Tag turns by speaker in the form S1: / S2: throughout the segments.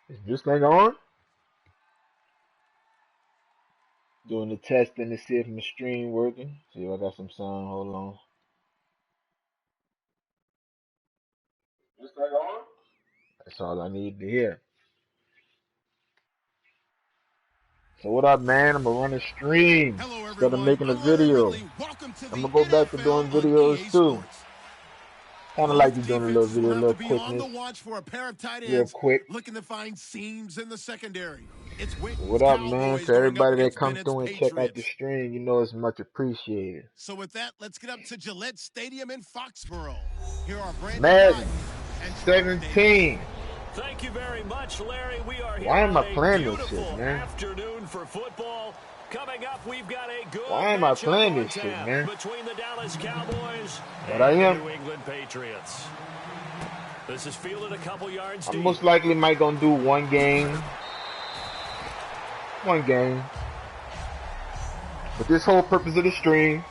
S1: Is this thing on? Doing the testing to see if my stream working. See if I got some sound. Hold on. This thing on? That's all I need to hear. So what up, man? I'm gonna run a stream instead of making a video. I'm gonna go back to doing videos too. Kind of like you doing a little video, a little quickness, real quick.
S2: Looking to find seams in the secondary. It's
S1: What up, man? To everybody that come through and check out the stream, you know it's much appreciated.
S2: So with that, let's get up to Gillette Stadium in Foxborough. Here are Brandon
S1: Madden 17.
S3: Thank you very much, Larry. We are here.
S1: Why am I playing
S3: on a
S1: this shit,
S3: beautiful
S1: man?
S3: afternoon for football. Coming up, we've got a good
S1: Why am I
S3: matchup
S1: playing
S3: on
S1: this shit,
S3: tap
S1: man?
S3: between the Dallas Cowboys
S1: But
S3: and
S1: I
S3: the
S1: am.
S3: New England Patriots. This is fielded a couple yards
S1: I
S3: deep.
S1: most likely might gonna do one game. One game. But this whole purpose of the stream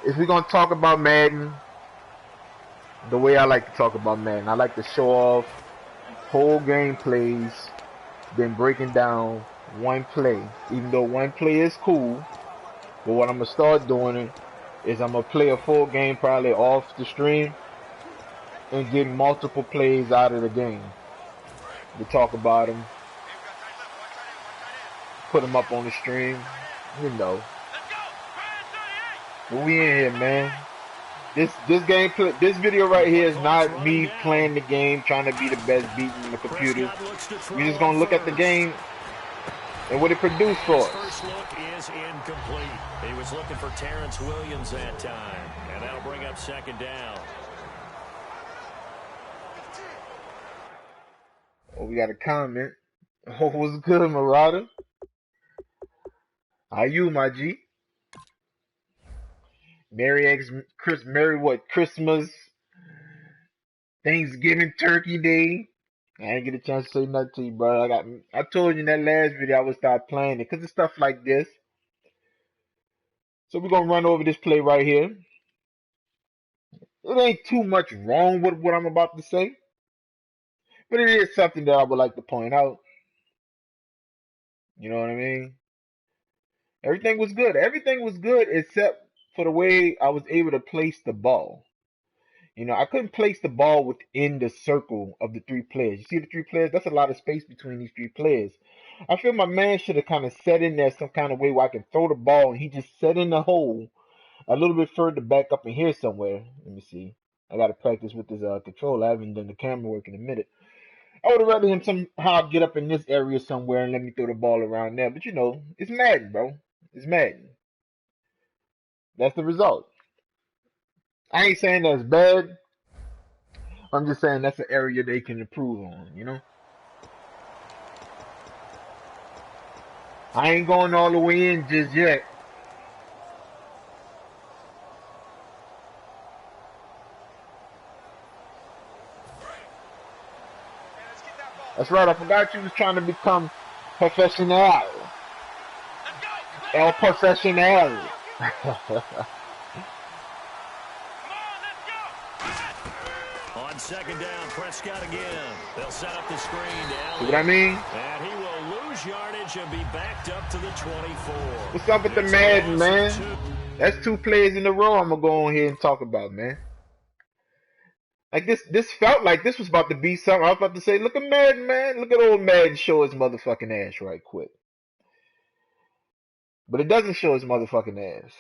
S1: is we're gonna talk about Madden the way I like to talk about Madden. I like to show off whole game plays, then breaking down one play. Even though one play is cool, but what I'm gonna start doing is I'm gonna play a full game probably off the stream and get multiple plays out of the game to talk about them, put them up on the stream, you know. But we in here, man. This video right here is not me playing the game, trying to be the best beating the computer. We're just gonna look at the game and what it produced for us.
S3: First look is incomplete. He was looking for Terrence Williams that time, and that'll bring up second down.
S1: Oh, we got a comment. Oh, what's good, Marauder? How you, my G? Merry what? Christmas, Thanksgiving, Turkey Day. I ain't get a chance to say nothing to you, bro. I told you in that last video I would start playing it because it's stuff like this. So we're gonna run over this play right here. It ain't too much wrong with what I'm about to say, but it is something that I would like to point out. You know what I mean? Everything was good. Everything was good except for the way I was able to place the ball. You know, I couldn't place the ball within the circle of the three players. You see the three players? That's a lot of space between these three players. I feel my man should have kind of set in there some kind of way where I can throw the ball and he just set in the hole a little bit further back up in here somewhere. Let me see. I got to practice with this controller. I haven't done the camera work in a minute. I would have rather him somehow get up in this area somewhere and let me throw the ball around there. But you know, it's Madden, bro. It's Madden. That's the result. I ain't saying that's bad. I'm just saying that's an area they can improve on, you know? I ain't going all the way in just yet. That's right, I forgot you was trying to become professional. El professional.
S3: On second down, Prescott again. They'll set up the screen down.
S1: See what I mean?
S3: And he will lose yardage and be backed up to the 24.
S1: What's up with the Madden, man? That's two plays in a row I'm going to go on here and talk about, man. Like this felt like this was about to be something. I was about to say, look at Madden, man. Look at old Madden show his motherfucking ass right quick. But it doesn't show his motherfucking ass.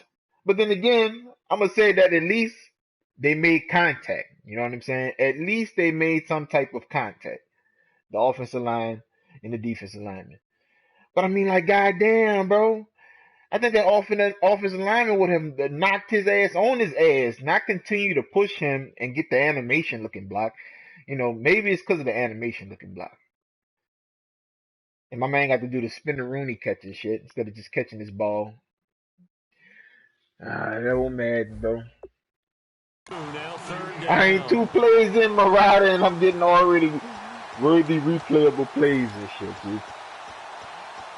S1: But then again, I'm going to say that at least they made contact. You know what I'm saying? At least they made some type of contact. The offensive line and the defensive lineman. But I mean, like, goddamn, bro. I think that offensive lineman would have knocked his ass on his ass, not continue to push him and get the animation looking block. You know, maybe it's because of the animation looking block. And my man got to do the spin the Rooney catch and shit instead of just catching his ball. That old Madden, bro. I ain't two plays in my rider and I'm getting already worthy replayable plays and shit, dude.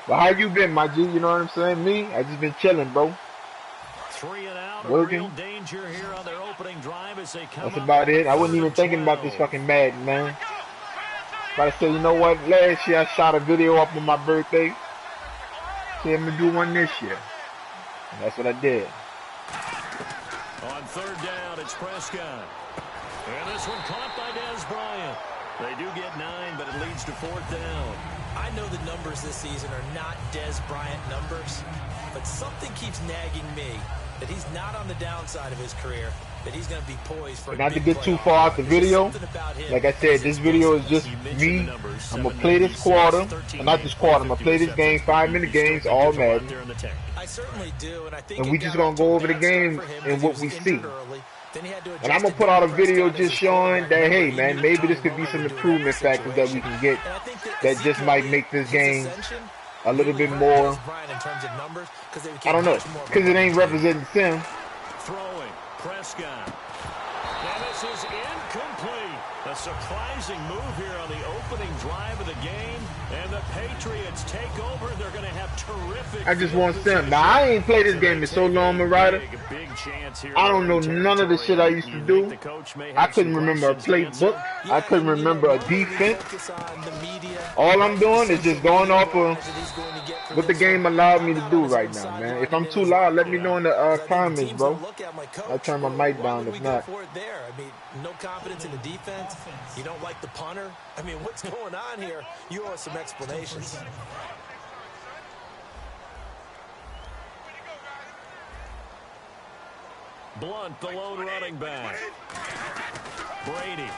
S1: But how you been, my G? You know what I'm saying? Me? I just been chilling, bro.
S3: 3 and out.
S1: Working.
S3: Real danger here on their opening drive as they come.
S1: That's about it. I wasn't even thinking about this fucking Madden, man. But I said, you know what? Last year I shot a video up on my birthday. So I'm gonna do one this year. And that's what I did.
S3: On third down, it's Prescott. And this one caught by Dez Bryant. They do get 9, but it leads to fourth down.
S4: I know the numbers this season are not Dez Bryant numbers, but something keeps nagging me that he's not on the downside of his career, that he's going to be poised for.
S1: Not to get too far out the video, like I said, this video is just me. I'm going to play this quarter, not this quarter, I'm going to play this game, 5-minute games, all Madden.
S4: I certainly do, and I think
S1: we just going to go over the game and what we see. And I'm going to put out a video just showing that, hey, man, maybe this could be some improvement factors that we can get that just might make this game a little bit more, I don't know, because it ain't representing Sim.
S3: Throwing, Prescott. And this is incomplete. A surprising move here on the opening drive of the game. And the Patriots take over. They're going to have terrific.
S1: I just want Sim. Now, I ain't played this game in so long, Marida. I don't know none of the shit I used to do. I couldn't remember a playbook. I couldn't remember a defense. All I'm doing is just going off of what the game allowed me to do right now, man. If I'm too loud, let me know in the comments, bro. I'll turn my mic down if not.
S4: I mean, no confidence in the defense. You don't like the punter. I mean, what's going on here? You owe us some explanations.
S3: Blunt, the lone running back. Brady.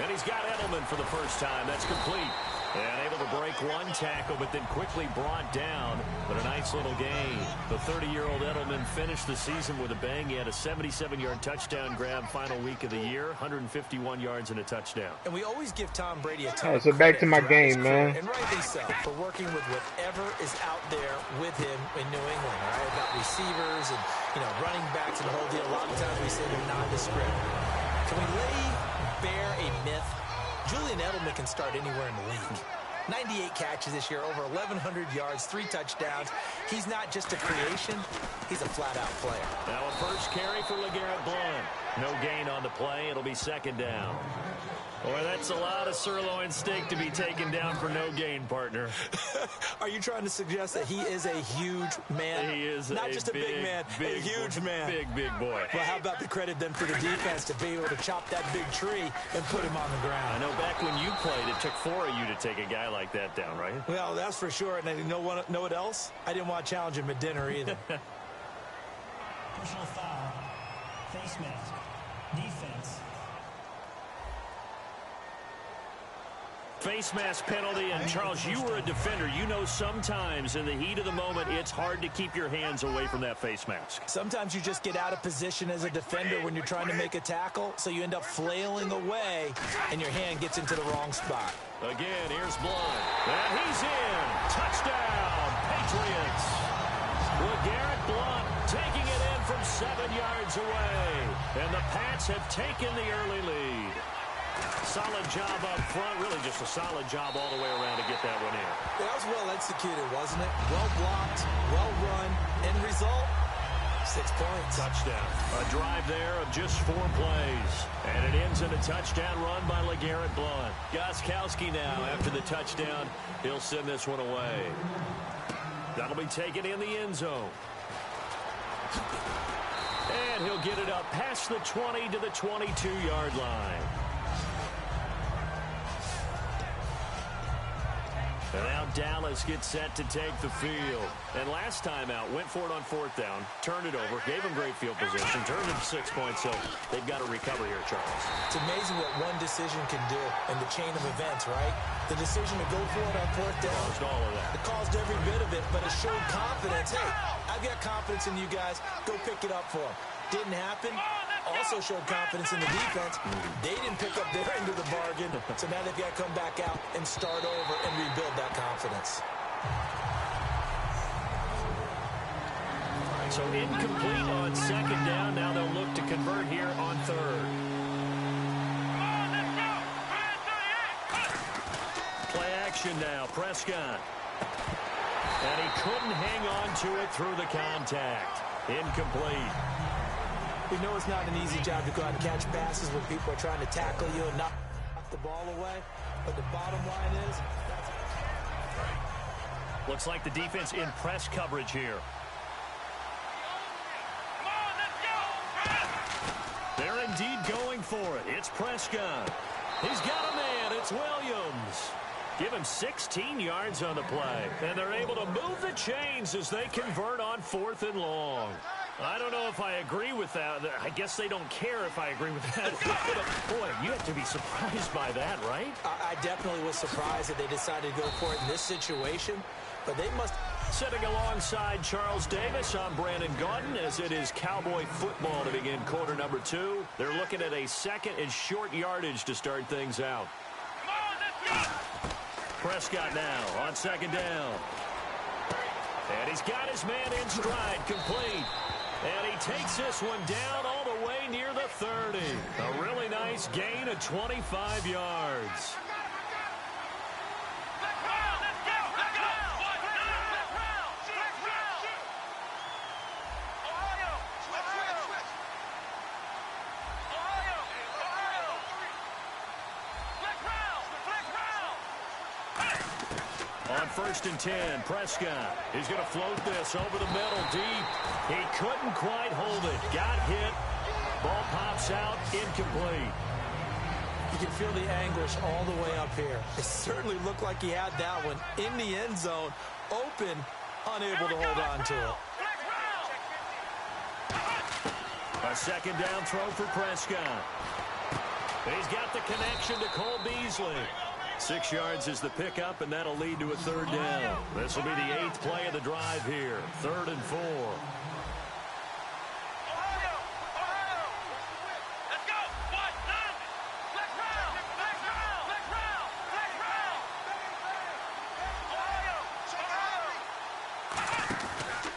S3: And he's got Edelman for the first time. That's complete. And able to break one tackle, but then quickly brought down. But a nice little gain. The 30-year-old Edelman finished the season with a bang. He had a 77-yard touchdown grab final week of the year, 151 yards and a touchdown.
S4: And we always give Tom Brady a ton
S1: of credit. So back to my game, man.
S4: And rightly so, for working with whatever is out there with him in New England. All right, about receivers and, running backs and the whole deal. A lot of times we say they're nondescript. Can we lay bare a myth? Julian Edelman can start anywhere in the league. 98 catches this year, over 1,100 yards, 3 touchdowns. He's not just a creation, he's a flat-out player.
S3: Now a first carry for LeGarrette Blount. No gain on the play. It'll be second down. Boy, that's a lot of sirloin steak to be taken down for no gain, partner.
S4: Are you trying to suggest that he is a huge man?
S3: He is
S4: not just a big man, a huge man.
S3: Big boy.
S4: Well, how about the credit then for the defense to be able to chop that big tree and put him on the ground?
S3: I know back when you played, it took 4 of you to take a guy like that down, right?
S4: Well, that's for sure. And you know what else? I didn't want to challenge him at dinner either.
S5: Personal foul. Face mask. Defense.
S3: Face mask penalty, and Charles, you were a defender. You know sometimes in the heat of the moment, it's hard to keep your hands away from that face mask.
S4: Sometimes you just get out of position as a defender when you're trying to make a tackle, so you end up flailing away, and your hand gets into the wrong spot.
S3: Again, here's Blount. And he's in. Touchdown, Patriots. LeGarrette Blount taking it in from 7 yards away. And the Pats have taken the early lead. Solid job up front, really just a solid job all the way around to get that one in.
S4: That was well executed, wasn't it? Well blocked, well run, end result, 6 points.
S3: Touchdown. A drive there of just 4 plays. And it ends in a touchdown run by LeGarrette Blount. Gostkowski now, after the touchdown, he'll send this one away. That'll be taken in the end zone. And he'll get it up past the 20 to the 22-yard line. And now Dallas gets set to take the field. And last time out, went for it on 4th down, turned it over, gave him great field position, turned it 6 points, so they've got to recover here, Charles.
S4: It's amazing what one decision can do in the chain of events, right? The decision to go for it on 4th down.
S3: Caused all of that.
S4: It caused every bit of it, but it showed confidence. Hey, I've got confidence in you guys. Go pick it up for them. Didn't happen. Also showed confidence in the defense. They didn't pick up their end of the bargain, so now they've got to come back out and start over and rebuild that confidence.
S3: All right, so incomplete on 2nd down. Now they'll look to convert here on 3rd. Play action now, Prescott. And he couldn't hang on to it through the contact. Incomplete.
S4: We know it's not an easy job to go out and catch passes when people are trying to tackle you and knock the ball away. But the bottom line is,
S3: looks like the defense in press coverage here. They're indeed going for it. It's Prescott. He's got a man. It's Williams. Give him 16 yards on the play. And they're able to move the chains as they convert on 4th and long. I don't know if I agree with that. I guess they don't care if I agree with that. But, boy, you have to be surprised by that, right?
S4: I definitely was surprised that they decided to go for it in this situation. But they must...
S3: Sitting alongside Charles Davis, I'm Brandon Gaudin, as it is Cowboy football to begin quarter number 2. They're looking at a second and short yardage to start things out. Prescott now on second down. And he's got his man in stride, complete. And he takes this one down all the way near the 30. A really nice gain of 25 yards. On 1st and 10, Prescott. He's going to float this over the middle deep. He couldn't quite hold it. Got hit. Ball pops out, incomplete.
S4: You can feel the anguish all the way up here. It certainly looked like he had that one in the end zone, open, unable to hold on to it.
S3: A second down throw for Prescott. He's got the connection to Cole Beasley. 6 yards is the pickup, and that'll lead to a 3rd down. This will be the 8th play of the drive here. 3rd and 4.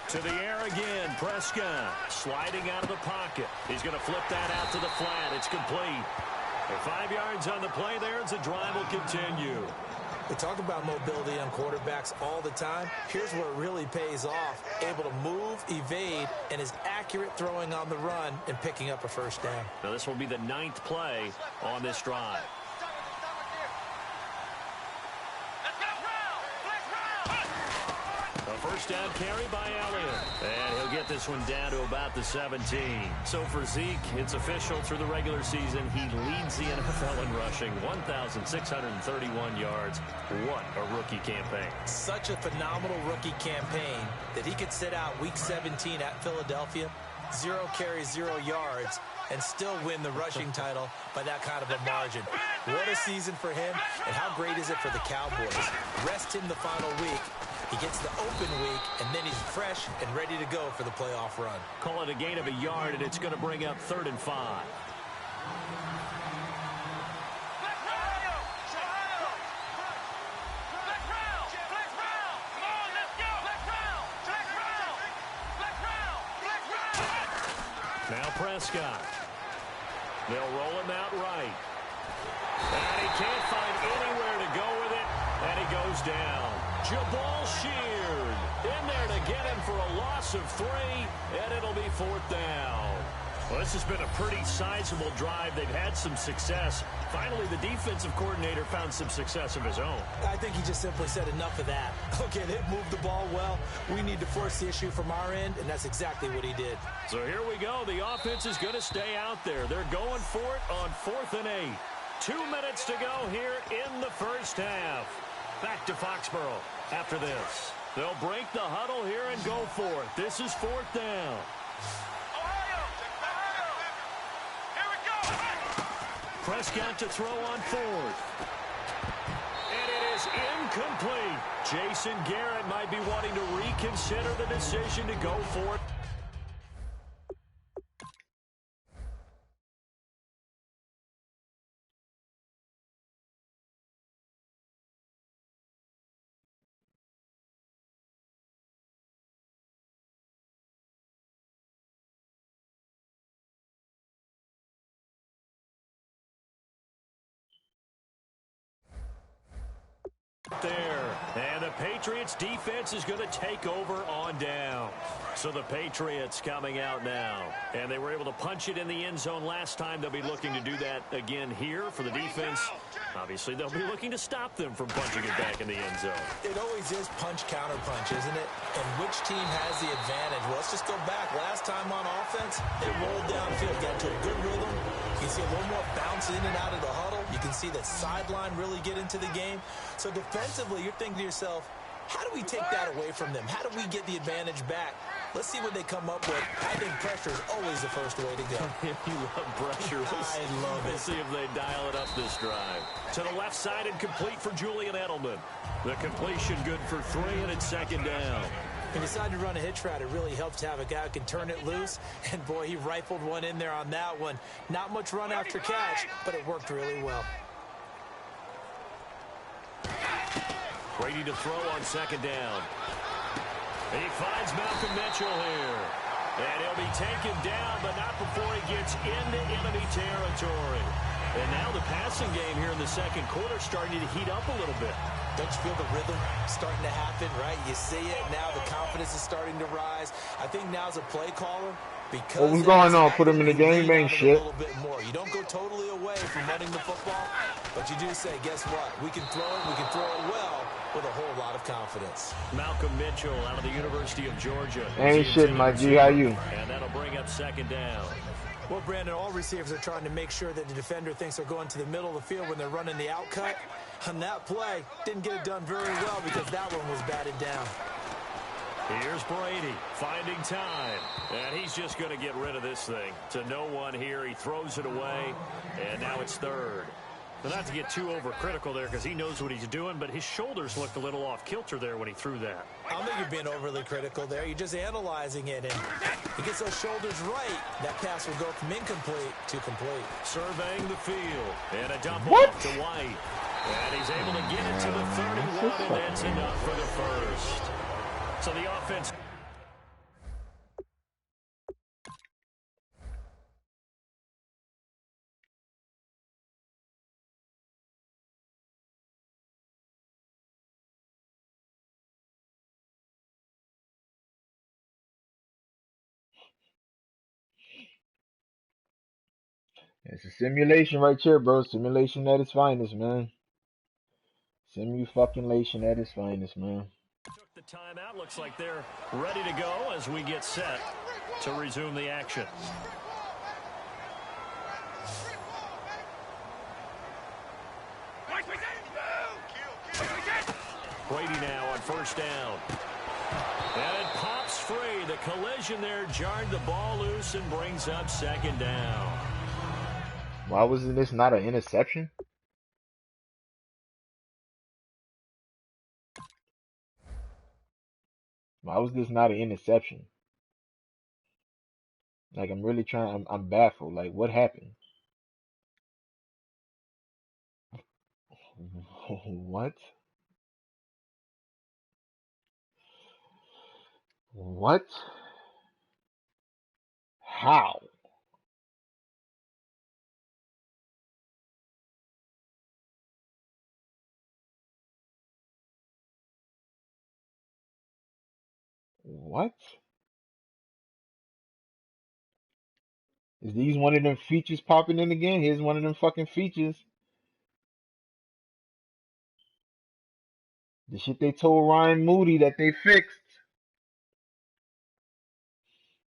S3: To the air again, Prescott sliding out of the pocket. He's going to flip that out to the flat. It's complete. 5 yards on the play there as the drive will continue.
S4: We talk about mobility on quarterbacks all the time. Here's where it really pays off. Able to move, evade, and is accurate throwing on the run and picking up a 1st down.
S3: Now this will be the 9th play on this drive. A 1st down carry by Elliott. And he'll get this one down to about the 17. So for Zeke, it's official through the regular season. He leads the NFL in rushing, 1,631 yards. What a rookie campaign.
S4: Such a phenomenal rookie campaign that he could sit out week 17 at Philadelphia, 0 carries, 0 yards, and still win the rushing title by that kind of a margin. What a season for him, and how great is it for the Cowboys? Rest him the final week. He gets the open week, and then he's fresh and ready to go for the playoff run.
S3: Call it a gain of a yard, and it's going to bring up 3rd and 5. Now Prescott. They'll roll him out right. And he can't find anywhere to go with it, and he goes down. Jabal Sheard in there to get him for a loss of 3, and it'll be 4th down. Well, this has been a pretty sizable drive. They've had some success. Finally, the defensive coordinator found some success of his own.
S4: I think he just simply said enough of that. Okay, they've moved the ball well. We need to force the issue from our end, and that's exactly what he did.
S3: So here we go. The offense is going to stay out there. They're going for it on 4th and 8. 2 minutes to go here in the 1st half. Back to Foxborough after this. They'll break the huddle here and go for it. This is 4th down. Prescott to throw on 4th. And it is incomplete. Jason Garrett might be wanting to reconsider the decision to go for it. there. And the Patriots defense is going to take over on down. So the Patriots coming out now. And they were able to punch it in the end zone last time. They'll be looking to do that again here for the defense. Obviously, they'll be looking to stop them from punching it back in the end zone.
S4: It always is punch-counter-punch, isn't it? And which team has the advantage? Well, let's just go back. Last time on offense, they rolled downfield, got to a good rhythm. You can see a little more bounce in and out of the huddle. You can see the sideline really get into the game. So defensively, you're thinking to yourself, how do we take that away from them? How do we get the advantage back? Let's see what they come up with. I think pressure is always the first way to go.
S3: You love pressure.
S4: I love it.
S3: Let's see if they dial it up this drive. To the left side and complete for Julian Edelman. The completion good for 3, and it's second down.
S4: When you decide to run a hitch route, it really helps to have a guy who can turn it loose. And, boy, he rifled one in there on that one. Not much run after catch, but it worked really well.
S3: Brady to throw on second down. He finds Malcolm Mitchell here. And he'll be taken down, but not before he gets into enemy territory. And now the passing game here in the second quarter starting to heat up a little bit.
S4: Don't you feel the rhythm starting to happen, right? You see it now. The confidence is starting to rise. I think now's a play caller. Because
S1: what was going on? Put him in the game, ain't shit.
S4: A little bit more. You don't go totally away from running the football, but you do say, guess what? We can throw it. We can throw it well with a whole lot of confidence.
S3: Malcolm Mitchell out of the University of Georgia.
S1: Ain't shit, my G. How you?
S3: And that'll bring up second down.
S4: Well, Brandon, all receivers are trying to make sure that the defender thinks they're going to the middle of the field when they're running the out cut. On that play, didn't get it done very well because that one was batted down.
S3: Here's Brady finding time, and he's just going to get rid of this thing. To no one here, he throws it away, and now it's third. But not to get too overcritical there because he knows what he's doing, but his shoulders looked a little off kilter there when he threw that.
S4: I don't think you're being overly critical there. You're just analyzing it, and he gets those shoulders right. That pass will go from incomplete to complete.
S3: Surveying the field, and a dump off to White. And he's able to get it to the 31, and that's enough for the first. So the offense.
S1: It's a simulation right here, bro. Simulation at its finest, man. Simu-fucking-lation at its finest, man.
S3: Took the timeout. Looks like they're ready to go as we get set to resume the action. Brady now on first down. And it pops free. The collision there jarred the ball loose and brings up second down.
S1: Why wasn't this not an interception? Why was this not an interception? Like, I'm really trying, I'm baffled. Like, what happened? What? What? How? What? Is these one of them features popping in again? Here's one of them fucking features. The shit they told Ryan Moody that they fixed.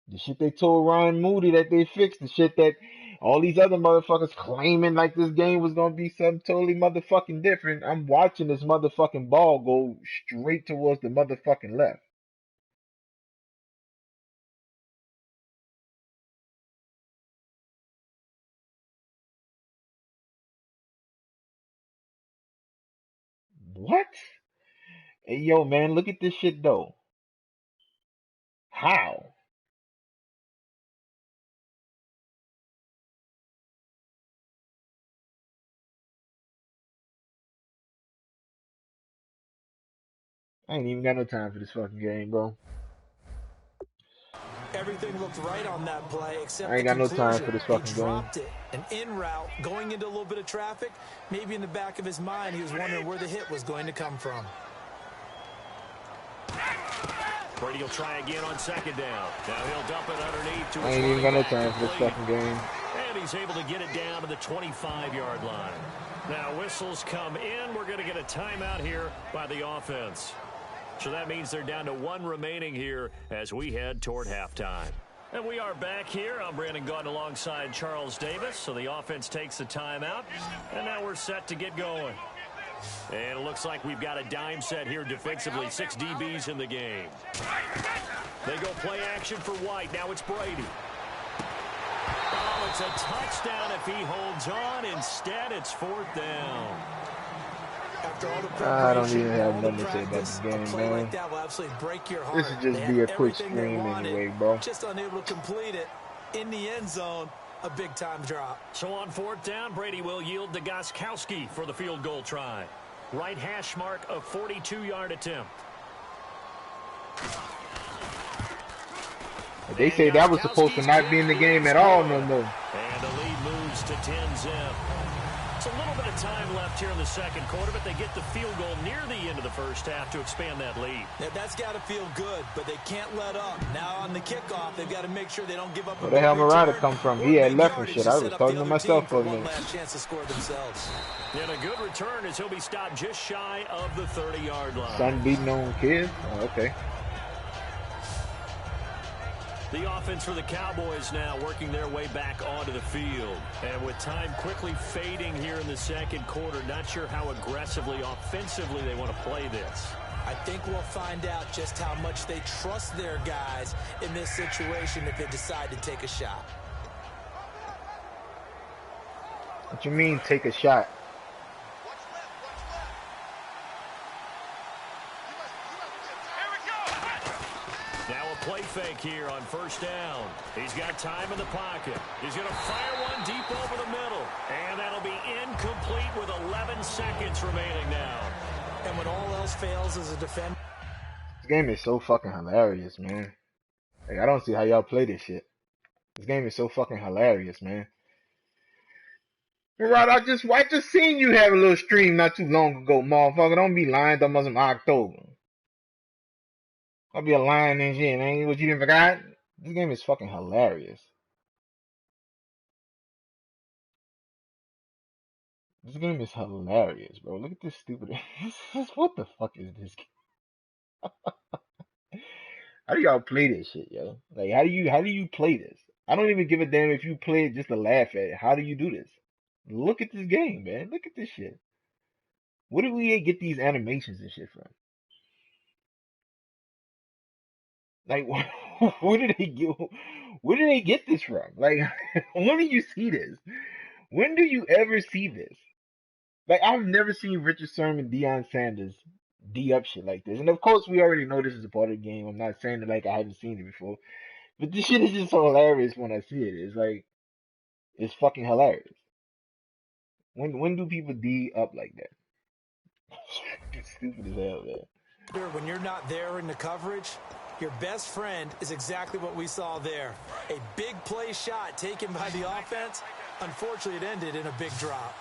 S1: The shit they told Ryan Moody that they fixed. The shit that all these other motherfuckers claiming like this game was gonna be something totally motherfucking different. I'm watching this motherfucking ball go straight towards the motherfucking left. What? Hey, yo, man, look at this shit, though. How? I ain't even got no time for this fucking game, bro.
S4: everything looked right on that play except
S1: I
S4: the
S1: ain't got no time
S4: conclusion.
S1: for this
S4: He
S1: fucking game.
S4: dropped it. An in route, going into a little bit of traffic. Maybe in the back of his mind, he was wondering where the hit was going to come from.
S3: Brady will try again on second down. Now he'll dump it underneath to his
S1: I ain't even got no time for this
S3: complete.
S1: fucking game.
S3: And he's able to get it down to the 25-yard line. Now whistles come in. We're going to get a timeout here by the offense. So that means they're down to one remaining here as we head toward halftime. And we are back here. I'm Brandon Gaunt alongside Charles Davis. So the offense takes the timeout. And now we're set to get going. And it looks like we've got a dime set here defensively. 6 DBs in the game. They go play action for White. Now it's Brady. Oh, it's a touchdown if he holds on. Instead, it's 4th down.
S4: After all the
S1: I don't even
S4: preparation,
S1: have
S4: all the
S1: nothing to say about
S4: practice,
S1: this game,
S4: a play
S1: man.
S4: like that will absolutely break your heart.
S1: This should just
S4: They
S1: be
S4: had
S1: a quick
S4: everything they
S1: stream
S4: wanted,
S1: anyway, bro.
S4: just unable to complete it. In the end zone, a big-time drop.
S3: So on 4th down, Brady will yield to Gostkowski for the field goal try. Right hash mark of 42-yard attempt.
S1: They say that was supposed to not be in the game at all, no.
S3: And the lead moves to 10-zip. It's a little bit of time left here in the second quarter, but they get the field goal near the end of the first half to expand that lead.
S4: Yeah, that's got to feel good, but they can't let up. Now on the kickoff, they've got to make sure they don't give up.
S1: Where the hell Marada come from? He had left and shit. I was talking to myself for a minute.
S4: Last chance to score themselves.
S3: And a good return as he'll be stopped just shy of the 30-yard line.
S1: Son beating on kids? Oh, okay.
S3: The offense for the Cowboys now working their way back onto the field. And with time quickly fading here in the second quarter, not sure how aggressively, offensively they want to play this.
S4: I think we'll find out just how much they trust their guys in this situation if they decide to take a shot.
S1: What you mean, take a shot?
S3: Now a play fake here on 1st down. He's got time in the pocket. He's going to fire one deep over the middle. And that'll be incomplete with 11 seconds remaining now.
S4: And when all else fails as a defender.
S1: This game is so fucking hilarious, man. Like, I don't see how y'all play this shit. This game is so fucking hilarious, man. Right, I just seen you have a little stream not too long ago, motherfucker. Don't be lying. That wasn't October. I'll be a lying and shit, man. What, you didn't forgot? This game is fucking hilarious. This game is hilarious, bro. Look at this stupid. What the fuck is this game? How do y'all play this shit, yo? Like, how do you play this? I don't even give a damn if you play it just to laugh at it. How do you do this? Look at this game, man. Look at this shit. Where do we get these animations and shit from? Like, where did they get this from? Like, when do you see this? When do you ever see this? Like, I've never seen Richard Sherman, Deion Sanders D up shit like this. And of course, we already know this is a part of the game. I'm not saying it like I haven't seen it before. But this shit is just so hilarious when I see it. It's like, it's fucking hilarious. When do people D up like that? It's stupid as hell, man.
S4: When you're not there in the coverage, your best friend is exactly what we saw there. A big play shot taken by the offense. Unfortunately, it ended in a big drop.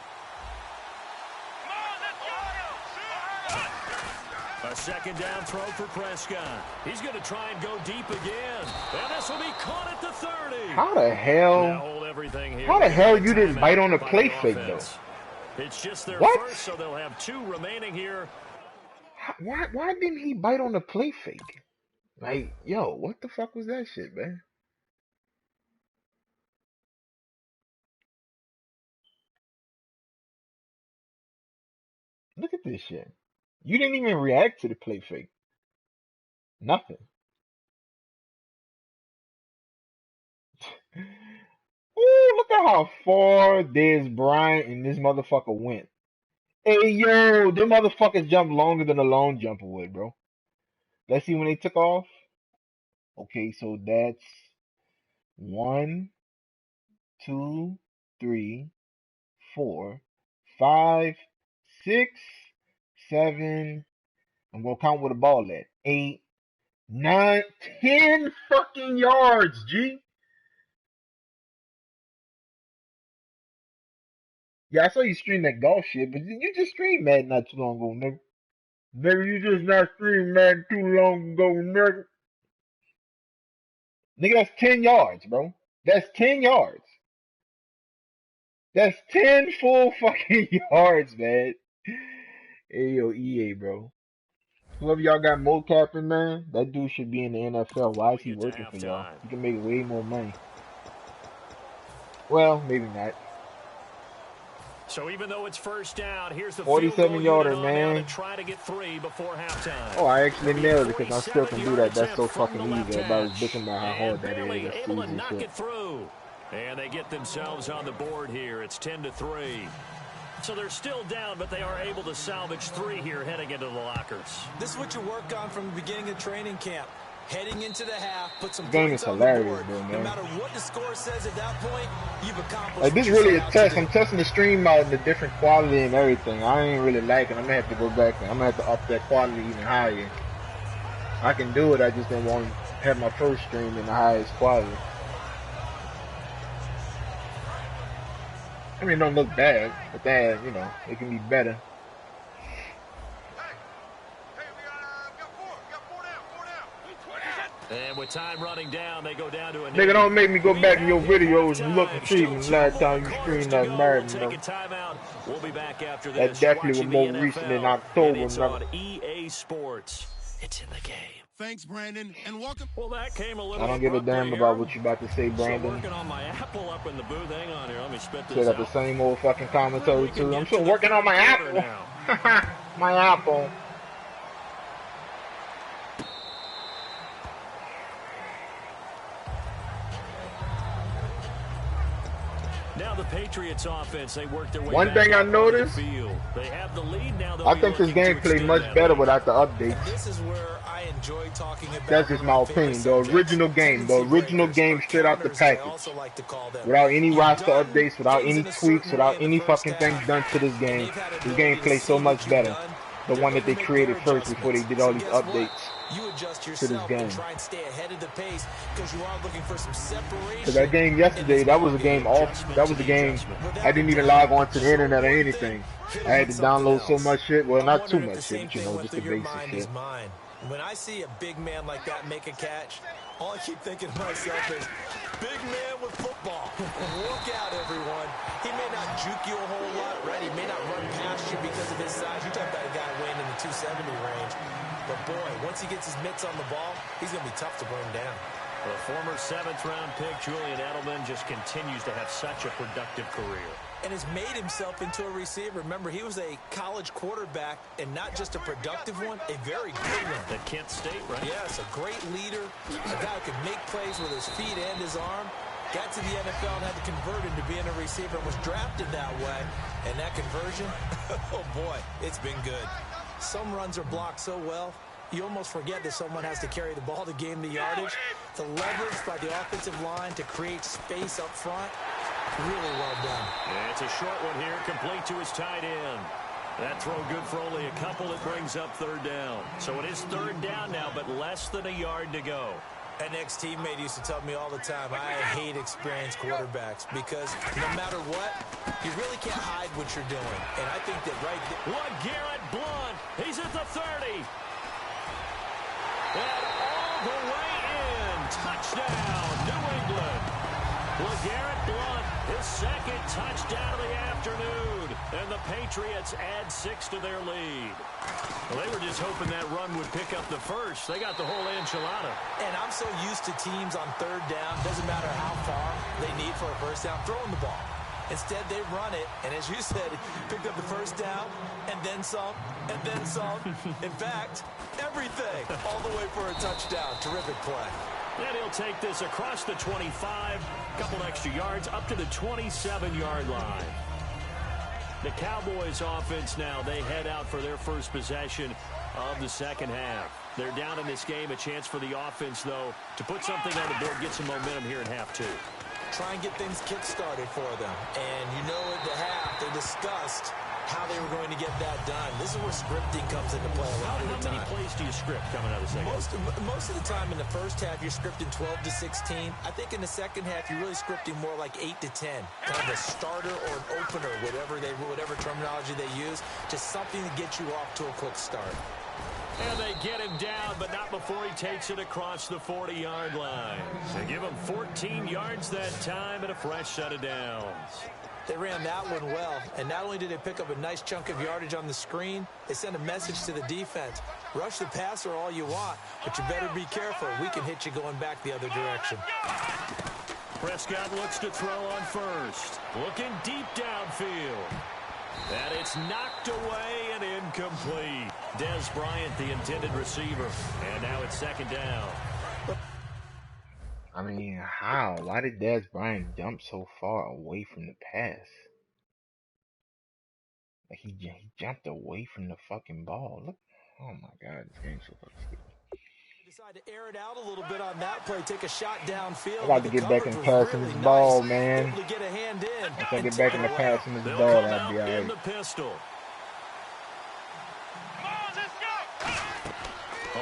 S3: A second down throw for Prescott. He's going to try and go deep again. And this will be caught at the 30.
S1: How the hell?
S3: Now hold everything here.
S1: How the hell you didn't bite on the play fake, though?
S3: It's just their
S1: What?
S3: first, so they'll have 2 remaining here.
S1: Why didn't he bite on the play fake? Like, yo, what the fuck was that shit, man? Look at this shit. You didn't even react to the play fake. Nothing. Ooh, look at how far Dez Bryant and this motherfucker went. Hey, yo, them motherfuckers jumped longer than a lone jumper would, bro. Let's see when they took off. Okay, so that's 1, 2, 3, 4, 5, 6, 7. I'm gonna count with the ball at 8, 10 fucking yards, G. Yeah, I saw you stream that golf shit, but you just streamed Madden not too long ago, nigga. Nigga, you just not streamed Madden too long ago, nigga. Nigga, that's 10 yards, bro. That's 10 yards. That's 10 full fucking yards, man. Hey, yo, EA, bro. Whoever y'all got mocapping, man, that dude should be in the NFL. Why is
S3: We
S1: he
S3: get to
S1: working for y'all?
S3: halftime.
S1: He can make way more money. Well, maybe not.
S3: So even though it's first down, here's the field
S1: 47
S3: goal
S1: yarder,
S3: unit on now to
S1: man.
S3: try to get 3 before halftime.
S1: Oh, I actually
S3: It'll be a
S1: nailed it because I still can do
S3: 47-yard
S1: that. That's so
S3: attempt from
S1: fucking
S3: the
S1: easy.
S3: left
S1: Everybody was
S3: hash.
S1: bitching about how
S3: And
S1: hard that is.
S3: barely
S1: That's
S3: able to
S1: easy
S3: knock
S1: shit.
S3: it through. And they get themselves on the board here. It's 10-3. So they're still down, but they are able to salvage 3 here heading into the lockers.
S4: This is what you work on from the beginning of training camp. Heading into the half, put some
S1: This game
S4: points
S1: is
S4: on the
S1: hilarious,
S4: board.
S1: though,
S4: No
S1: man.
S4: matter what the score says at that point, you've accomplished
S1: Like,
S4: what
S1: this
S4: you
S1: really a
S4: set out
S1: test.
S4: to
S1: I'm
S4: do.
S1: testing the stream out in the different quality and everything. I ain't really liking. I'm gonna have to go back. I'm gonna have to up that quality even higher. I can do it. I just don't want to have my first stream in the highest quality. I mean, it don't look bad, but that, you know, it can be better.
S3: And with time running down, they go down to a
S1: Nigga, don't make me go
S3: We'll be
S1: back in your
S3: back at
S1: videos and look and
S3: halftime.
S1: see
S3: Still
S1: when the
S3: 2
S1: last
S3: more
S1: time you
S3: quarters
S1: streamed
S3: to
S1: that
S3: go. We'll
S1: Madden,
S3: take
S1: nigga.
S3: a timeout. We'll be back after
S1: That
S3: this.
S1: definitely
S3: Watching
S1: was
S3: the
S1: more recent than
S3: NFL,
S1: October,
S3: and it's
S1: nigga.
S3: on EA Sports. It's in the game.
S2: Thanks, Brandon, and welcome.
S3: Well, that came a
S1: I
S3: little
S1: don't give a
S3: abruptly
S1: damn
S3: here.
S1: about what you about to say,
S3: Still
S1: Brandon.
S3: working on my Apple up in the booth. Hang on here. Let me spit
S1: Still
S3: this
S1: got the
S3: out.
S1: same old fucking
S3: We
S1: commentary
S3: can
S1: too. I'm
S3: get
S1: still
S3: to the
S1: working on my
S3: third quarter
S1: Apple.
S3: now.
S1: My Apple.
S3: Now the Patriots offense, they work their way
S1: One
S3: back
S1: thing I
S3: up onto the
S1: noticed,
S3: field. They have the lead now.
S1: I think this game played much better without the updates.
S4: This is where I enjoy talking about.
S1: That's just my opinion. The original game straight out the package.
S4: Like to call them.
S1: Without any
S4: You've
S1: roster
S4: done
S1: updates, without
S4: things
S1: any
S4: in a
S1: tweaks,
S4: certain way
S1: without
S4: in the
S1: any
S4: first
S1: fucking things
S4: half,
S1: done to this
S4: and
S1: game.
S4: they've had
S1: This
S4: ability
S1: game
S4: to
S1: plays
S4: see
S1: so
S4: what
S1: much
S4: you've
S1: better.
S4: done.
S1: The
S4: They're
S1: one that
S4: able
S1: they
S4: to make
S1: created
S4: their
S1: first before they
S4: adjustments.
S1: did all
S4: So
S1: these
S4: guess what?
S1: updates
S4: You adjust
S1: to this
S4: yourself and
S1: game.
S4: try and stay ahead of the pace because you are looking for some separation.
S1: Because that game yesterday, that was a game off. That was a game I didn't even log on to the internet or anything. I had to download so much shit. Well, not too much shit, but you know, just the basic shit.
S4: When I see a big man like that make a catch, all I keep thinking to myself is, big man with football. Look out, everyone. He may not juke you a whole lot, right? He may not run past you because of his size. You're talking about a guy weighing in the 270 range. But, boy, once he gets his mitts on the ball, he's going to be tough to bring down.
S3: The former 7th-round pick, Julian Edelman, just continues to have such a productive career.
S4: And has made himself into a receiver. Remember, he was a college quarterback, and not just a productive one, a very good one.
S3: At Kent State, right?
S4: Yes, a great leader, a guy who could make plays with his feet and his arm. Got to the NFL and had to convert into being a receiver and was drafted that way. And that conversion, oh boy, it's been good. Some runs are blocked so well, you almost forget that someone has to carry the ball to gain the yardage. The leverage by the offensive line to create space up front, really well done.
S3: Yeah, it's a short one here, complete to his tight end. That throw good for only a couple. It brings up 3rd down. So it is 3rd down now, but less than a yard to go.
S4: An ex-teammate used to tell me all the time, I hate experienced quarterbacks because no matter what, you really can't hide what you're doing. And I think that right there...
S3: Garrett Blunt, he's at the 30. And all the way in. Touchdown, New England. LeGarrette Blunt, his 2nd touchdown of the afternoon. And the Patriots add 6 to their lead. Well, they were just hoping that run would pick up the first. They got the whole enchilada.
S4: And I'm so used to teams on 3rd down, doesn't matter how far they need for a first down, throwing the ball. Instead, they run it, and as you said, picked up the first down, and then some, and then some. In fact, everything, all the way for a touchdown. Terrific play.
S3: And he'll take this across the 25, couple extra yards, up to the 27-yard line. The Cowboys offense now, they head out for their first possession of the 2nd half. They're down in this game, a chance for the offense, though, to put something on the board, get some momentum here in half 2.
S4: Try and get things kick-started for them. And you know at the half, they discussed how they were going to get that done. This is where scripting comes into play a lot of the time.
S3: How many plays plays do you script coming out of the second?
S4: Most of the time in the first half, you're scripting 12 to 16. I think in the second half, you're really scripting more like 8 to 10. Kind of a starter or an opener, whatever terminology they use. Just something to get you off to a quick start.
S3: And they get him down, but not before he takes it across the 40-yard line. They give him 14 yards that time and a fresh set of downs.
S4: They ran that one well, and not only did they pick up a nice chunk of yardage on the screen, they sent a message to the defense. Rush the passer all you want, but you better be careful. We can hit you going back the other direction.
S3: Prescott looks to throw on first. Looking deep downfield. And it's knocked away and incomplete. Dez Bryant, the intended receiver. And now it's second down.
S1: I mean, how? Why did Dez Bryant jump so far away from the pass? Like, he jumped away from the fucking ball. Look. Oh my God, this game's so fucking stupid.
S4: Decide to air it out a little bit on that play, take a shot downfield.
S1: I got to get back in the passing this ball, man.
S4: To get a hand in.
S1: Once I get back in the passing this ball, I'll be all right.
S3: The pistol.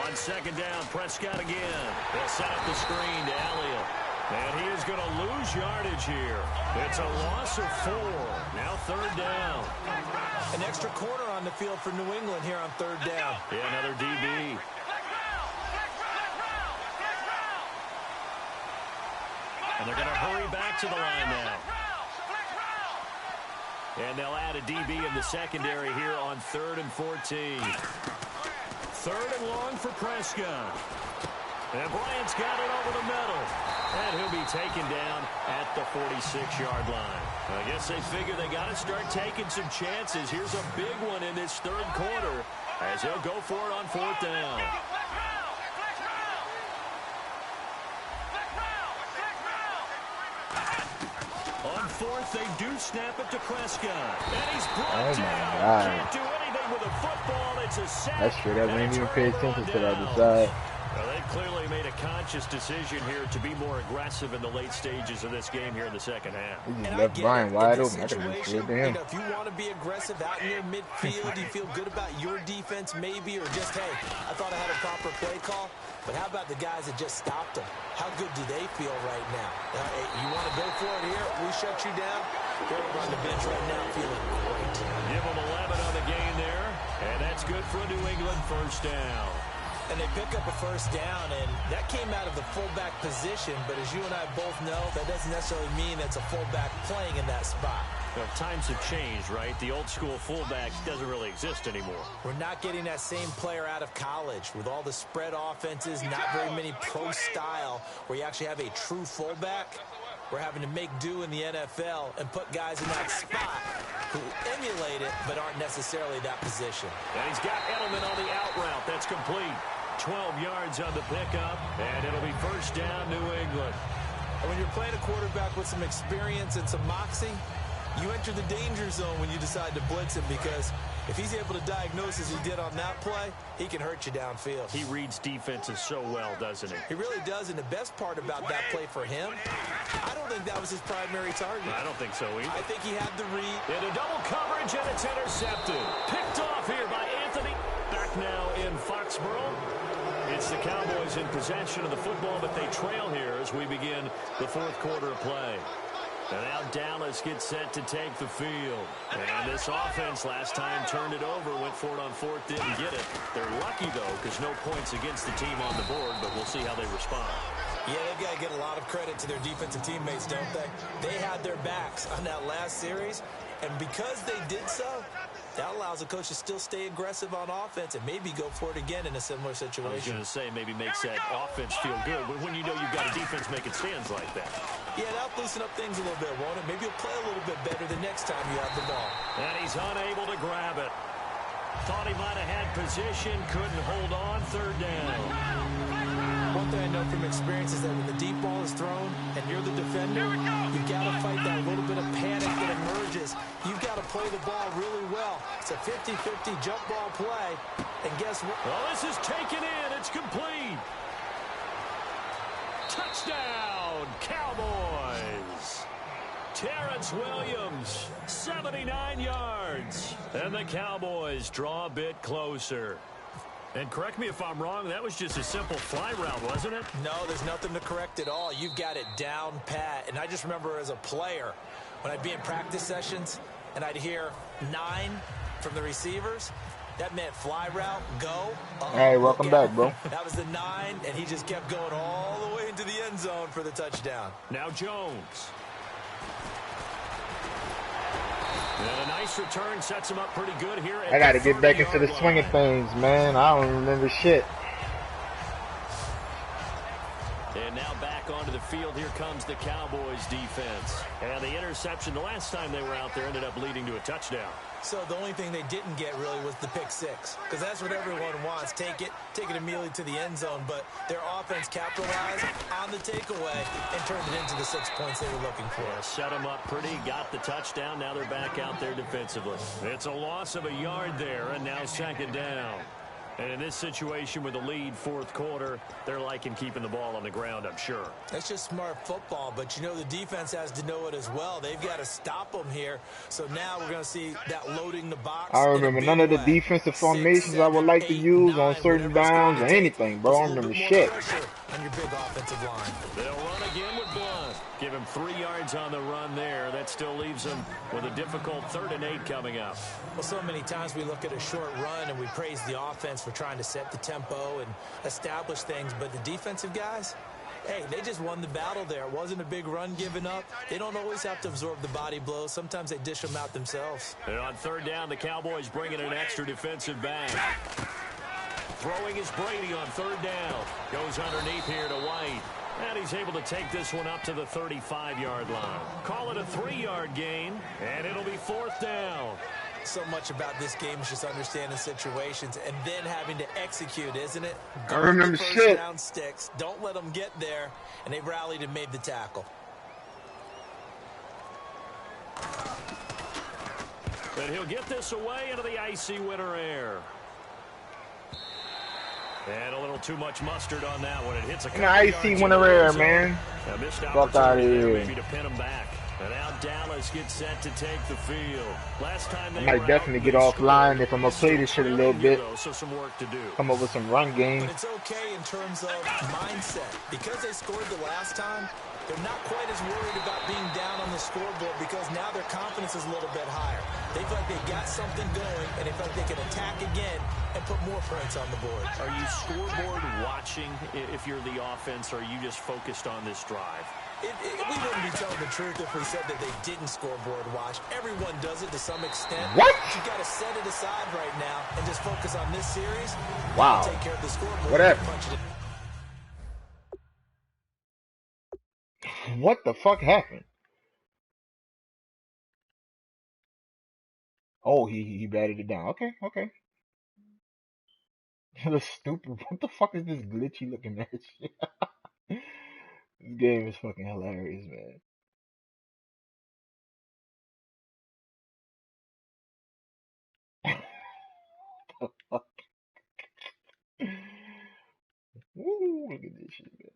S3: On second down, Prescott again. They'll set up the screen to Elliott. And he is going to lose yardage here. It's a loss of 4. Now third down.
S4: An extra corner on the field for New England here on third down.
S3: Yeah, another DB. And they're going to hurry back to the line now. And they'll add a DB in the secondary here on 3rd and 14. 3rd and long for Prescott. And Bryant's got it over the middle. And he'll be taken down at the 46-yard line. I guess they figure they got to start taking some chances. Here's a big one in this third quarter as they'll go for it on 4th down. On 4th, they do snap it to Prescott. And he's brought down. Can't do anything with a football. It's a sack.
S1: That's true. That made me even pay attention to that other side.
S3: Well, they clearly made a conscious decision here to be more aggressive in the late stages of this game here in the second half.
S1: He just left Brian wide open. I could have just slid to him.
S4: If you want to be aggressive out in your midfield, you feel good about your defense maybe, or just, hey, I thought I had a proper play call. But how about the guys that just stopped them? How good do they feel right now? Hey, you want to go for it here? We shut you down? They're over on the bench right now feeling great.
S3: Give them 11 on the game there, and that's good for a New England first down.
S4: And they pick up a first down, and that came out of the fullback position. But as you and I both know, that doesn't necessarily mean it's a fullback playing in that spot.
S3: Well, times have changed, right? The old school fullback doesn't really exist anymore.
S4: We're not getting that same player out of college with all the spread offenses, not very many pro style where you actually have a true fullback. We're having to make do in the NFL and put guys in that spot who emulate it but aren't necessarily that position.
S3: And he's got Edelman on the out route. That's complete. 12 yards on the pickup, and it'll be first down, New England.
S4: And when you're playing a quarterback with some experience and some moxie, you enter the danger zone when you decide to blitz him, because if he's able to diagnose as he did on that play, he can hurt you downfield.
S3: He reads defenses so well, doesn't he?
S4: He really does, and the best part about that play for him, I don't think that was his primary target.
S3: I don't think so either.
S4: I think he had the read.
S3: Into double coverage, and it's intercepted. Picked off here by Anthony. Back now in Foxborough. It's the Cowboys in possession of the football, but they trail here as we begin the fourth quarter of play. And now Dallas gets set to take the field. And this offense last time turned it over, went for it on 4th, didn't get it. They're lucky, though, because no points against the team on the board, but we'll see how they respond.
S4: Yeah, they've got to get a lot of credit to their defensive teammates, don't they? They had their backs on that last series, and because they did so, that allows the coach to still stay aggressive on offense and maybe go for it again in a similar situation.
S3: I was going to say, maybe makes that offense feel good, but when you know you've got a defense making stands like that.
S4: Yeah, that'll loosen up things a little bit, won't it? Maybe you'll play a little bit better the next time you have the ball.
S3: And he's unable to grab it. Thought he might have had position, couldn't hold on, 3rd down.
S4: One thing I know from experience is that when the deep ball is thrown and you're the defender, you've got to fight that little bit of panic that emerges. You've got to play the ball really well. It's a 50-50 jump ball play. And guess what?
S3: Well, this is taken in. It's complete. Touchdown, Cowboys. Terrence Williams, 79 yards. And the Cowboys draw a bit closer. And correct me if I'm wrong, that was just a simple fly route, wasn't it?
S4: No, there's nothing to correct at all. You've got it down pat. And I just remember as a player, when I'd be in practice sessions and I'd hear 9 from the receivers, that meant fly route, go.
S1: Hey, welcome back, bro.
S4: That was the 9, and he just kept going all the way into the end zone for the touchdown.
S3: Now Jones. And a nice return sets him up pretty good here.
S1: I got to get back into the swing of things, man. I don't remember shit.
S3: And now back onto the field. Here comes the Cowboys defense. And the interception the last time they were out there ended up leading to a touchdown.
S4: So the only thing they didn't get really was the pick 6. Because that's what everyone wants. Take it immediately to the end zone. But their offense capitalized on the takeaway and turned it into the 6 points they were looking for.
S3: Yeah, set them up pretty, got the touchdown. Now they're back out there defensively. It's a loss of a yard there, and now 2nd down. And in this situation with the lead, 4th quarter, they're liking keeping the ball on the ground, I'm sure.
S4: That's just smart football, but you know the defense has to know it as well. They've got to stop them here. So now we're going to see that loading the box.
S1: I remember none of the defensive formations I would like to use on certain downs or anything, bro. I don't remember shit.
S4: On your big offensive line.
S3: They'll run again with Blunt. Give him 3 yards on the run there. That still leaves him with a difficult 3rd and 8 coming up.
S4: Well, so many times we look at a short run and we praise the offense for trying to set the tempo and establish things, but the defensive guys, hey, they just won the battle there. It wasn't a big run given up. They don't always have to absorb the body blows. Sometimes they dish them out themselves.
S3: And on 3rd down, the Cowboys bring in an extra defensive back. Throwing is Brady on 3rd down. Goes underneath here to White. And he's able to take this one up to the 35-yard line. Call it a 3-yard gain, and it'll be 4th down.
S4: So much about this game is just understanding situations and then having to execute, isn't it?
S1: I remember
S4: first
S1: shit.
S4: Down sticks. Don't let them get there, and they rallied and made the tackle.
S3: And he'll get this away into the icy winter air. And a little too much mustard on that one. It hits a couple
S1: icy winter air, man. Fuck out of here.
S3: Maybe to pin him back. And now Dallas gets set to take the field. Last time they
S1: I might definitely get offline if I'm gonna play this shit a little bit.
S3: So some work to do.
S1: Come up with some run game.
S4: But it's okay in terms of mindset. Because they scored the last time, they're not quite as worried about being down on the scoreboard because now their confidence is a little bit higher. They feel like they've got something going, and they feel like they can attack again and put more points on the board.
S3: Are you scoreboard watching if you're the offense, or are you just focused on this drive?
S4: We wouldn't be telling the truth if we said that they didn't scoreboard watch. Everyone does it to some extent.
S1: What?
S4: But you got to set it aside right now and just focus on this series.
S1: Wow.
S4: Take care of the scoreboard.
S1: Whatever.
S4: Punch it in.
S1: What the fuck happened? Oh, he batted it down. Okay. That's stupid. What the fuck is this glitchy looking match? This game is fucking hilarious, man. The fuck? Woo, look at this shit, man.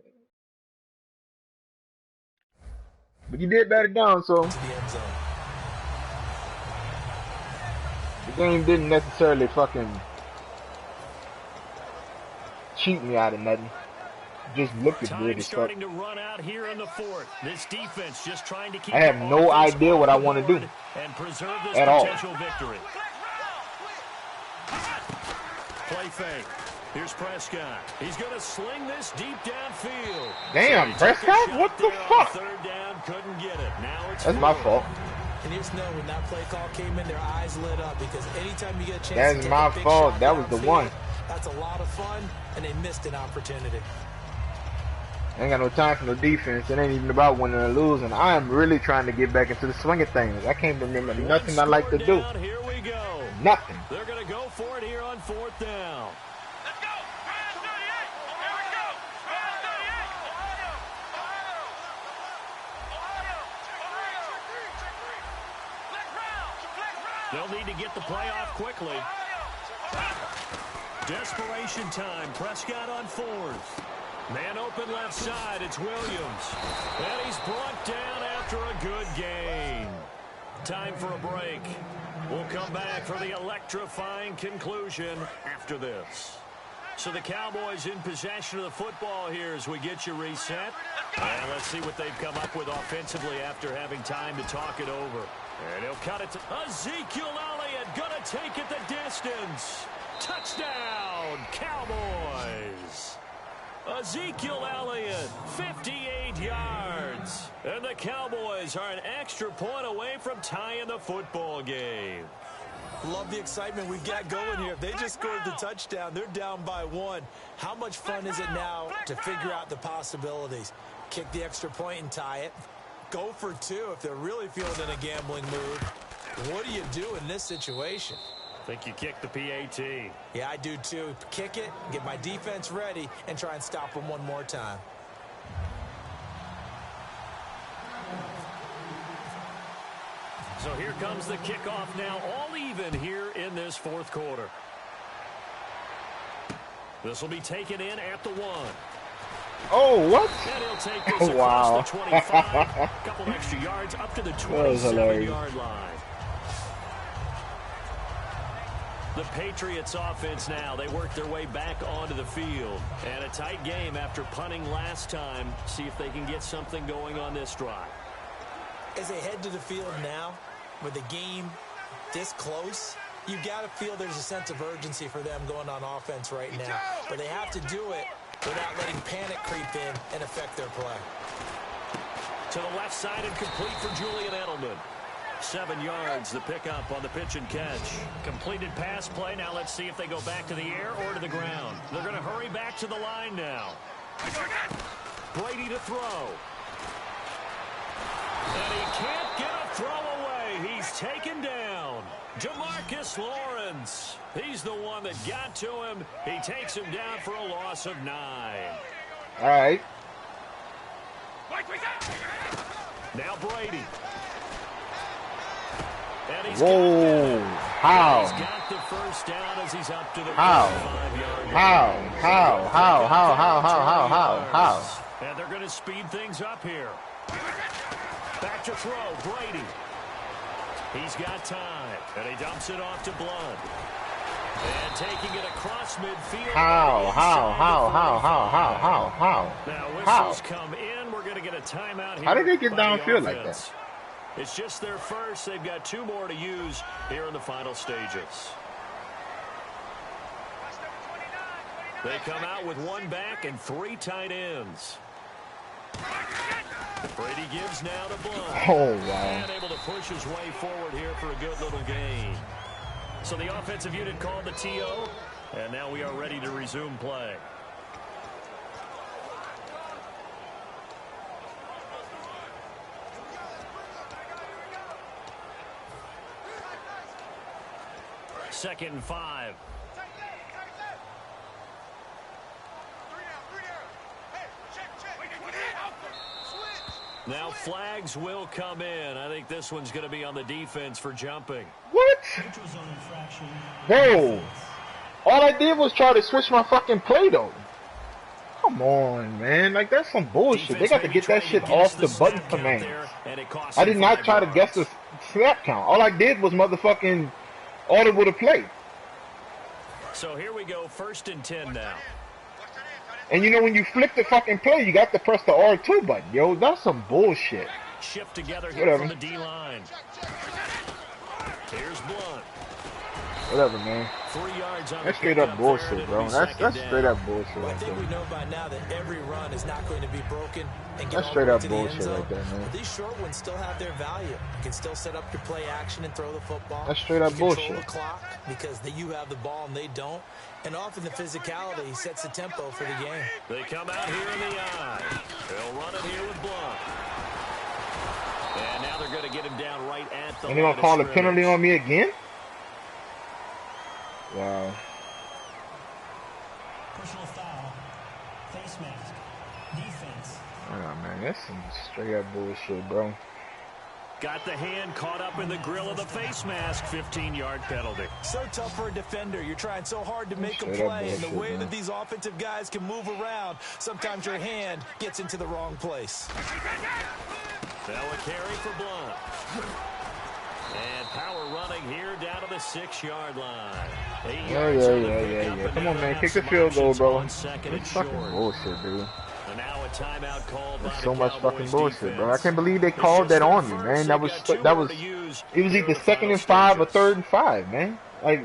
S1: But you did bat it down, so
S4: To the end zone.
S1: the game didn't necessarily fucking cheat me out of nothing. Just looked as
S3: Time
S1: good as fuck.
S3: starting to run out here in the 4th. This defense just trying to keep
S1: I have
S3: the
S1: no
S3: offense
S1: idea what I
S3: on the
S1: want to
S3: board
S1: do
S3: and preserve this
S1: at all.
S3: potential victory. Play fake. Here's Prescott. He's going to sling this deep downfield.
S1: Damn,
S3: So he took a
S1: Prescott?
S3: shot
S1: What the
S3: there on
S1: fuck?
S3: 3rd down, couldn't get it. Now it's
S1: That's my
S3: 4th.
S1: fault.
S4: And you just know when that play call came in, their eyes lit up because anytime you get a chance to
S1: That's
S4: take
S1: my
S4: a big
S1: fault.
S4: shot
S1: That was the
S4: downfield,
S1: one.
S4: That's a lot of fun, and they missed an opportunity.
S1: I ain't got no time for no defense. It ain't even about winning or losing. I am really trying to get back into the swing of things. I can't remember nothing I like to do.
S3: Down, here we go.
S1: Nothing.
S3: They're going to go for it here on 4th down.
S6: Let's go! Round 38! Here we go! Round 38! Ohio! Flex round!
S3: They'll need to get the play off quickly. Desperation time. Prescott on 4th. Man open left side. It's Williams. And he's brought down after a good gain. Time for a break. We'll come back for the electrifying conclusion after this. So the Cowboys in possession of the football here as we get you reset. And let's see what they've come up with offensively after having time to talk it over. And he'll cut it to Ezekiel Elliott, gonna take it the distance. Touchdown, Cowboys. Ezekiel Elliott, 58 yards. And the Cowboys are an extra point away from tying the football game.
S4: Love the excitement we've got going here. If they just scored the touchdown, they're down by 1. How much fun is it now to figure out the possibilities? Kick the extra point and tie it. Go for 2 if they're really feeling in a gambling mood. What do you do in this situation?
S3: I think you kick the PAT.
S4: Yeah, I do too. Kick it, get my defense ready, and try and stop them one more time.
S3: So here comes the kickoff now, all even here in this fourth quarter. This will be taken in at the 1.
S1: Oh, what?
S3: And he'll take this
S1: Oh, wow.
S3: across the 25. A couple extra yards up to the 27-yard line. The Patriots offense now, they work their way back onto the field. And a tight game after punting last time. See if they can get something going on this drive.
S4: As they head to the field now, with the game this close, you've got to feel there's a sense of urgency for them going on offense right now. But they have to do it without letting panic creep in and affect their play.
S3: To the left side and complete for Julian Edelman. 7 yards, the pickup on the pitch and catch. Completed pass play. Now let's see if they go back to the air or to the ground. They're going to hurry back to the line now. Brady to throw. And he can't get a throw away. He's taken down. DeMarcus Lawrence. He's the one that got to him. He takes him down for a loss of 9.
S1: All right.
S3: Now Brady. And he's
S1: Whoa.
S3: He's
S1: How?
S3: got the first down as he's up to the
S1: How?
S3: 45-yard line.
S1: How?
S3: And they're going to speed things up here. Back to throw, Brady. He's got time, and he dumps it off to Blunt. And taking it across midfield.
S1: How?
S3: Now whistles come in. We're going to get a timeout here.
S1: How did they get
S3: by the
S1: downfield like
S3: offense.
S1: that?
S3: It's just their first. They've got 2 more to use here in the final stages. They come out with 1 back and 3 tight ends. Brady gives now to Blunt.
S1: Oh, wow.
S3: And able to push his way forward here for a good little gain. So the offensive unit called the TO, and now we are ready to resume play. Second and 5. Now flags will come in. I think this one's going to be on the defense for jumping.
S1: What?
S5: Neutral zone infraction.
S1: Whoa. All I did was try to switch my fucking play, though. Come on, man. Like, that's some bullshit. They got to get that shit off the button command. I did not try to guess the snap count. All I did was motherfucking audible the play.
S3: So here we go, 1st and 10 now.
S1: And you know, when you flip the fucking play, you got to press the R2 button. Yo, that's some bullshit.
S3: Shift together here
S1: Whatever.
S3: from the D-line. Here's Blunt.
S1: Whatever, man.
S3: 3 yards on
S1: That's
S3: the
S1: straight
S3: pickup
S1: up
S3: there,
S1: bullshit,
S3: and it'll
S1: bro.
S3: be
S1: That's
S3: second down.
S1: straight up bullshit
S4: Well, I
S1: right
S4: think we
S1: there.
S4: know by now that every run is not going to be broken and get
S1: That's
S4: all
S1: straight
S4: the way
S1: up
S4: to the end
S1: bullshit
S4: zone.
S1: right there, man.
S4: But these short ones still have their value. You can still set up your play action and throw the football.
S1: That's straight up
S4: you control
S1: bullshit.
S4: the clock because you have the ball and they don't. And often the physicality sets the tempo for the game.
S3: They come out here in the eye. They'll run it here with Blunt. And now they're going to get him down right at the
S1: And they're going to call a penalty on me again? Wow.
S5: Personal foul. Face mask. Defense.
S1: Oh, man, that's some straight up bullshit, bro.
S3: Got the hand caught up in the grill of the face mask. 15-yard penalty.
S4: So tough for a defender. You're trying so hard to make a
S1: Straight up
S4: play, and the
S1: bullshit,
S4: way
S1: man.
S4: that these offensive guys can move around, sometimes your hand gets into the wrong place.
S3: Now a carry for Blunt. And power running here down to the 6-yard line. 8
S1: Yeah,
S3: yards
S1: yeah,
S3: on the
S1: yeah,
S3: pickup,
S1: yeah, yeah.
S3: and
S1: Come
S3: now
S1: on,
S3: they'll
S1: man.
S3: have
S1: Kick the
S3: some
S1: field goal,
S3: options
S1: bro.
S3: on second and
S1: It's fucking
S3: short.
S1: bullshit, dude.
S3: And now a timeout called
S1: There's
S3: by the
S1: so much fucking
S3: Cowboys
S1: bullshit, bro. I
S3: defense.
S1: can't believe they
S3: It's
S1: called
S3: just
S1: that
S3: their
S1: on me,
S3: first.
S1: man.
S3: They've got 2
S1: That
S3: more
S1: was
S3: to use
S1: it was
S3: here in
S1: either
S3: the
S1: second
S3: final
S1: and 5 or
S3: stages.
S1: third and 5, man. Like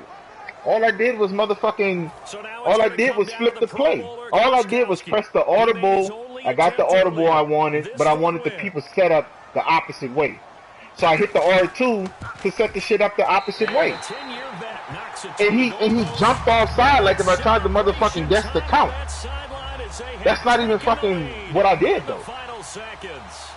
S1: all I did was motherfucking
S3: So now it's
S1: all I
S3: going to
S1: did
S3: come
S1: was
S3: down to
S1: flip
S3: the
S1: the
S3: Pro
S1: play.
S3: Bowler
S1: All I did was
S3: Gostkowski.
S1: press the
S3: He made his
S1: audible.
S3: only
S1: I got the
S3: attempt at the
S1: audible I
S3: lead.
S1: wanted,
S3: This
S1: but I
S3: for the
S1: wanted the
S3: win.
S1: people set up the opposite way. So I hit the R2 to set the shit up the opposite
S3: And the
S1: way.
S3: 10-year vet knocks it to
S1: And
S3: the
S1: he
S3: goalpost.
S1: jumped offside like if I tried to
S3: Celebration
S1: motherfucking guess the
S3: time on
S1: count.
S3: that sideline as they
S1: That's
S3: have
S1: not even
S3: taken the
S1: fucking
S3: lead
S1: what I
S3: here
S1: did
S3: in the
S1: though.
S3: final seconds.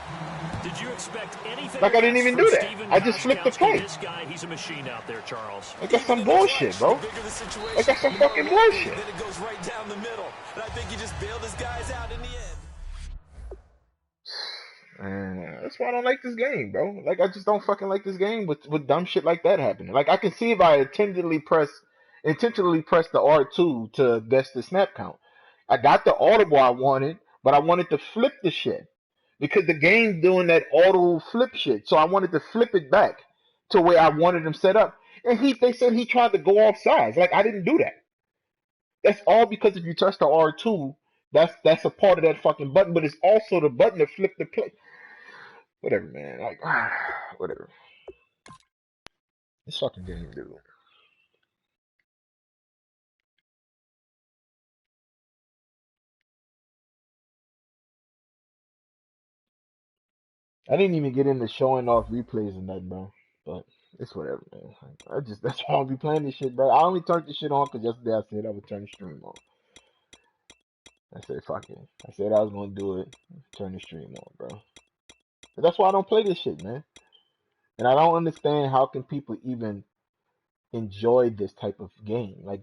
S3: Did you expect anything
S1: Like I didn't
S3: less
S1: even
S3: from
S1: do that.
S3: Stephen
S1: I just flipped the
S3: Gostkowski?
S1: play.
S3: This guy, he's a machine out there, Charles.
S1: Like that's
S4: Even
S1: some
S4: in the
S1: bullshit,
S4: clutch,
S1: bro.
S4: the bigger the situation,
S1: Like that's some
S4: the more
S1: fucking
S4: likely
S1: bullshit.
S4: that it goes right down the middle. And I think he just bailed his guys out in the end.
S1: And that's why I don't like this game, bro. Like I just don't fucking like this game with dumb shit like that happening. Like I can see if I intentionally press the R2 to guess the snap count. I got the audible I wanted, but I wanted to flip the shit because the game's doing that auto flip shit. So I wanted to flip it back to where I wanted him set up. And they said he tried to go off sides. Like I didn't do that. That's all because if you touch the R2, that's a part of that fucking button, but it's also the button to flip the play. Whatever, man. Like, whatever. This fucking game, dude. I didn't even get into showing off replays and that, bro. But it's whatever, man. That's why I'll be playing this shit, bro. I only turned this shit on because yesterday I said I would turn the stream on. I said, fuck it. I said I was gonna do it. Turn the stream on, bro. But that's why I don't play this shit, man. And I don't understand how can people even enjoy this type of game. Like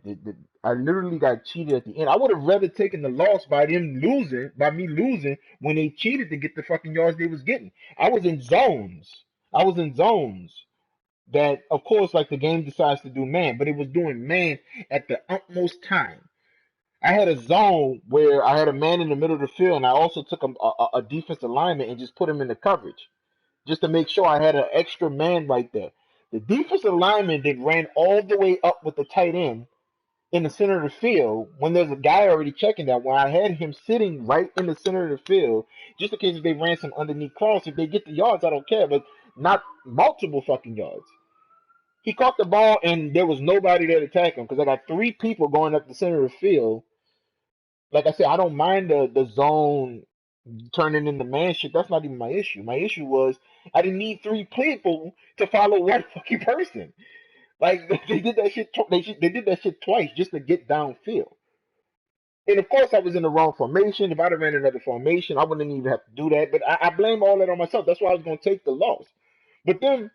S1: I literally got cheated at the end. I would have rather taken the loss by me losing when they cheated to get the fucking yards they was getting. I was in zones. I was in zones that, of course, like the game decides to do man, but it was doing man at the utmost time. I had a zone where I had a man in the middle of the field, and I also took a defensive lineman and just put him in the coverage just to make sure I had an extra man right there. The defensive lineman then ran all the way up with the tight end in the center of the field when there's a guy already checking that. When I had him sitting right in the center of the field, just in case if they ran some underneath cross, if they get the yards, I don't care, but not multiple fucking yards. He caught the ball and there was nobody there to tackle him because I got three people going up the center of the field. Like I said, I don't mind the zone turning into man shit. That's not even my issue. My issue was I didn't need three people to follow one fucking person. Like they did that shit. They did that shit twice just to get downfield. And of course, I was in the wrong formation. If I'd have ran another formation, I wouldn't even have to do that. But I blame all that on myself. That's why I was going to take the loss. But then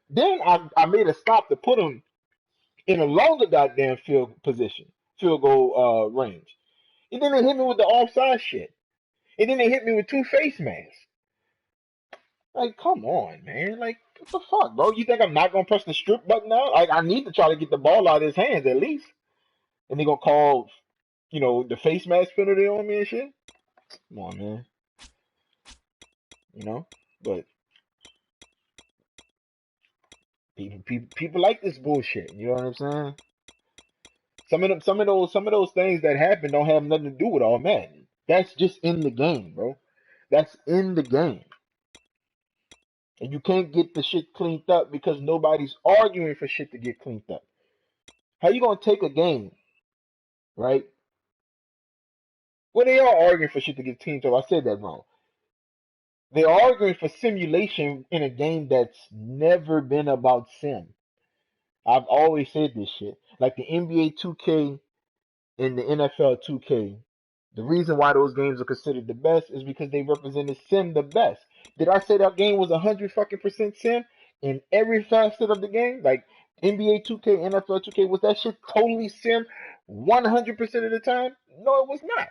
S1: I made a stop to put him in a longer goddamn field goal range. And then they hit me with the offside shit. And then they hit me with two face masks. Like, come on, man. Like, what the fuck, bro? You think I'm not gonna press the strip button now? Like, I need to try to get the ball out of his hands at least. And they gonna call, the face mask penalty on me and shit? Come on, man. But people like this bullshit. You know what I'm saying? Some of those things that happen don't have nothing to do with all Madden. That's just in the game, bro. That's in the game. And you can't get the shit cleaned up because nobody's arguing for shit to get cleaned up. How you gonna take a game, right? Well, they are arguing for shit to get cleaned up. I said that wrong. They're arguing for simulation in a game that's never been about sim. I've always said this shit. Like the NBA 2K and the NFL 2K. The reason why those games are considered the best is because they represented sim the best. Did I say that game was 100 fucking percent sim in every facet of the game? Like NBA 2K, NFL 2K, was that shit totally sim 100% of the time? No, it was not.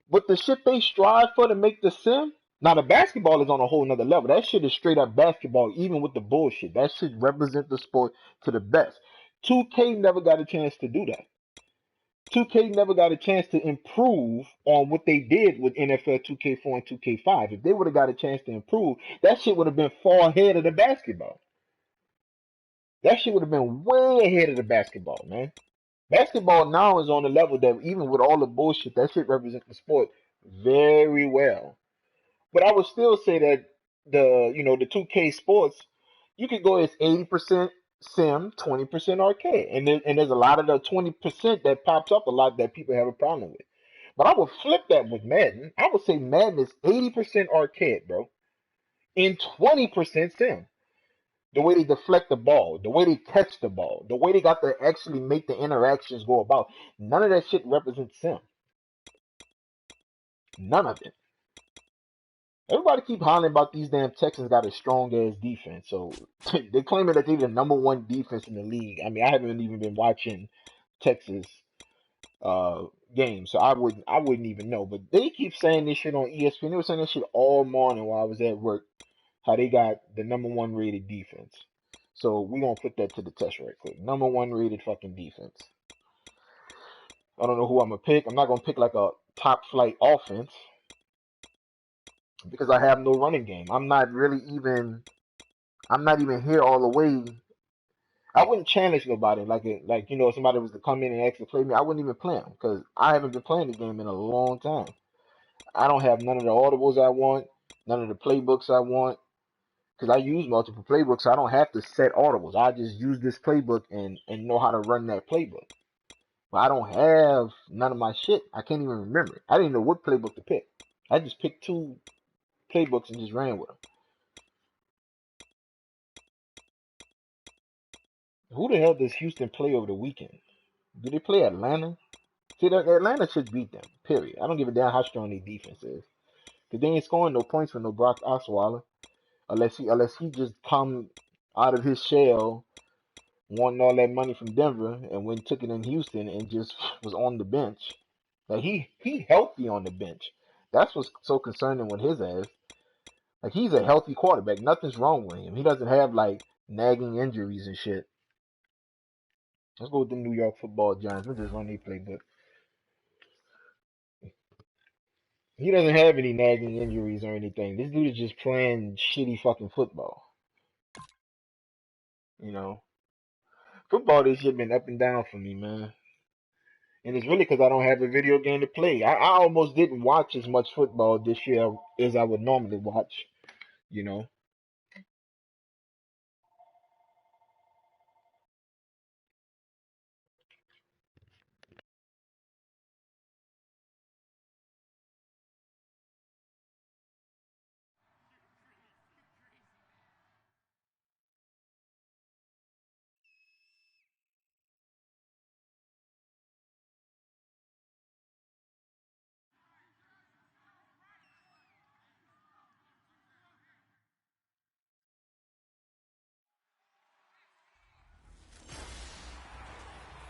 S1: But the shit they strive for to make the sim, now the basketball is on a whole nother level. That shit is straight up basketball, even with the bullshit. That shit represents the sport to the best. 2K never got a chance to do that. 2K never got a chance to improve on what they did with NFL 2K4 and 2K5. If they would have got a chance to improve, that shit would have been far ahead of the basketball. That shit would have been way ahead of the basketball, man. Basketball now is on the level that even with all the bullshit, that shit represents the sport very well. But I would still say that the 2K sports, you could go as 80% sim, 20% arcade. And there's a lot of the 20% that pops up a lot that people have a problem with. But I would flip that with Madden. I would say Madden is 80% arcade, bro, and 20% sim. The way they deflect the ball, the way they catch the ball, the way they got to actually make the interactions go about. None of that shit represents sim. None of it. Everybody keep hollering about these damn Texans got a strong ass defense. So they're claiming that they're the number one defense in the league. I mean, I haven't even been watching Texas games, so I wouldn't even know. But they keep saying this shit on ESPN. They were saying this shit all morning while I was at work. How they got the number one rated defense. So we're gonna put that to the test right quick. Number one rated fucking defense. I don't know who I'm gonna pick. I'm not gonna pick like a top flight offense because I have no running game. I'm not even here all the way. I wouldn't challenge nobody like if somebody was to come in and actually play me. I wouldn't even play them because I haven't been playing the game in a long time. I don't have none of the audibles I want, none of the playbooks I want, because I use multiple playbooks. So I don't have to set audibles. I just use this playbook and know how to run that playbook. But I don't have none of my shit. I can't even remember it. I didn't know what playbook to pick. I just picked two playbooks and just ran with them. Who the hell does Houston play over the weekend? Do they play Atlanta? See, Atlanta should beat them, period. I don't give a damn how strong their defense is. Because they ain't scoring no points for no Brock Osweiler. Unless he just come out of his shell wanting all that money from Denver and when took it in Houston and just was on the bench. Like he healthy on the bench. That's what's so concerning with his ass. Like he's a healthy quarterback. Nothing's wrong with him. He doesn't have like nagging injuries and shit. Let's go with the New York Football Giants. Let's just run their playbook. He doesn't have any nagging injuries or anything. This dude is just playing shitty fucking football. You know, football this shit been up and down for me, man. And it's really because I don't have a video game to play. I almost didn't watch as much football this year as I would normally watch. You know.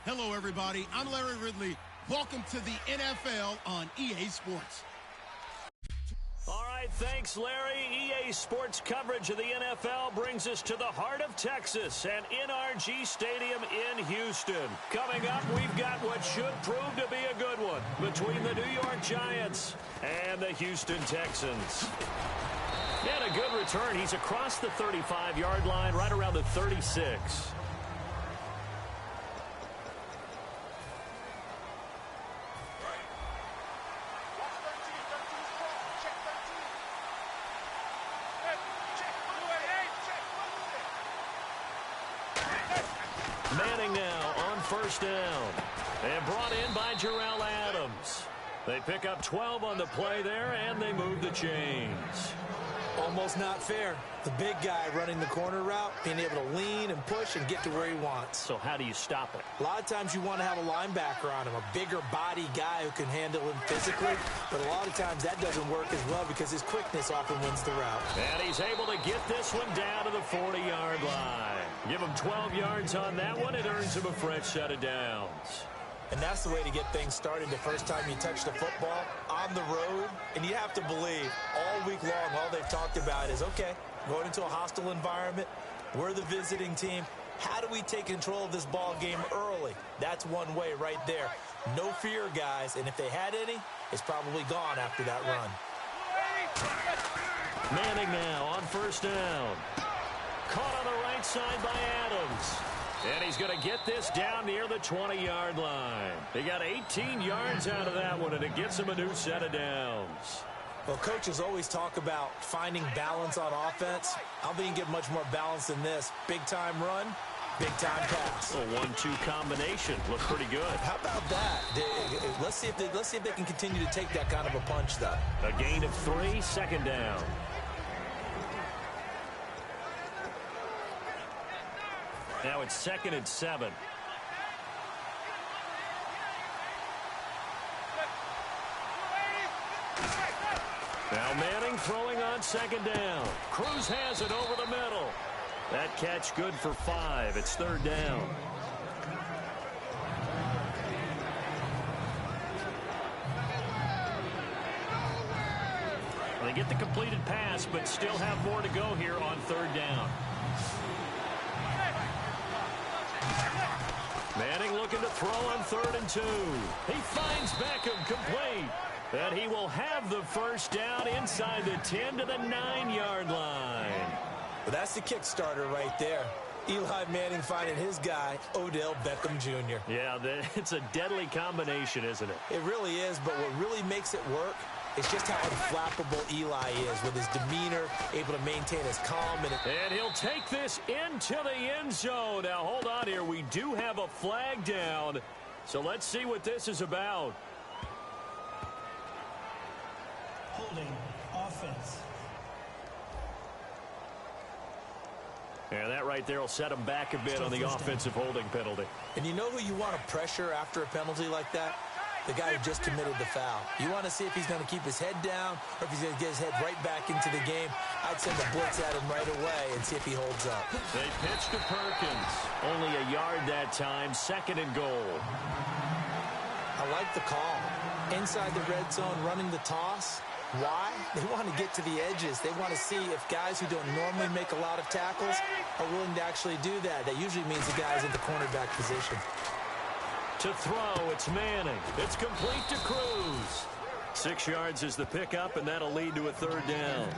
S2: Hello, everybody. I'm Larry Ridley. Welcome to the NFL on EA Sports.
S3: All right, thanks, Larry. EA Sports coverage of the NFL brings us to the heart of Texas and NRG Stadium in Houston. Coming up, we've got what should prove to be a good one between the New York Giants and the Houston Texans. And a good return. He's across the 35-yard line, right around the 36. Manning now on first down. And brought in by Jarrell Adams. They pick up 12 on the play there, and they move the chains.
S4: Almost not fair. The big guy running the corner route, being able to lean and push and get to where he wants.
S3: So how do you stop it?
S4: A lot of times you want to have a linebacker on him, a bigger body guy who can handle him physically. But a lot of times that doesn't work as well because his quickness often wins the route.
S3: And he's able to get this one down to the 40-yard line. Give him 12 yards on that one. It earns him a fresh set of downs.
S4: And that's the way to get things started the first time you touch the football on the road. And you have to believe all week long, all they've talked about is, okay, going into a hostile environment, we're the visiting team. How do we take control of this ball game early? That's one way right there. No fear, guys, and if they had any, it's probably gone after that run.
S3: Manning now on first down. Caught on the right side by Adams. And he's going to get this down near the 20-yard line. He got 18 yards out of that one, and it gets him a new set of downs.
S4: Well, coaches always talk about finding balance on offense. I don't think you can get much more balance than this. Big-time run, big-time pass.
S3: A 1-2 combination. Looked pretty good.
S4: How about that? Let's see if they can continue to take that kind of a punch, though.
S3: A gain of 3, second down. Now it's 2nd and 7. Now Manning throwing on 2nd down. Cruz has it over the middle. That catch good for 5. It's 3rd down. They get the completed pass, but still have more to go here on 3rd down. Manning looking to throw on 3rd and 2. He finds Beckham complete. And he will have the first down inside the 10 to the 9-yard line.
S4: Well, that's the kick starter right there. Eli Manning finding his guy, Odell Beckham Jr.
S3: Yeah, it's a deadly combination, isn't it?
S4: It really is, but what really makes it work is just how unflappable Eli is with his demeanor, able to maintain his calm.
S3: And he'll take this into the end zone. Now, hold on here. We do have a flag down, so let's see what this is about.
S5: Holding offense.
S3: Yeah, that right there will set him back a bit on the offensive holding penalty.
S4: And you know who you want to pressure after a penalty like that? The guy who just committed the foul. You want to see if he's going to keep his head down or if he's going to get his head right back into the game. I'd send a blitz at him right away and see if he holds up.
S3: They pitch to Perkins. Only a yard that time, 2nd and goal.
S4: I like the call. Inside the red zone, running the toss. Why? They want to get to the edges. They want to see if guys who don't normally make a lot of tackles are willing to actually do that. That usually means the guy's in the cornerback position.
S3: To throw, it's Manning. It's complete to Cruz. 6 yards is the pickup, and that'll lead to a 3rd down.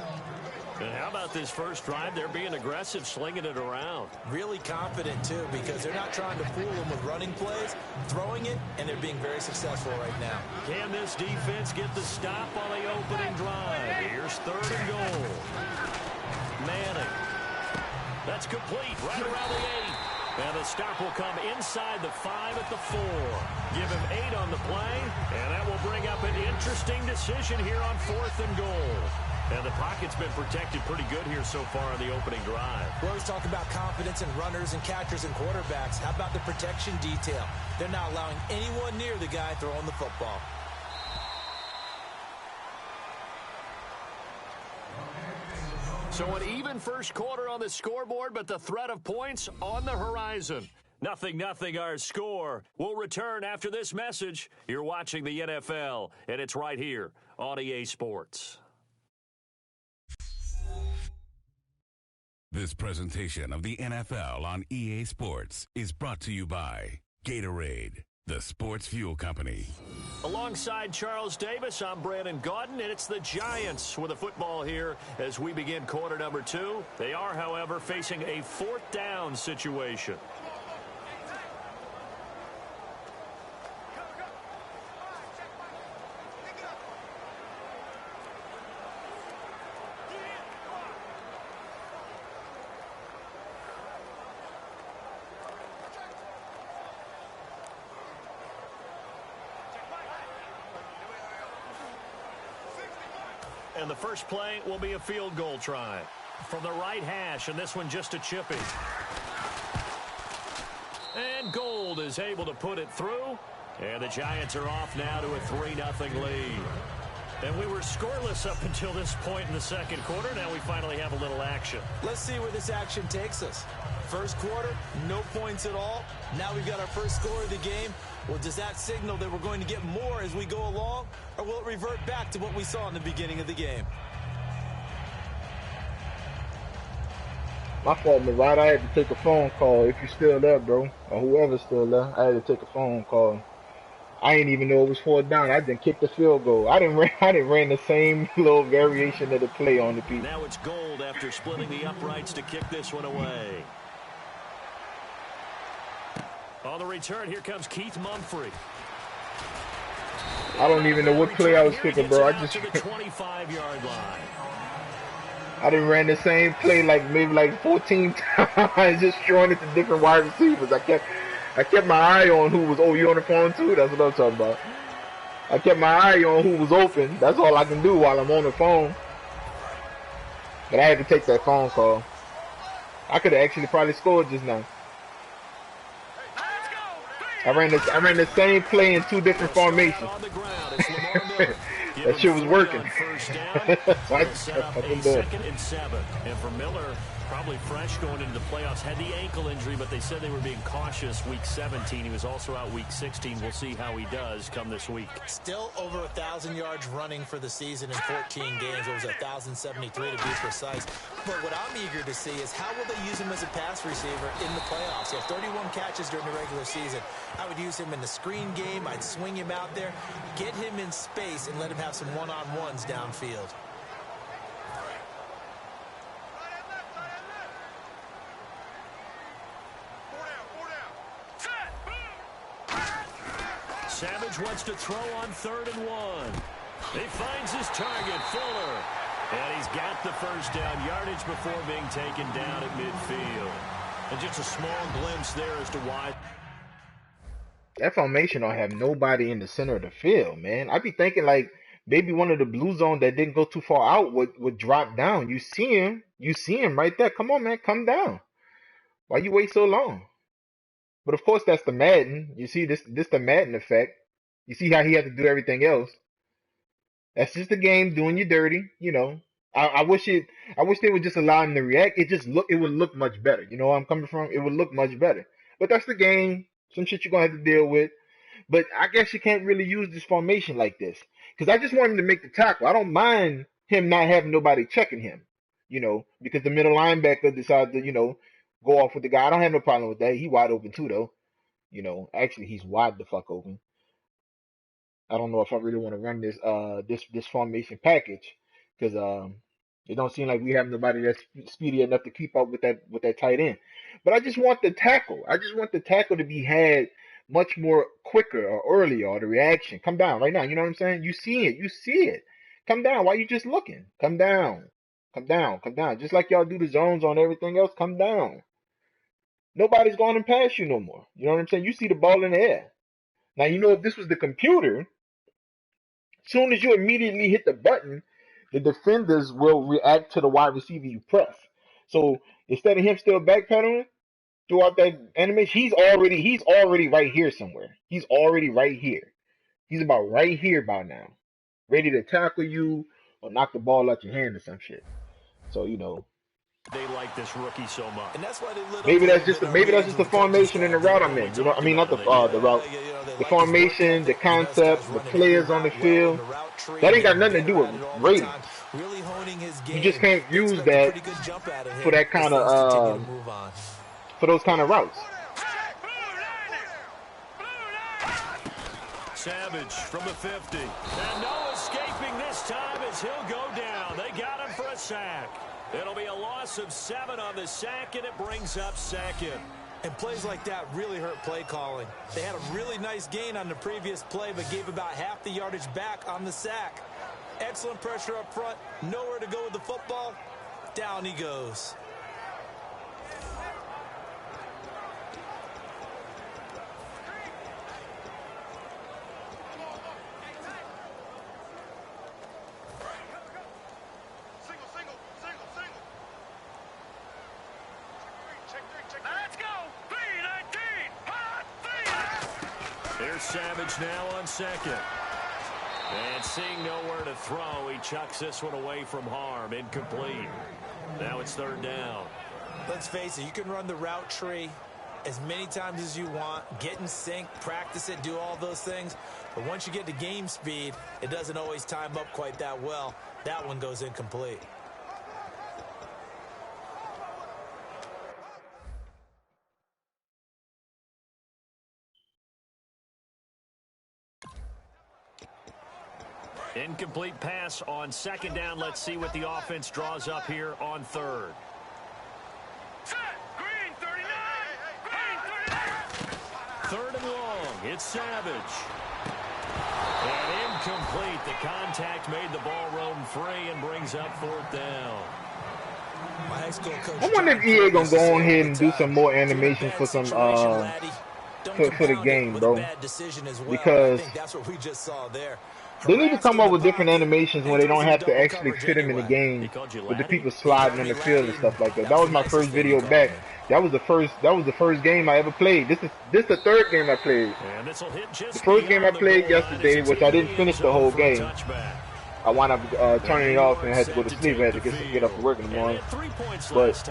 S3: And how about this first drive? They're being aggressive, slinging it around.
S4: Really confident, too, because they're not trying to fool them with running plays, throwing it, and they're being very successful right now.
S3: Can this defense get the stop on the opening drive? Here's 3rd and goal. Manning. That's complete, right around the 8. And the stop will come inside the 5 at the 4. Give him 8 on the play, and that will bring up an interesting decision here on 4th and goal. And the pocket's been protected pretty good here so far on the opening drive.
S4: We always talk about confidence in runners and catchers and quarterbacks. How about the protection detail? They're not allowing anyone near the guy throwing the football.
S3: So an even first quarter on the scoreboard, but the threat of points on the horizon. 0-0 our score. We'll return after this message. You're watching the NFL, and it's right here on EA Sports.
S7: This presentation of the NFL on EA Sports is brought to you by Gatorade, the sports fuel company.
S3: Alongside Charles Davis, I'm Brandon Gaudin, and it's the Giants with a football here as we begin quarter number 2. They are, however, facing a 4th down situation. And the first play will be a field goal try from the right hash, and this one just a chippy. And Gold is able to put it through, and the Giants are off now to a 3-0 lead. And we were scoreless up until this point in the second quarter. Now we finally have a little action.
S4: Let's see where this action takes us. First quarter, no points at all. Now we've got our first score of the game. Well, does that signal that we're going to get more as we go along, or will it revert back to what we saw in the beginning of the game?
S1: My fault, Murad. I had to take a phone call. If you're still there, bro, or whoever's still there, I had to take a phone call. I didn't even know it was 4th down. I didn't kick the field goal. I didn't ran. I didn't ran the same little variation of the play on the people.
S3: Now it's Gold after splitting the uprights to kick this one away. On the return, here comes Keith Mumphrey.
S1: I don't even know what play I was kicking, bro. I just
S3: to the 25-yard line.
S1: I done ran the same play maybe 14 times, just throwing it to different wide receivers. I kept my eye on who was. Oh, you on the phone too? That's what I'm talking about. I kept my eye on who was open. That's all I can do while I'm on the phone. But I had to take that phone call. I could have actually probably scored just now. I ran the same play in 2 different formations. That shit was working. So I fucking did.
S3: 2nd and 7. And for Miller, probably fresh going into the playoffs, had the ankle injury, but they said they were being cautious week 17. He was also out week 16. We'll see how he does come this week.
S4: Still over 1,000 yards running for the season in 14 games. It was 1,073 to be precise. But what I'm eager to see is how will they use him as a pass receiver in the playoffs? He had 31 catches during the regular season. I would use him in the screen game. I'd swing him out there, get him in space, and let him have some one-on-ones downfield.
S3: Savage wants to throw on 3rd and 1. He finds his target, Fuller. And he's got the first down, yardage before being taken down at midfield. And just a small glimpse there as to why.
S1: That formation don't have nobody in the center of the field, man. I be thinking maybe one of the blue zone that didn't go too far out would drop down. You see him right there. Come on, man, come down. Why you wait so long? But of course, that's the Madden. You see this the Madden effect. You see how he had to do everything else. That's just the game doing you dirty. I wish they would just allow him to react. It would look much better. You know where I'm coming from? It would look much better. But that's the game. Some shit you're gonna have to deal with. But I guess you can't really use this formation like this. Because I just want him to make the tackle. I don't mind him not having nobody checking him. Because the middle linebacker decided to, go off with the guy. I don't have no problem with that. He wide open too, though. Actually, he's wide the fuck open. I don't know if I really want to run this formation package because it don't seem like we have nobody that's speedy enough to keep up with that tight end. But I just want the tackle. I just want the tackle to be had much more quicker or earlier, or the reaction. Come down right now. You know what I'm saying? You see it. You see it. Come down. Why you just looking? Come down. Come down. Come down. Just like y'all do the zones on everything else. Come down. Nobody's going past you no more. You know what I'm saying? You see the ball in the air. Now, if this was the computer, as soon as you immediately hit the button, the defenders will react to the wide receiver you press. So instead of him still backpedaling throughout that animation, he's already right here somewhere. He's already right here. He's about right here by now, ready to tackle you or knock the ball out your hand or some shit. So
S3: they like this rookie so much.
S4: And that's why they
S1: maybe that's just the formation and the route I'm in. I mean, not the route, the formation, the concept, the players on the field. That ain't got nothing to do with ratings. You just can't use that for that kind of for those kind of routes.
S3: Savage from the 50. And no escaping this time as he'll go down. They got him for a sack. It'll be a loss of 7 on the sack, and it brings up 2nd.
S4: And plays like that really hurt play calling. They had a really nice gain on the previous play, but gave about half the yardage back on the sack. Excellent pressure up front. Nowhere to go with the football. Down he goes.
S3: Here's Savage now on 2nd. And seeing nowhere to throw, he chucks this one away from harm. Incomplete. Now it's 3rd down.
S4: Let's face it, you can run the route tree as many times as you want, get in sync, practice it, do all those things. But once you get to game speed, it doesn't always time up quite that well. That one goes incomplete.
S3: Incomplete pass on second down. Let's see what the offense draws up here on third.
S6: Set. Green 39. Green 39.
S3: Third and long. It's Savage. And incomplete. The contact made the ball roam free and brings up fourth down.
S4: My high school coach,
S1: I wonder if EA gonna go on ahead and do some more animations for some for the game, bro. Because
S4: I think that's what we just saw there.
S1: they need to come up with different animations where they don't have to actually fit them in the game with the people sliding on the field and stuff like that. That was my first video back. That was the first game I ever played. This the third game I played. The first game I played yesterday, which I didn't finish the whole game. I wound up turning it off and had to go to sleep. I had to get up to work in the morning. But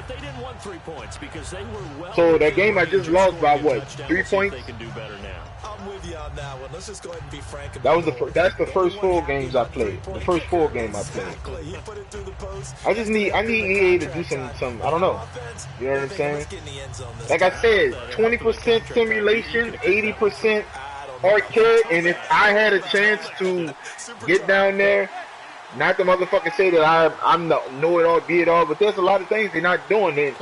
S3: they didn't want 3 points because they were well.
S1: So that game I just lost by what? 3 points?
S3: They can do better now.
S4: I'm with you on that one. Let's just go ahead and be frank about
S1: That was that's the first 4 games I played. The first 4 games I played. I need EA to do some I don't know. You know what I'm saying? Like I said, 20% simulation, 80% arcade, and if I had a chance to get down there, not to motherfucking say that I'm the know-it-all, be-it-all, but there's a lot of things they're not doing. It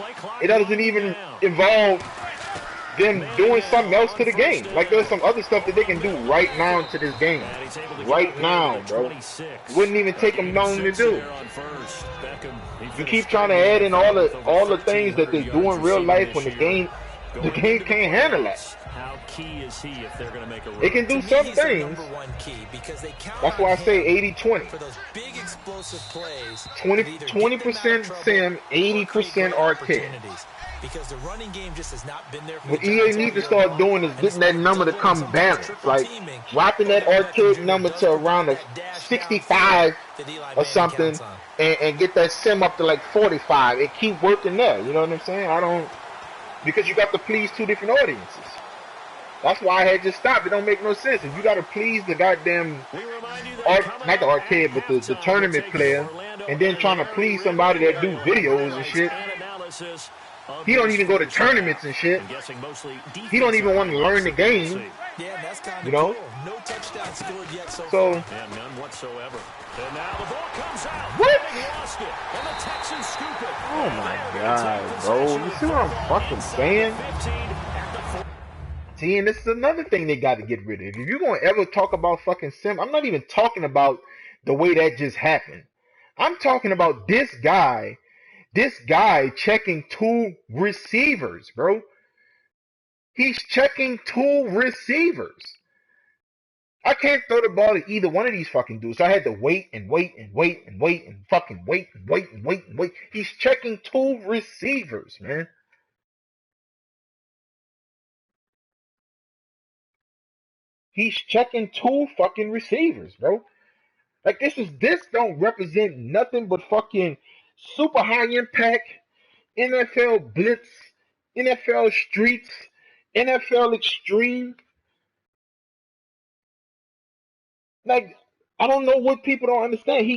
S1: doesn't even involve them doing something else to the game. Like there's some other stuff that they can do right now to this game. Right now, bro. It wouldn't even take them long to do. You keep trying to add in all the things that they do in real life when the game can't handle that.
S3: How key is he if they're going to make a run?
S1: It can do some things. That's why I say 80-20.
S4: For those big explosive plays,
S1: 20% sim, 80% arcade.
S4: Because the running game just has not been there.
S1: What EA need to start doing is getting that number to come balanced, like dropping that arcade number to around a 65 or something, and get that sim up to like 45 and keep working there. You know what I'm saying? Because you got to please 2 different audiences. That's why I had just stopped. It don't make no sense. If you got to please the goddamn not the arcade, but the tournament player, and then trying to please somebody that do videos and shit. He don't even go to tournaments and shit. He don't even want to learn the game. You know?
S4: No touchdown scored yet so
S1: So
S3: none whatsoever. And now the ball comes out.
S1: What?
S3: They lost it. And the Texans scoop it.
S1: oh my god, bro. You see what I'm fucking saying? See, and this is another thing they got to get rid of. If you're going to ever talk about fucking sim, I'm not even talking about the way that just happened. I'm talking about this guy checking 2 receivers, bro. He's checking 2 receivers. I can't throw the ball to either one of these fucking dudes. So I had to wait and fucking wait. He's checking 2 receivers, man. He's checking 2 fucking receivers, bro. Like this don't represent nothing but fucking super high impact, NFL blitz, NFL streets, NFL extreme. Like I don't know what people don't understand.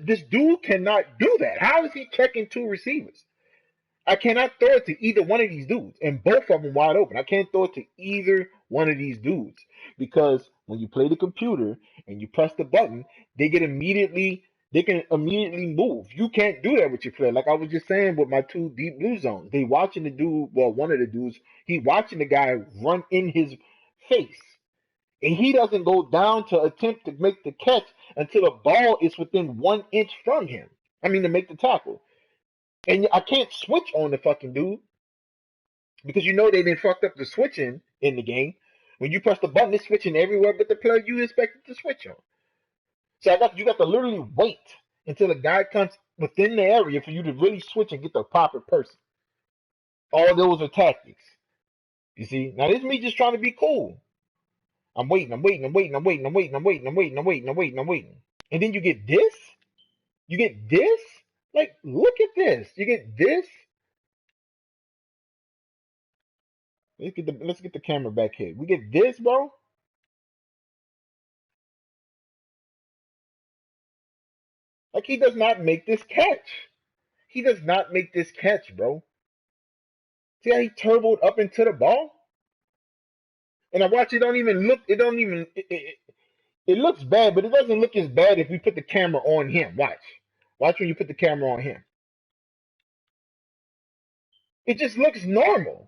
S1: This dude cannot do that. How is he checking 2 receivers? I cannot throw it to either one of these dudes, and both of them wide open. I can't throw it to either one of these dudes because when you play the computer and you press the button, they can immediately move. You can't do that with your player. Like I was just saying with my 2 deep blue zones, they watching the dude. Well, one of the dudes, he watching the guy run in his face, and he doesn't go down to attempt to make the catch until the ball is within 1 inch from him. I mean, to make the tackle. And I can't switch on the fucking dude because you know they done fucked up the switching in the game. When you press the button, it's switching everywhere but the player you expect it to switch on. So you got to literally wait until the guy comes within the area for you to really switch and get the proper person. All those are tactics. You see? Now this is me just trying to be cool. I'm waiting. And then you get this? You get this? Like, look at this. You get this. Let's get the camera back here. We get this, bro. Like he does not make this catch. He does not make this catch, bro. See how he turboed up into the ball? And I watch it don't even look. It don't even. It looks bad, but it doesn't look as bad if we put the camera on him. Watch. Watch when you put the camera on him. It just looks normal.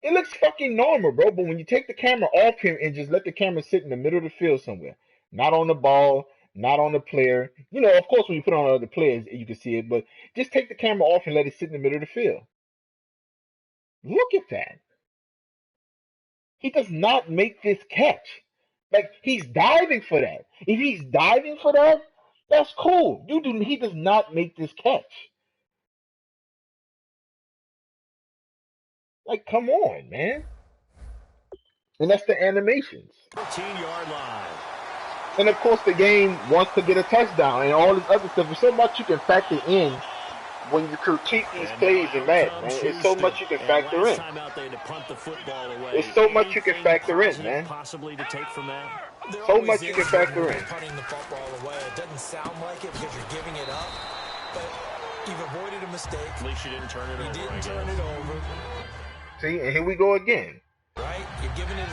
S1: It looks fucking normal, bro. But when you take the camera off him and just let the camera sit in the middle of the field somewhere, not on the ball, not on the player. You know, of course, when you put it on other players, you can see it, but just take the camera off and let it sit in the middle of the field. Look at that. He does not make this catch. Like, he's diving for that. If he's diving for that, that's cool. He does not make this catch. Like, come on, man. And that's the animations.
S3: 14-yard line.
S1: And of course, the game wants to get a touchdown and all this other stuff. There's so much you can factor in when you critique these plays in Madden, man. It's so much you can factor in. It's so much you can factor in, man.
S3: Possibly to take from that.
S1: So much you can factor in.
S4: Punting the football away. It doesn't sound like it because you're giving it up, but you've avoided a mistake.
S3: At least you didn't turn it over.
S4: You didn't turn it over.
S1: See, and here we go again.
S4: Right? You're giving your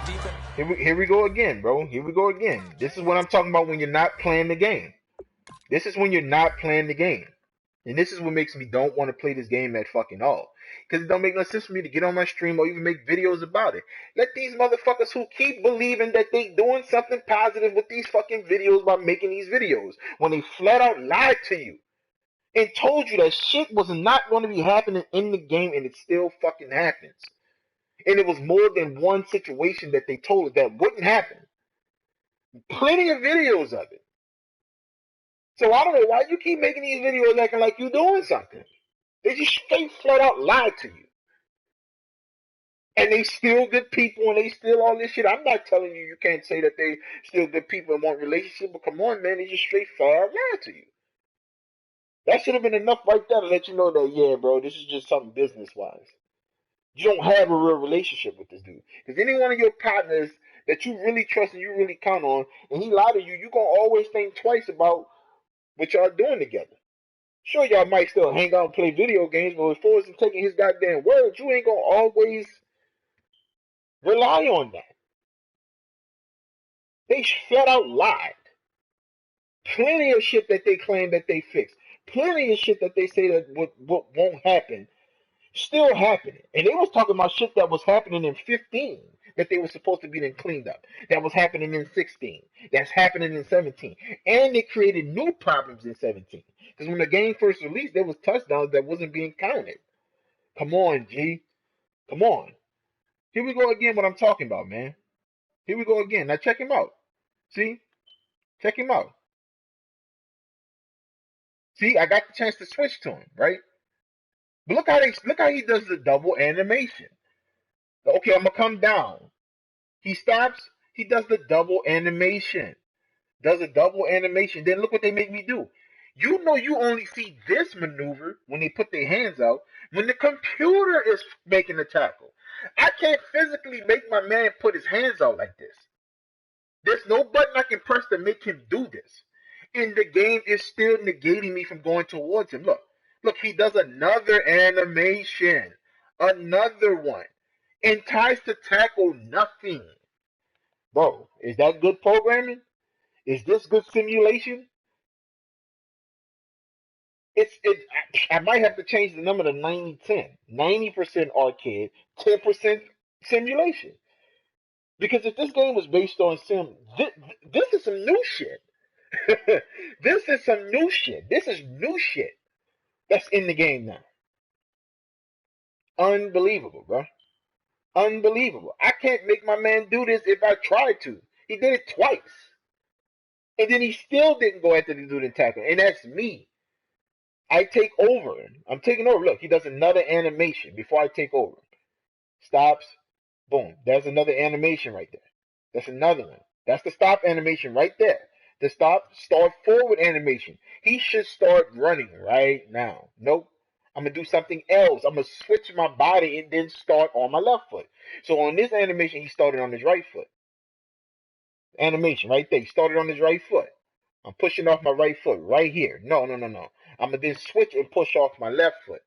S4: defense.
S1: Here we go again, bro. Here we go again. This is what I'm talking about when you're not playing the game. This is when you're not playing the game. And this is what makes me don't want to play this game at fucking all. Because it don't make no sense for me to get on my stream or even make videos about it. Let these motherfuckers who keep believing that they doing something positive with these fucking videos by making these videos, when they flat out lied to you and told you that shit was not going to be happening in the game, and it still fucking happens. And it was more than one situation that they told us that wouldn't happen. Plenty of videos of it. So I don't know why you keep making these videos acting like you're doing something. They just straight flat out lied to you. And they still good people and they still all this shit. I'm not telling you can't say that they still good people and want relationship, but come on, man, they just straight flat out lied to you. That should have been enough right there to let you know that, yeah, bro, this is just something business-wise. You don't have a real relationship with this dude. Because any one of your partners that you really trust and you really count on, and he lied to you, you're going to always think twice about what y'all doing together. Sure, y'all might still hang out and play video games, but as far as him taking his goddamn word, you ain't going to always rely on that. They flat out lied. Plenty of shit that they claim that they fixed. Plenty of shit that they say that what won't happen. Still happening. And they was talking about shit that was happening in 15 that they were supposed to be then cleaned up. That was happening in 16. That's happening in 17. And they created new problems in 17. Because when the game first released, there was touchdowns that wasn't being counted. Come on, G. Come on. Here we go again what I'm talking about, man. Here we go again. Now check him out. See? Check him out. See, I got the chance to switch to him, right? But look how he does the double animation. Okay, I'm gonna come down. He stops. He does the double animation. Does a double animation. Then look what they make me do. You know you only see this maneuver when they put their hands out when the computer is making the tackle. I can't physically make my man put his hands out like this. There's no button I can press to make him do this. And the game is still negating me from going towards him. Look, he does another animation. Another one. And tries to tackle nothing. Bro, is that good programming? Is this good simulation? I might have to change the number to 90-10. 90% arcade, 10% simulation. Because if this game was based on sim, this is some new shit. This is some new shit. This is new shit that's in the game now. Unbelievable, bro. Unbelievable. I can't make my man do this if I tried to. He did it twice. And then he still didn't go after the dude and tackle. And that's me. I take over. I'm taking over. Look, he does another animation before I take over. Stops. Boom. There's another animation right there. That's another one. That's the stop animation right there. The start forward animation. He should start running right now. Nope. I'm going to do something else. I'm going to switch my body and then start on my left foot. So on this animation, he started on his right foot. Animation right there. He started on his right foot. I'm pushing off my right foot right here. No. I'm going to then switch and push off my left foot.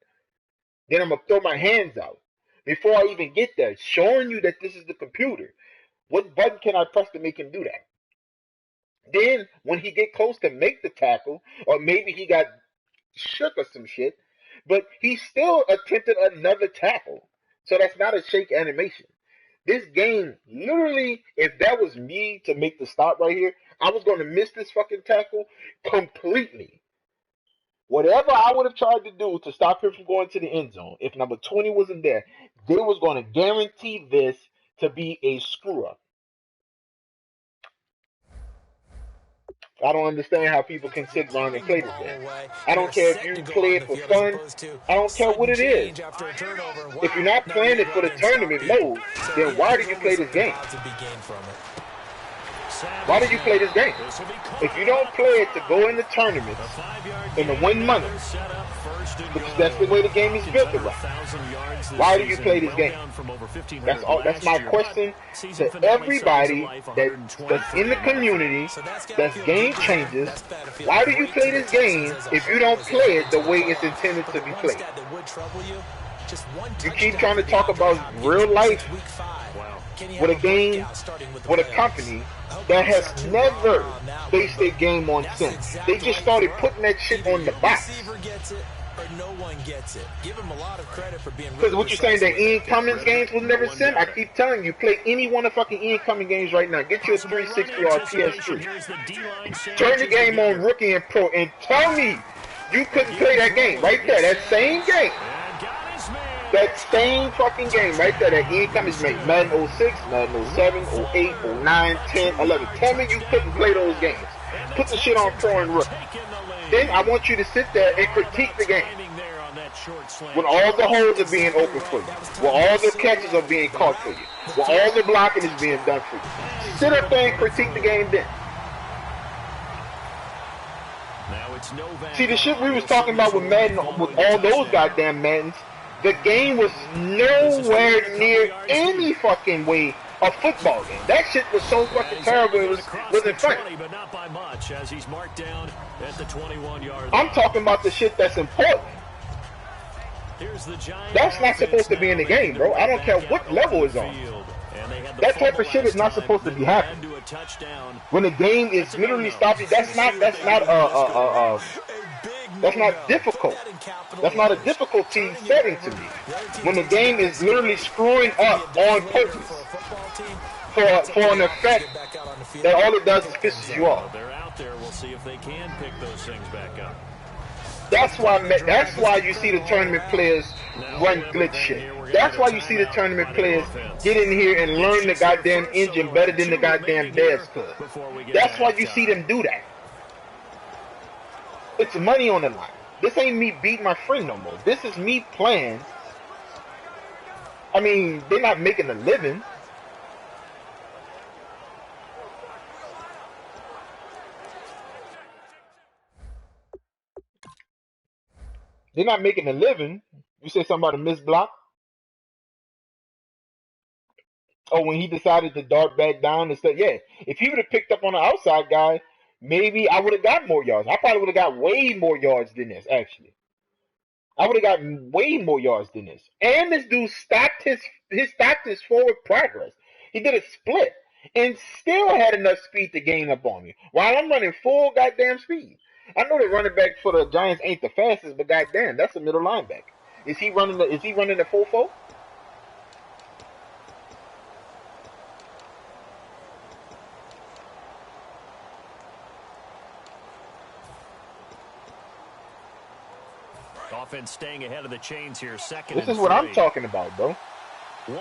S1: Then I'm going to throw my hands out. Before I even get there, showing you that this is the computer. What button can I press to make him do that? Then when he get close to make the tackle, or maybe he got shook or some shit, but he still attempted another tackle. So that's not a shake animation. This game, literally, if that was me to make the stop right here, I was going to miss this fucking tackle completely. Whatever I would have tried to do to stop him from going to the end zone, if number 20 wasn't there, they was going to guarantee this to be a screw up. I don't understand how people can sit around and play this game. I don't care if you play it for fun. I don't care what it is. If you're not playing it for the tournament mode, then why do you play this game? Why do you play this game? If you don't play it to go in the tournament and to win money, because that's the way the game is built around, why do you play this game? That's all. That's my question to everybody that's in the community, that's game changers. Why do you play this game if you don't play it the way it's intended to be played? You keep trying to talk about real life with a game, with a company that has never based their game on sense. They just started putting that shit on the box.
S4: No one gets it. Give him a lot of credit for being.
S1: Because what you're saying, that Ian Cummins games was never sim. I keep telling you, play any one of fucking Ian Cummins games right now. Get your 360 or PS3. Turn the game on Rookie and Pro and tell me you couldn't play that game right there. That same game. That same fucking game right there that Ian Cummins made. Madden 06, Madden 07, 08, 09, 10, 11. Tell me you couldn't play those games. Put the shit on Pro and Rookie. Then I want you to sit there and critique the game. When all the holes are being open for you. When all the catches are being caught for you. When all the blocking is being done for you. Sit up there and critique the game then. See, the shit we was talking about with Madden, with all those goddamn Maddens, the game was nowhere near any fucking way a football game. That shit was so fucking terrible, it wasn't funny. I'm talking about the shit that's important. That's not supposed to be in the game, bro. I don't care what level it's on. That type of shit is not supposed to be happening. When the game is literally stopping, that's not difficult. That's not a difficulty setting to me. When the game is literally screwing up on purpose for an effect that all it does is pisses you off.
S3: They're out there. We'll see if they can pick those things back up.
S1: That's why you see the tournament players run glitch shit. That's why you see the tournament players get in here and learn the goddamn engine better than the goddamn devs could. That's why you see them do that. It's money on the line. This ain't me beating my friend no more. This is me playing. I mean, they're not making a living. They're not making a living. You said something about a missed block? Oh, when he decided to dart back down and stuff. Yeah, if he would have picked up on the outside guy, maybe I would have got more yards. I probably would have got way more yards than this, actually. I would have gotten way more yards than this. And this dude stopped his forward progress. He did a split and still had enough speed to gain up on me. While I'm running full goddamn speed. I know the running back for the Giants ain't the fastest, but goddamn, that's a middle linebacker. Is he running the 4-4?
S3: Offense staying ahead of the chains here.
S1: This is what I'm talking about, bro.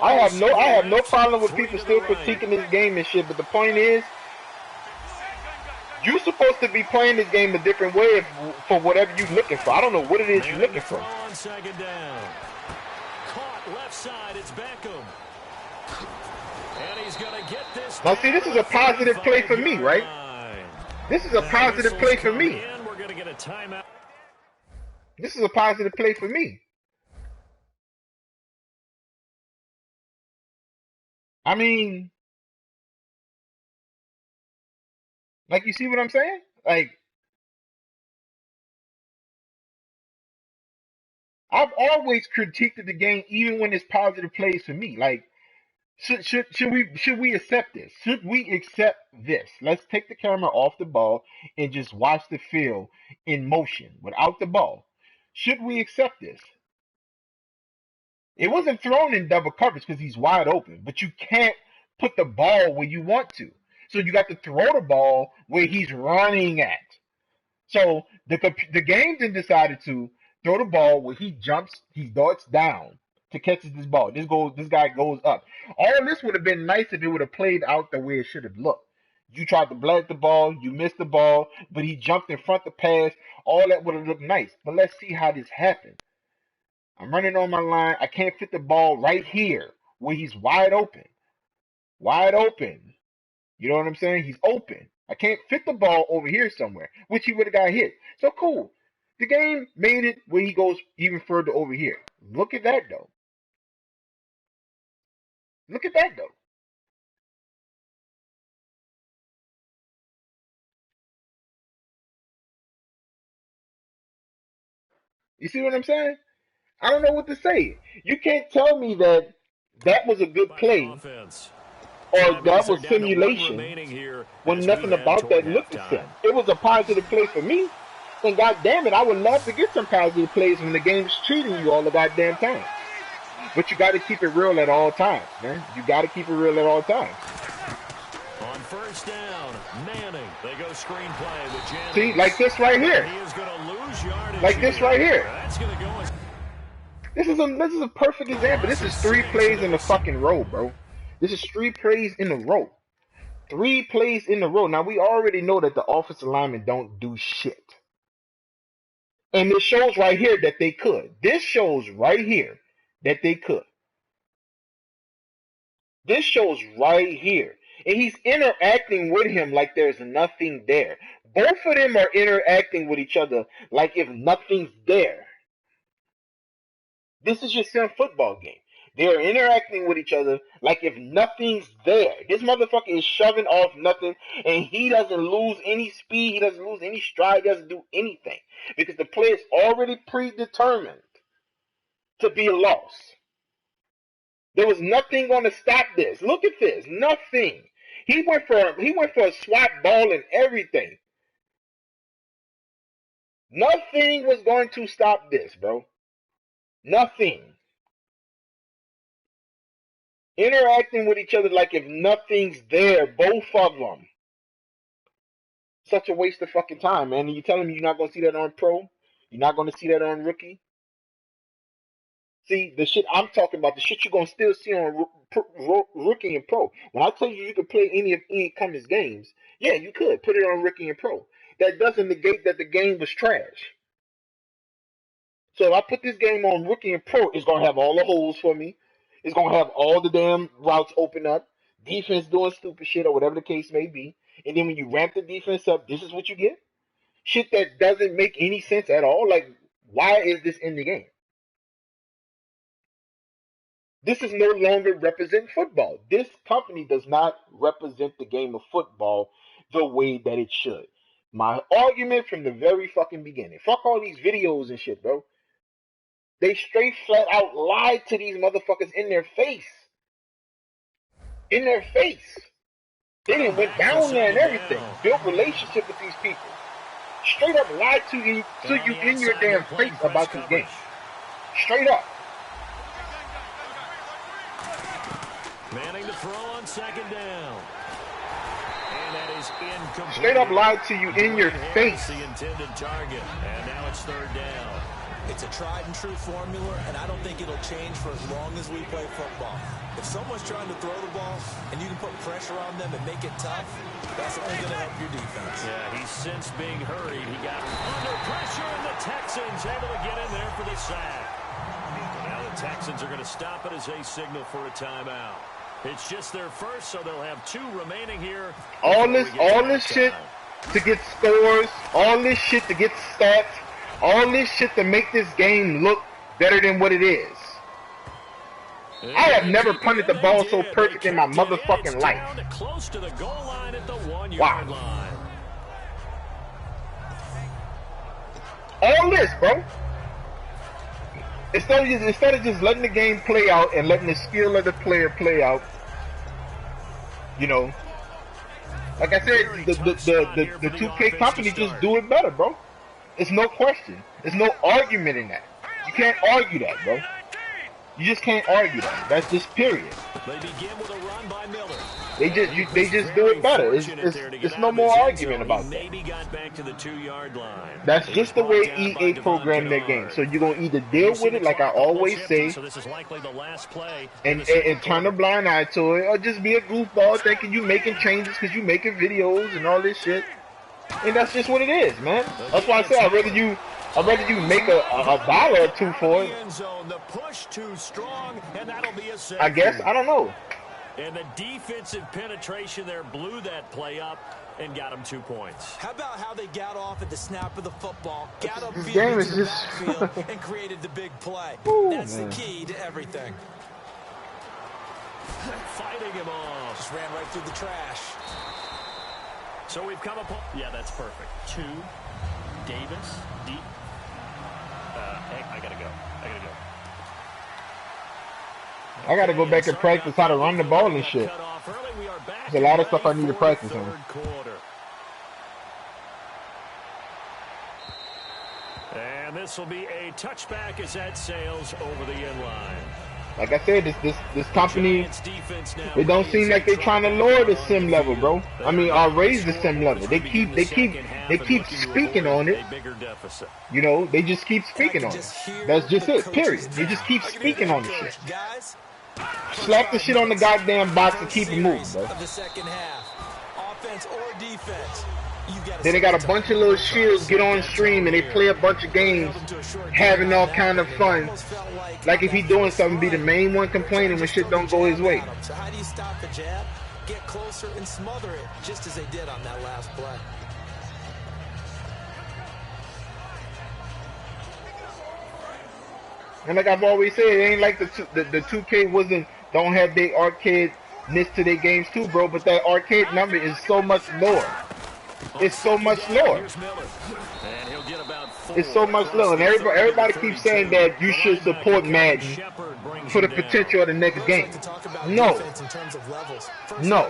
S1: I have no problem with people still critiquing this game and shit, but the point is, you're supposed to be playing this game a different way for whatever you're looking for. I don't know what it is you're looking for.
S3: On second down. Caught left side. It's Beckham. And he's going to get this.
S1: Now, see, this is a positive play for me, right? This is a positive play for me.
S3: We're going to get a timeout.
S1: This is a positive play for me. I mean, like, you see what I'm saying? Like, I've always critiqued the game even when it's positive plays for me. Like, Should we accept this? Should we accept this? Let's take the camera off the ball and just watch the field in motion without the ball. Should we accept this? It wasn't thrown in double coverage because he's wide open, but you can't put the ball where you want to. So you got to throw the ball where he's running at. So the game then decided to throw the ball where he jumps, he darts down to catch this ball. This guy goes up. All this would have been nice if it would have played out the way it should have looked. You tried to black the ball, you missed the ball, but he jumped in front of the pass. All that would have looked nice. But let's see how this happened. I'm running on my line. I can't fit the ball right here where he's wide open. Wide open. You know what I'm saying? He's open. I can't fit the ball over here somewhere, which he would have got hit. So cool. The game made it where he goes even further over here. Look at that though. Look at that though. You see what I'm saying? I don't know what to say. You can't tell me that that was a good play or that was simulation when nothing about that looked the same. It was a positive play for me. And goddamn it, I would love to get some positive plays when the game's treating you all the goddamn time. But you got to keep it real at all times, man. You got to keep it real at all times.
S3: On first down, Manning. They go screenplay with Jennings.
S1: See, like this right here.
S3: He is going to lose yardage.
S1: Like this right here.
S3: That's going to go as
S1: This is a perfect example. This is 3 plays in a fucking row, bro. This is 3 plays in a row. 3 plays in a row. Now we already know that the offensive linemen don't do shit. And this shows right here that they could. This shows right here that they could. This shows right here. And he's interacting with him like there's nothing there. Both of them are interacting with each other like if nothing's there. This is just some football game. They're interacting with each other like if nothing's there. This motherfucker is shoving off nothing, and he doesn't lose any speed. He doesn't lose any stride. He doesn't do anything because the play is already predetermined to be a loss. There was nothing going to stop this. Look at this. Nothing. He went for a swap ball and everything. Nothing was going to stop this, bro. Nothing. Interacting with each other like if nothing's there, both of them. Such a waste of fucking time, man. And you telling me you're not going to see that on pro? You're not going to see that on rookie? See, the shit I'm talking about, the shit you're going to still see on rookie and pro. When I tell you you could play any of Ian Cummins' games, yeah, you could. Put it on rookie and pro. That doesn't negate that the game was trash. So if I put this game on rookie and pro, it's going to have all the holes for me. It's going to have all the damn routes open up. Defense doing stupid shit or whatever the case may be. And then when you ramp the defense up, this is what you get? Shit that doesn't make any sense at all. Like, why is this in the game? This is no longer represent football. This company does not represent the game of football the way that it should. My argument from the very fucking beginning. Fuck all these videos and shit, bro. They straight flat out lied to these motherfuckers in their face. In their face. They done went down there and everything. Built relationship with these people. Straight up lied to you in your damn face about this game. Straight up.
S3: Manning to throw on second down. And that is incomplete.
S1: Straight up lied to you in your face.
S3: The intended target. And now it's third down.
S4: It's a tried and true formula, and I don't think it'll change for as long as we play football. If someone's trying to throw the ball and you can put pressure on them and make it tough, that's only going to help your defense.
S3: Yeah, he's since being hurried. He got under pressure, and the Texans able to get in there for the sack. Now the Texans are going to stop it as they signal for a timeout. It's just their first, so they'll have 2 remaining here.
S1: All this shit to get scores, all this shit to get stats, all this shit to make this game look better than what it is. I have never punted the ball so perfect in my motherfucking life.
S3: Close to the goal line at the 1-yard
S1: Wow.
S3: line.
S1: All this, bro. Instead of just letting the game play out and letting the skill of the player play out, You know, like I said, the 2K company just do it better, bro. It's no question. There's no argument in that. You can't argue that, bro. You just can't argue that. That's just period.
S3: They begin with a run by Miller.
S1: They just do it better. It's no more argument about that.
S3: Maybe got back to the 2-yard line.
S1: That's just the way EA programmed their game. So you're gonna either deal with it, like I always say,
S3: So this is likely the last play.
S1: and turn a blind eye to it, or just be a goofball thinking you making changes because you making videos and all this shit. And that's just what it is, man. That's why I say I'd rather you make a dollar or two for it.
S3: The push too strong, and that'll be a safety.
S1: I guess, I don't know.
S3: And the defensive penetration there blew that play up and got him 2 points.
S4: How about how they got off at the snap of the football, got up
S1: This
S4: beat
S1: game
S4: into
S1: is
S4: the
S1: just
S4: backfield, and created the big play.
S1: Ooh,
S4: That's
S1: man.
S4: the key to everything.
S3: Fighting him off.
S4: Just ran right through the trash.
S3: So we've come upon... Yeah, that's perfect. 2, Davis, deep. I gotta go.
S1: I gotta go back and practice how to run the ball and shit. There's a lot of stuff I need to practice on.
S3: And this will be a touchback as that sails over the end line.
S1: Like I said, this company, it don't seem like they're trying to lower the sim level, bro. I mean, or raise the sim level. They keep speaking on it. You know, they just keep speaking on it. That's just it. Period. They just keep speaking on the shit. Slap the shit on the goddamn box and keep it moving, bro. Then they got a bunch of little shields get on stream and they play a bunch of games, having all kind of fun. Like if he doing something, be the main one complaining when shit don't go his way.
S4: So how do you stop the jab? Get closer and smother it, just as they did on that last play.
S1: And like I've always said, it ain't like the 2K don't have their arcade-ness to their games too, bro. But that arcade number is so much lower. It's so much lower. It's so much lower. And everybody keeps saying that you should support Madden for the potential of the next game. No. No.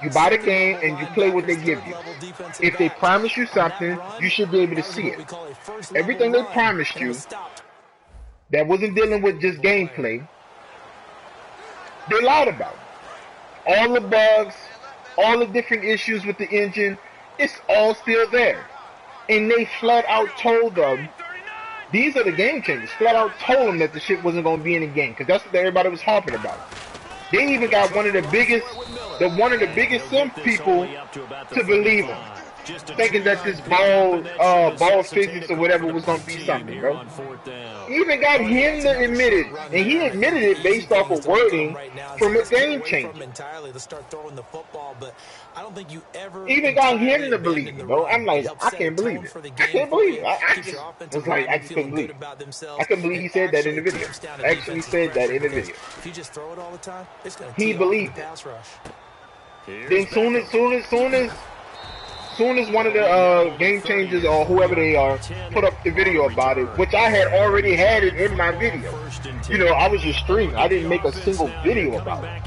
S1: You buy the game and you play what they give you. If they promise you something, you should be able to see it. Everything they promised you that wasn't dealing with just gameplay, they lied about it. All the bugs, all the different issues with the engine, it's all still there. And they flat out told them, these are the game changers, flat out told them that the shit wasn't going to be in the game, because that's what everybody was harping about. They even got one of the biggest sim people to believe them, thinking that this ball physics or whatever was going to be something, bro. He even got him to admit it, and he admitted it based off of wording from a game changer. Even got him to believe it, bro. I'm like, I can't believe it. I can't believe it. I just couldn't believe it. I couldn't believe he said that in the video. I actually said that in the video. He believed it. Then soon as one of the game changers or whoever they are put up the video about it, which I had already had it in my video. You know, I was just streaming. I didn't make a single video about it.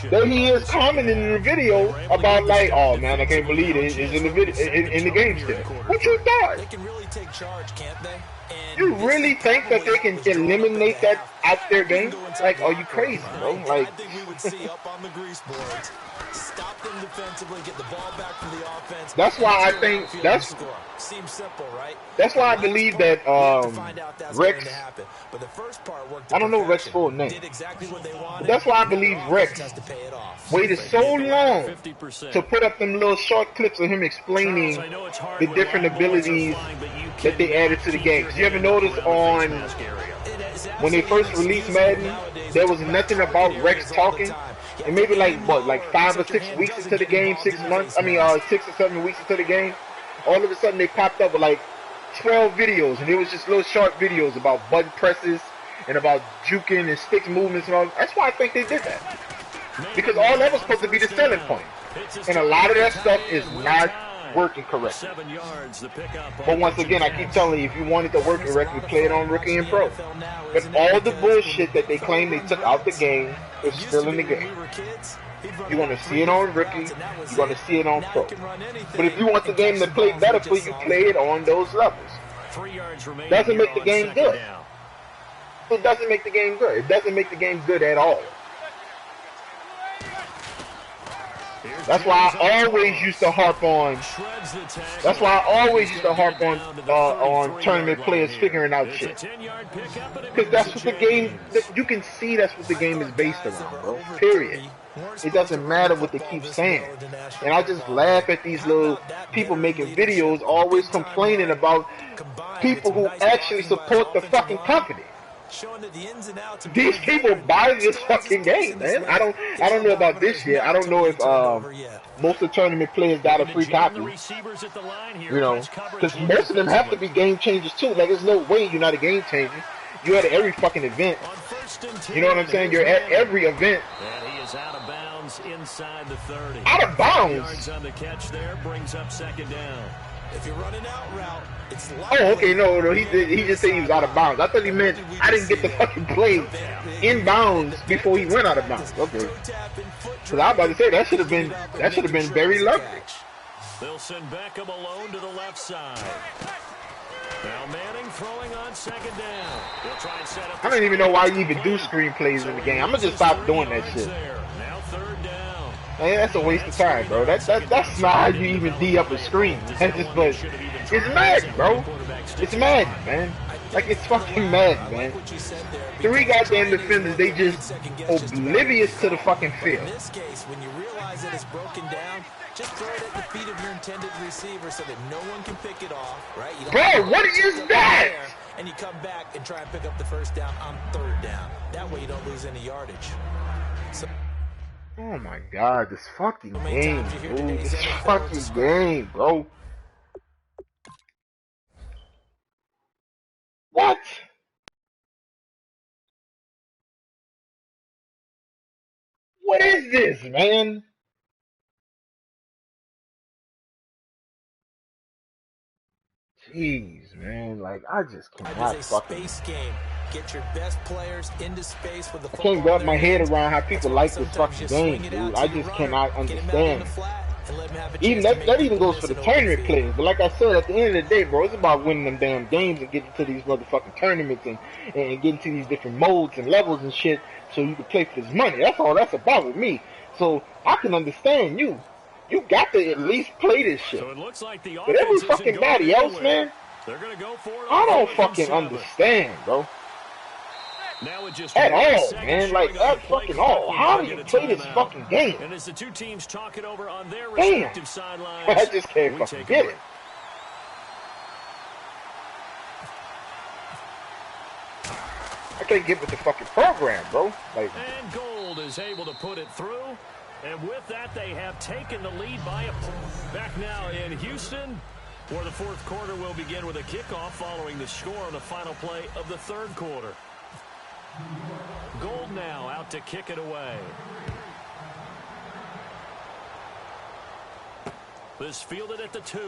S1: Then he is commenting in the video about like, oh man, I can't believe it. It's in the video, in the game still. What you thought? You really think that they can eliminate that out their game? Like, are you crazy, bro? Like,
S4: stop them defensively, get the ball back from the offense.
S1: That's why I think
S4: seems simple, right?
S1: That's why I believe that Rex.
S4: But the first part worked.
S1: I don't know Rex's full name.
S4: Did exactly what they wanted.
S1: That's why I believe Rex waited so long to put up them little short clips of him explaining the different abilities that they added to the game. Did you ever notice on when they first released Madden, there was nothing about Rex talking? And maybe like 5 or 6 weeks into the game, 6 months, 6 or 7 weeks into the game, all of a sudden they popped up with like 12 videos, and it was just little short videos about button presses and about juking and stick movements and all. That's why I think they did that. Because all that was supposed to be the selling point. And a lot of that stuff is not working correctly.
S3: 7 yards the pickup.
S1: But once again, I keep telling you, if you want it to work correctly, play it on rookie and pro. But all the bullshit that they claim they took out the game is still in the game. You're going to see it on rookie. You're going to see it on pro. But if you want the game to play better for you, play it on those levels.
S3: 3 yards remaining.
S1: Doesn't make the game good.
S3: Down.
S1: It doesn't make the game good. It doesn't make the game good at all. That's why I always used to harp on. That's why I always used to harp on tournament players figuring out shit. Because that's what the game. You can see that's what the game is based around, bro. Period. It doesn't matter what they keep saying. And I just laugh at these little people making videos always complaining about people who actually support the fucking company. These people buy this fucking game, man. I don't know about this year. I don't know if most of the tournament players got a free copy. You know, because most of them have to be game changers too. Like, there's no way you're not a game changer. You're at every fucking event. You know what I'm saying? You're at every event.
S3: And he is out of bounds inside the 30.
S1: Out of bounds.
S3: Yards on the catch there brings up second down.
S4: If you're running out route, it's
S1: oh, okay, no, he just said he was out of bounds. I thought he meant I didn't get the fucking play in bounds before he went out of bounds. Okay, because I was about to say that should have been very lucky.
S3: They'll send Beckham alone to the left side. Now Manning throwing on second down. They'll try and set up.
S1: I don't even know why you even do screenplays in the game. I'm gonna just stop doing that shit.
S3: Now third down.
S1: Man, that's a waste of time, bro. That's not how you even D up a screen. That's just, but it's Madden, bro. It's Madden, man. Like, it's fucking Madden, man. 3 goddamn defenders, they just oblivious to the fucking field.
S4: In this case, when you realize that it's broken down, just throw it at the feet of your intended receiver so that no one can pick it off, right? You
S1: bro, what is that?
S4: And you come back and try and pick up the first down on third down. That way you don't lose any yardage. So
S1: oh my God, this fucking game, dude. This fucking game, bro. What? What is this, man? Jeez, man. Like, I just cannot fucking.
S4: Space game. Get your best players into space with the
S1: I can't wrap my head around how people like this fucking game, dude. I just cannot understand. Even that even goes for the tournament players. But like I said, at the end of the day, bro, it's about winning them damn games and getting to these motherfucking tournaments and getting to these different modes and levels and shit so you can play for this money. That's all that's about with me. So I can understand you. You got to at least play this shit.
S3: So it looks like the
S1: but every fucking body else, man,
S3: they're gonna go for it.
S1: I don't fucking understand, bro.
S3: Now it just
S1: at all, man. Like, at fucking all. How do you play this fucking game?
S3: And as the two teams talk it over on their
S1: damn.
S3: respective sidelines,
S1: I just can't fucking get it. I can't get with the fucking program, bro. Like,
S3: and Gold is able to put it through. And with that, they have taken the lead by a point. Back now in Houston, where the fourth quarter will begin with a kickoff following the score on the final play of the third quarter. Gold now out to kick it away. This fielded at the 2.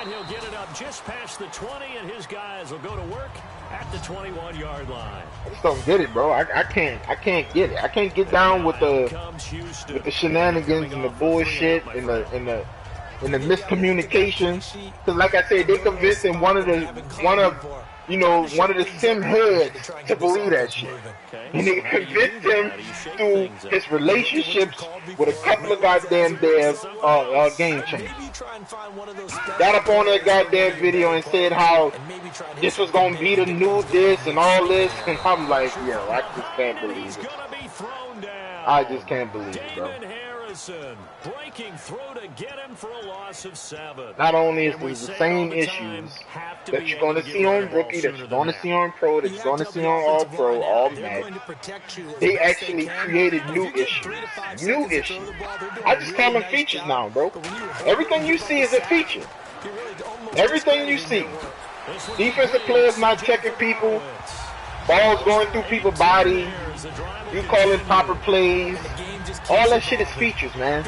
S3: And he'll get it up just past the 20, and his guys will go to work at the 21-yard line.
S1: I just don't get it, bro. I can't get it. I can't get down with the shenanigans and the bullshit and the miscommunication. Because like I said, they convincing one of the sim heads to believe that shit. And they convinced him through his relationships with a couple of goddamn game changers. Got up on that goddamn video and said how this was going to be the new this and all this. And I'm like, yo, I just can't believe it. I just can't believe it, bro.
S3: Breaking through to get him for a loss of 7.
S1: Not only is it the same issues that you're going to see on rookie, that you're going to see on pro, that you're going to see on all pro, all Madden, they actually created new issues. New issues. I just call them features now, bro. Everything you see is a feature. Everything you see. Defensive players not checking people. Balls going through people's body. You calling proper plays. All that shit is features, man.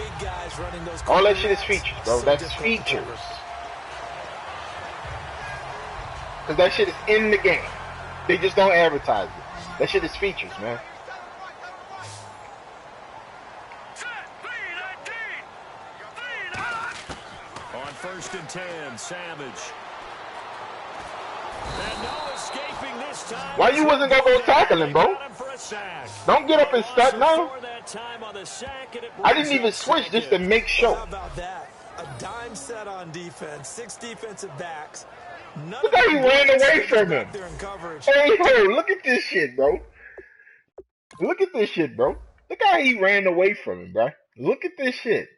S1: All that shit is features, bro. That's features. Because that shit is in the game. They just don't advertise it. That shit is features, man.
S3: On 1st and 10, Savage. And no escaping this time.
S1: Why you wasn't gonna go tackle him, bro? Don't get up and start now. I didn't even switch just to make sure.
S4: How about that? A dime set on defense, 6 defensive backs.
S1: Look how he ran away from him. Hey, yo, look at this shit, bro. Look at this shit, bro. Look how he ran away from him, bro. Look at this shit.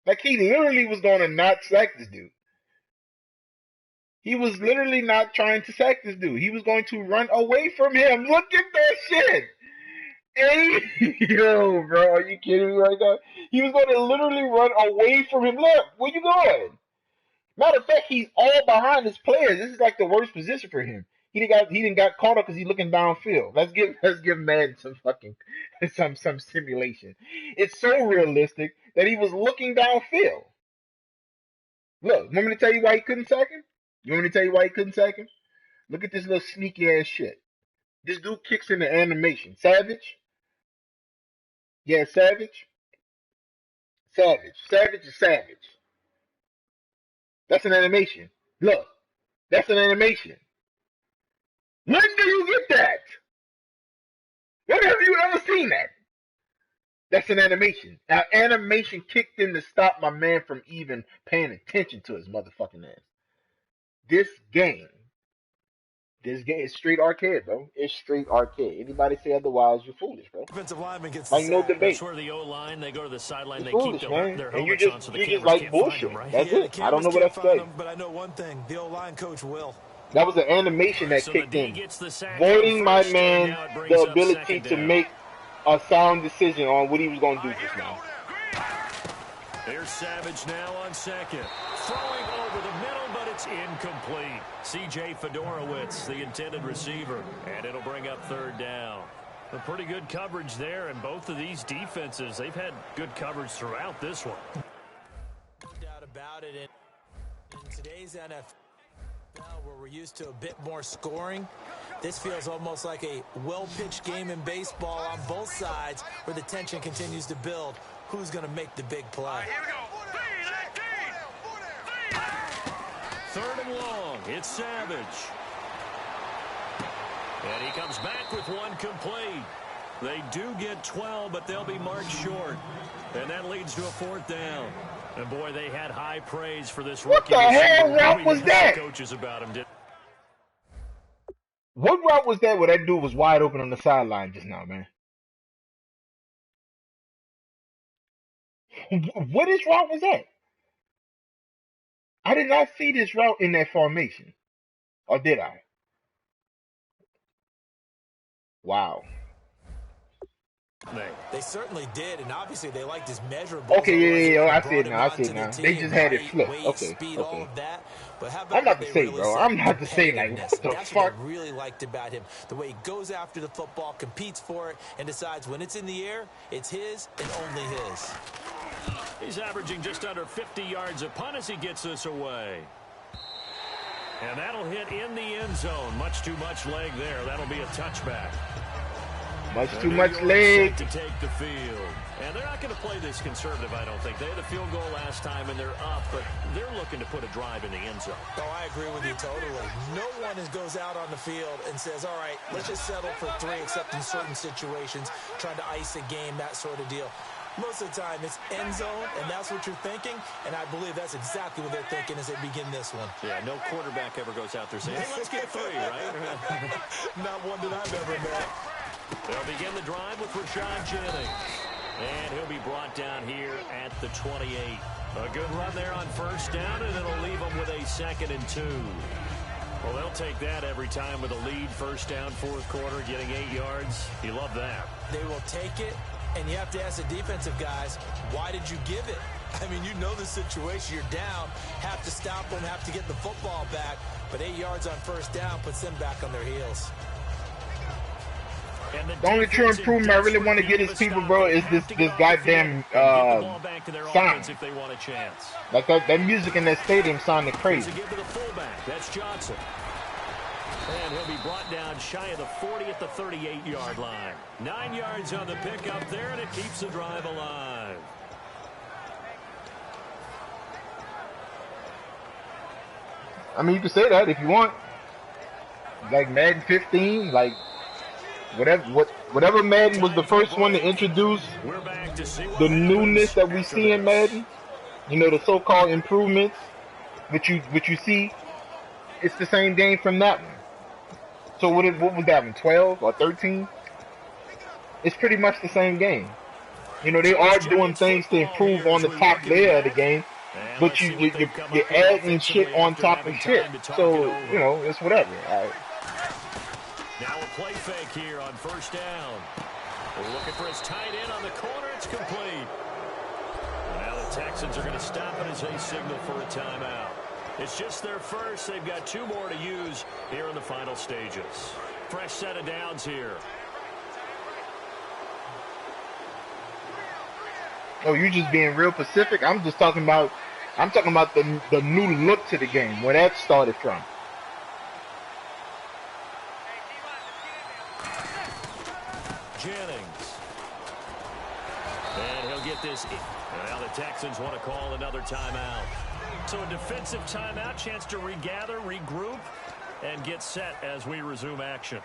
S1: Like he literally was going to not sack this dude. He was literally not trying to sack this dude. He was going to run away from him. Look at that shit. Hey, yo, bro, are you kidding me right now? He was going to literally run away from him. Look, where you going? Matter of fact, he's all behind his players. This is like the worst position for him. He didn't got caught up because he's looking downfield. Let's give Madden some fucking some simulation. It's so realistic that he was looking downfield. Look, want me to tell you why he couldn't sack him? You want me to tell you why he couldn't sack him? Look at this little sneaky ass shit. This dude kicks in the animation. Savage? Yeah, Savage. Savage is Savage. That's an animation. Look, that's an animation. When do you get that? When have you ever seen that? That's an animation. Now, animation kicked in to stop my man from even paying attention to his motherfucking ass. This game is straight arcade, bro. It's straight arcade. Anybody say otherwise, you're foolish, bro.
S4: Defensive lineman gets
S1: like no debate.
S3: That's where the O-line, they go to the sideline, they
S1: foolish,
S3: keep
S1: man.
S3: their
S1: And you
S3: helmets on so the
S1: just
S3: cameras
S1: like
S3: can't
S1: bullshit.
S3: find them, right?
S1: That's
S4: Yeah,
S1: it. I don't know what else to say.
S4: But I know one thing: the O-line coach will.
S1: That was an animation that
S3: So
S1: kicked
S3: the D
S1: in,
S3: gets the sack
S1: voiding
S3: on
S1: my
S3: first,
S1: man
S3: and now it brings
S1: the
S3: up
S1: ability
S3: second
S1: to
S3: down.
S1: make a sound decision on what he was going to do just now.
S3: There's Savage now on second. Throwing over the middle, but it's incomplete. C.J. Fedorowicz, the intended receiver. And it'll bring up 3rd down. A pretty good coverage there, and both of these defenses, they've had good coverage throughout this one.
S4: No doubt about it. In today's NFL, where we're used to a bit more scoring, this feels almost like a well-pitched game in baseball on both sides where the tension continues to build. Who's going to make the big play?
S6: Here we go.
S3: 3rd and long. It's Savage. And he comes back with one complete. They do get 12, but they'll be marked short. And that leads to a 4th down. And boy, they had high praise for this rookie.
S1: What the hell route was that?
S3: Coaches about him did.
S1: What route was that where that dude was wide open on the sideline just now, man? What is route was that? I did not see this route in that formation. Or did I? Wow.
S4: They certainly did, and obviously they liked his measurables.
S1: Okay, yeah, I see it now. I see it now. They just had it flipped. Okay,
S4: speed,
S1: okay.
S4: all of that. But how about
S1: I'm not
S4: what
S1: to
S4: they
S1: say,
S4: really
S1: bro.
S4: said?
S1: I'm not to say, like, what the
S4: That's
S1: fuck?
S4: what I really liked about him. The way he goes after the football, competes for it, and decides when it's in the air, it's his and only his.
S3: He's averaging just under 50 yards a punt as he gets this away. And that'll hit in the end zone. Much too much leg there. That'll be a touchback.
S1: Much too much leg.
S3: To take the field. And they're not going to play this conservative, I don't think. They had a field goal last time, and they're up, but they're looking to put a drive in the end zone.
S4: Oh, I agree with you totally. No one goes out on the field and says, all right, let's just settle for 3, except in certain situations, trying to ice a game, that sort of deal. Most of the time, it's end zone, and that's what you're thinking, and I believe that's exactly what they're thinking as they begin this one.
S3: Yeah, no quarterback ever goes out there saying, hey, let's get 3, right?
S4: Not one that I've ever met.
S3: They'll begin the drive with Rashad Jennings. And he'll be brought down here at the 28. A good run there on 1st down, and it'll leave them with a 2nd and 2. Well, they'll take that every time with a lead. 1st down, 4th quarter, getting 8 yards. You love that.
S4: They will take it, and you have to ask the defensive guys, why did you give it? I mean, you know the situation. You're down, have to stop them, have to get the football back. But 8 yards on 1st down puts them back on their heels.
S3: And
S1: The only true
S3: defense in
S1: improvement I really want to
S3: desperate
S1: get
S3: need
S1: is
S3: of a
S1: people,
S3: stop.
S1: bro,
S3: They
S1: is
S3: have to
S1: this
S3: get off the field
S1: goddamn
S3: and get the ball back to their
S1: sound.
S3: offense if they want a chance.
S1: Like that music in that stadium sounded
S3: Here's
S1: crazy.
S3: a give to the fullback. That's Johnson. And he'll be brought down shy of the 40 at the 38-yard line. 9 yards on the pickup there, and it keeps the drive alive.
S1: I mean, you can say that if you want. Like Madden 15, like whatever Madden was the first one to introduce
S3: We're back to see what
S1: the newness
S3: happens
S1: that we
S3: after
S1: see in
S3: this.
S1: Madden. You know, the so-called improvements, which you see. It's the same game from that one. So what was that one? 12 or 13? It's pretty much the same game. You know, they are doing things to improve on the top layer of the game, but you're adding shit on top of shit. So you know, it's whatever.
S3: Now a play fake here on first down. We're looking for his tight end on the corner. It's complete. Now the Texans are going to stop it as they signal for a timeout. It's just their first. They've got 2 more to use here in the final stages. Fresh set of downs here.
S1: Oh, you're just being real Pacific. I'm talking about the new look to the game, where that started from.
S3: Jennings. And he'll get this. Now the Texans want to call another timeout. So a defensive timeout, chance to regather, regroup, and get set as we resume action.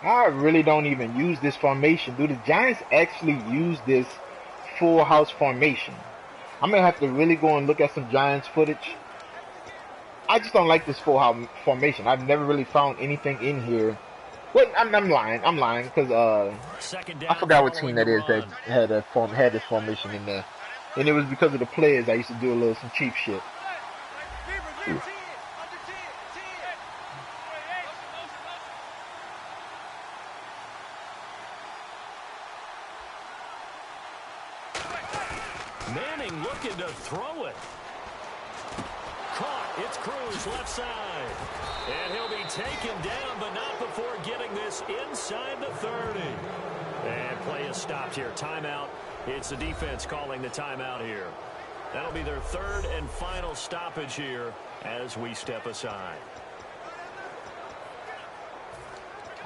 S1: I really don't even use this formation. Do the Giants actually use this full house formation? I'm going to have to really go and look at some Giants footage. I just don't like this full house formation. I've never really found anything in here. Well, I'm lying. I'm lying because I forgot what team that is that had this formation in there. And it was because of the players. I used to do some cheap shit.
S3: Manning looking to throw it. Caught. It's Cruz left side. And he'll be taken down, but not before getting this inside the 30. And play is stopped here. Timeout. It's the defense calling the timeout here. That'll be their 3rd and final stoppage here as we step aside.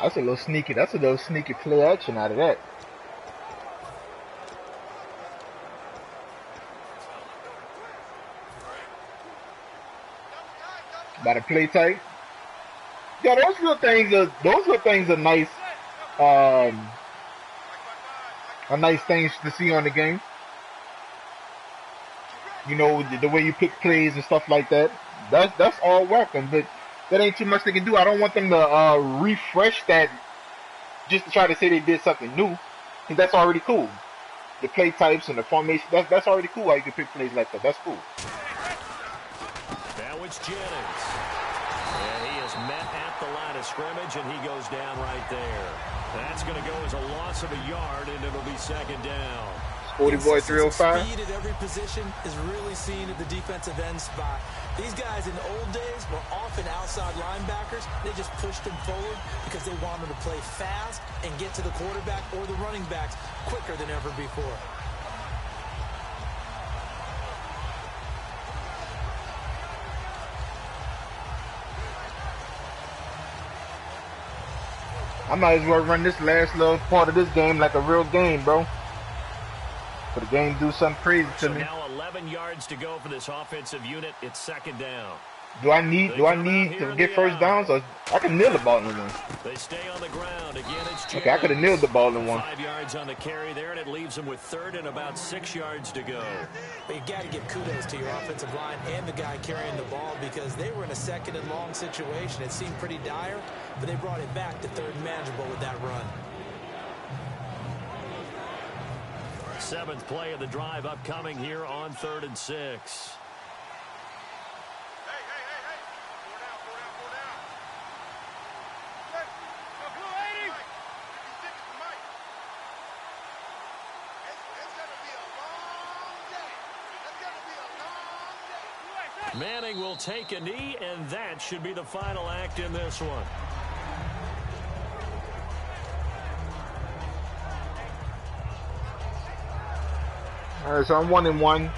S1: That's a little sneaky play action out of that. By the play tight. Yeah, those little things are nice. Are nice things to see on the game. You know, the way you pick plays and stuff like that. That's all welcome, but that ain't too much they can do. I don't want them to refresh that just to try to say they did something new, because that's already cool. The play types and the formation, that's already cool how you can pick plays like that. That's cool.
S3: Now it's Jennings. And he is met at the line of scrimmage, and he goes down right there. That's going to go as a loss of a yard, and it'll be 2nd down.
S1: Sporty Boy 305.
S4: Speed at every position is really seen at the defensive end spot. These guys in the old days were often outside linebackers. They just pushed them forward because they wanted to play fast and get to the quarterback or the running backs quicker than ever before.
S1: I might as well run this last little part of this game like a real game, bro. For the game do something crazy to me.
S3: Now 11 yards to go for this offensive unit. It's 2nd down.
S1: Do I need to get first downs, or I can kneel the ball in one?
S3: They stay on the ground. Again, it's Jennings.
S1: Okay, I could have kneeled the ball in one.
S3: 5 yards on the carry there, and it leaves them with 3rd and about 6 yards to go.
S4: But you got to give kudos to your offensive line and the guy carrying the ball, because they were in a 2nd and long situation. It seemed pretty dire, but they brought it back to 3rd and manageable with that run.
S3: 7th play of the drive upcoming here on 3rd and 6. Manning will take a knee, and that should be the final act in this one.
S1: All right, so I'm 1-1.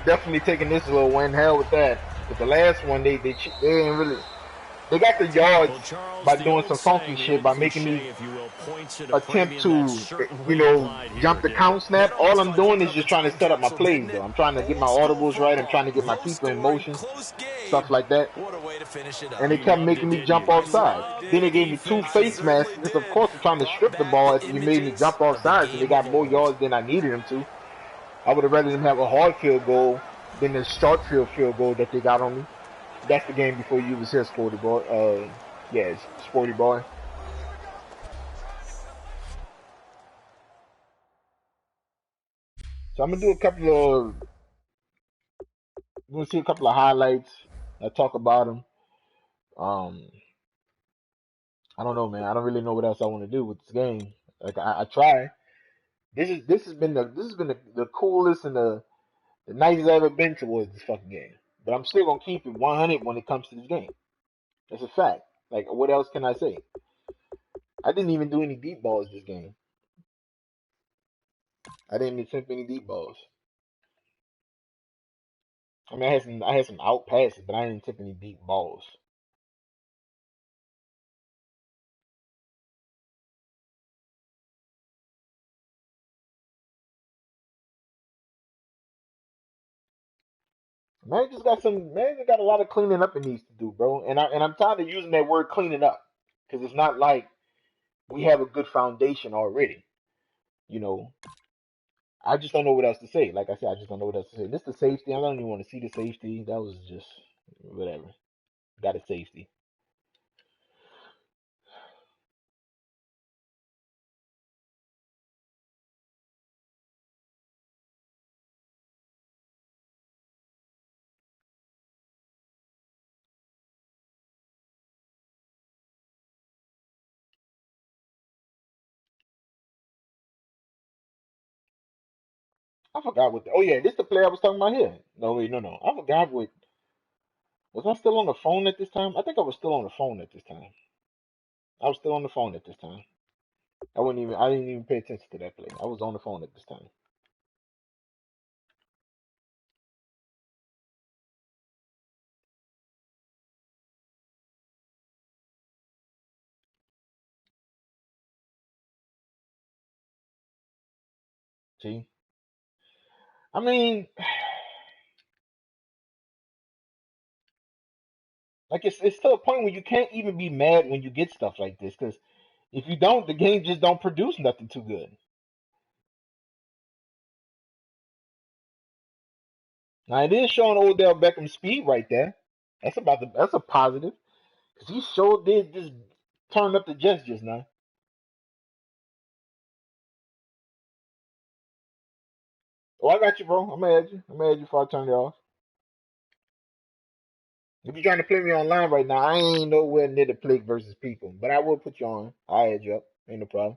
S1: Definitely taking this little win. Hell with that. But the last one, they didn't really. They got the yards
S3: Well, Charles,
S1: by
S3: the
S1: doing
S3: old
S1: some funky
S3: saying, the
S1: shit
S3: old
S1: by making me
S3: cliche, if you will, points at a
S1: attempt
S3: premium that's
S1: to,
S3: certainly applied here,
S1: jump the
S3: Dave.
S1: count snap.
S4: That
S1: All
S4: almost
S1: I'm
S4: felt like
S1: doing is just trying to
S4: overtime
S1: set up my
S4: capsule,
S1: plays,
S4: didn't
S1: though.
S4: it?
S1: I'm trying to get my
S4: Old school
S1: audibles right. I'm
S4: football,
S1: trying to get my
S4: low
S1: people in
S4: scoring,
S1: motion,
S4: close game.
S1: stuff like that.
S4: What a way to finish it
S1: And
S4: up.
S1: they
S3: You
S1: kept
S3: loved
S1: making
S3: it,
S1: me
S3: didn't
S1: jump
S3: you?
S1: off
S3: You
S1: sides.
S3: loved
S1: Then
S3: the
S1: they gave me two
S4: I
S3: defense.
S1: face masks.
S4: certainly
S1: Of
S4: did.
S1: course, I'm trying to
S4: Brought
S1: strip the
S4: back
S1: ball
S4: the
S1: after you made me
S4: images
S1: jump off
S4: of the
S1: sides, and they
S4: game
S1: got
S4: of
S1: more
S4: old.
S1: yards than I needed them to. I would have rather them have a hard field goal than the short field goal that they got on me. That's the game before you was here, Sporty Boy. Yeah, Sporty Boy. So I'm gonna do a couple of. We're gonna see a couple of highlights. I talk about them. Um, I don't know, man. I don't really know what else I want to do with this game. Like I try. This has been the coolest and the nicest I've ever been towards this fucking game. But I'm still gonna keep it 100 when it comes to this game. That's a fact. Like what else can I say? I didn't even do any deep balls this game. I didn't attempt any deep balls. I mean, I had some out passes, but I didn't attempt any deep balls. Man just got a lot of cleaning up it needs to do, bro. And I'm tired of using that word cleaning up because it's not like we have a good foundation already. You know, I just don't know what else to say. Like I said, I just don't know what else to say. This the safety. I don't even want to see the safety. That was just whatever. Got a safety. I forgot what. Oh yeah, this the play I was talking about here. No wait, no. I forgot what. Was I still on the phone at this time? I think I was still on the phone at this time. I was still on the phone at this time. I didn't even pay attention to that play. I was on the phone at this time. See, I mean, like it's to a point where you can't even be mad when you get stuff like this because if you don't, the game just don't produce nothing too good. Now it is showing Odell Beckham's speed right there. That's a positive because he sure did just turn up the Jets just now. Oh, I got you, bro. I'm gonna add you. I'm gonna add you before I turn it off. If you're trying to play me online right now, I ain't nowhere near the play versus people, but I will put you on. I'll add you up. Ain't no problem.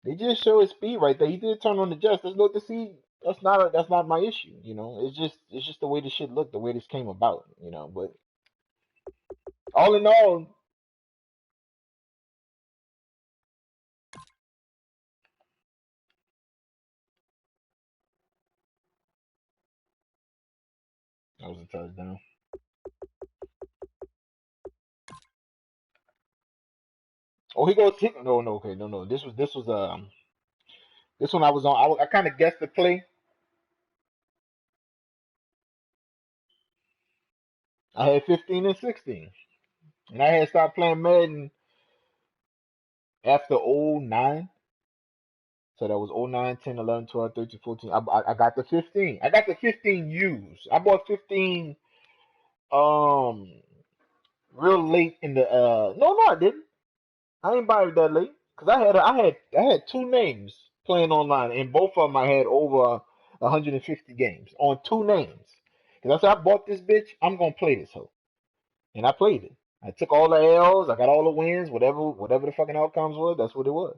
S1: They just show his speed right there. He did turn on the Jets. There's no to see. That's not my issue. It's just the way this shit looked, the way this came about. But all in all, that was a touchdown. Oh, he goes. No, no, okay, no. This one I was on. I kind of guessed the play. I had 15 and 16, and I had stopped playing Madden after '09. So that was '09, 10, 11, 12, 13, 14. I got the 15. I got the 15 used. I bought 15 um real late in the no, I didn't. I didn't buy it that late because I had two names playing online, and both of them I had over 150 games on two names. Because I said I bought this bitch, I'm gonna play this hoe, and I played it. I took all the L's, I got all the wins, whatever the fucking outcomes was, that's what it was.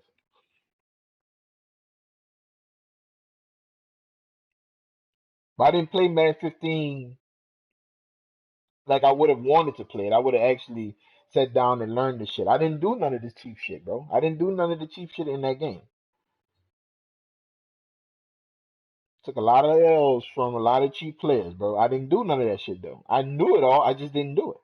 S1: But I didn't play Madden 15 like I would have wanted to play it. I would have actually sat down and learned this shit. I didn't do none of this cheap shit, bro. I didn't do none of the cheap shit in that game. Took a lot of L's from a lot of cheap players, bro. I didn't do none of that shit though. I knew it all. I just didn't do it.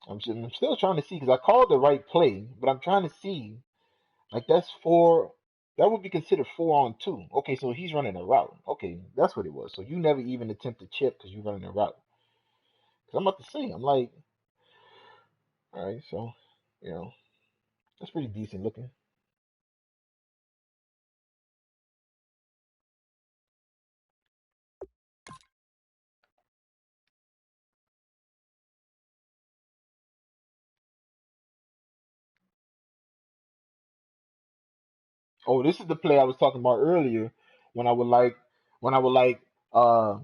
S1: I'm still trying to see because I called the right play, but I'm trying to see like that's four. That would be considered 4-on-2. Okay, so he's running a route. Okay, that's what it was. So you never even attempt to chip because you're running a route. Because I'm about to say, I'm like, all right, so you know that's pretty decent looking. Oh, this is the play I was talking about earlier when I would like when I would like uh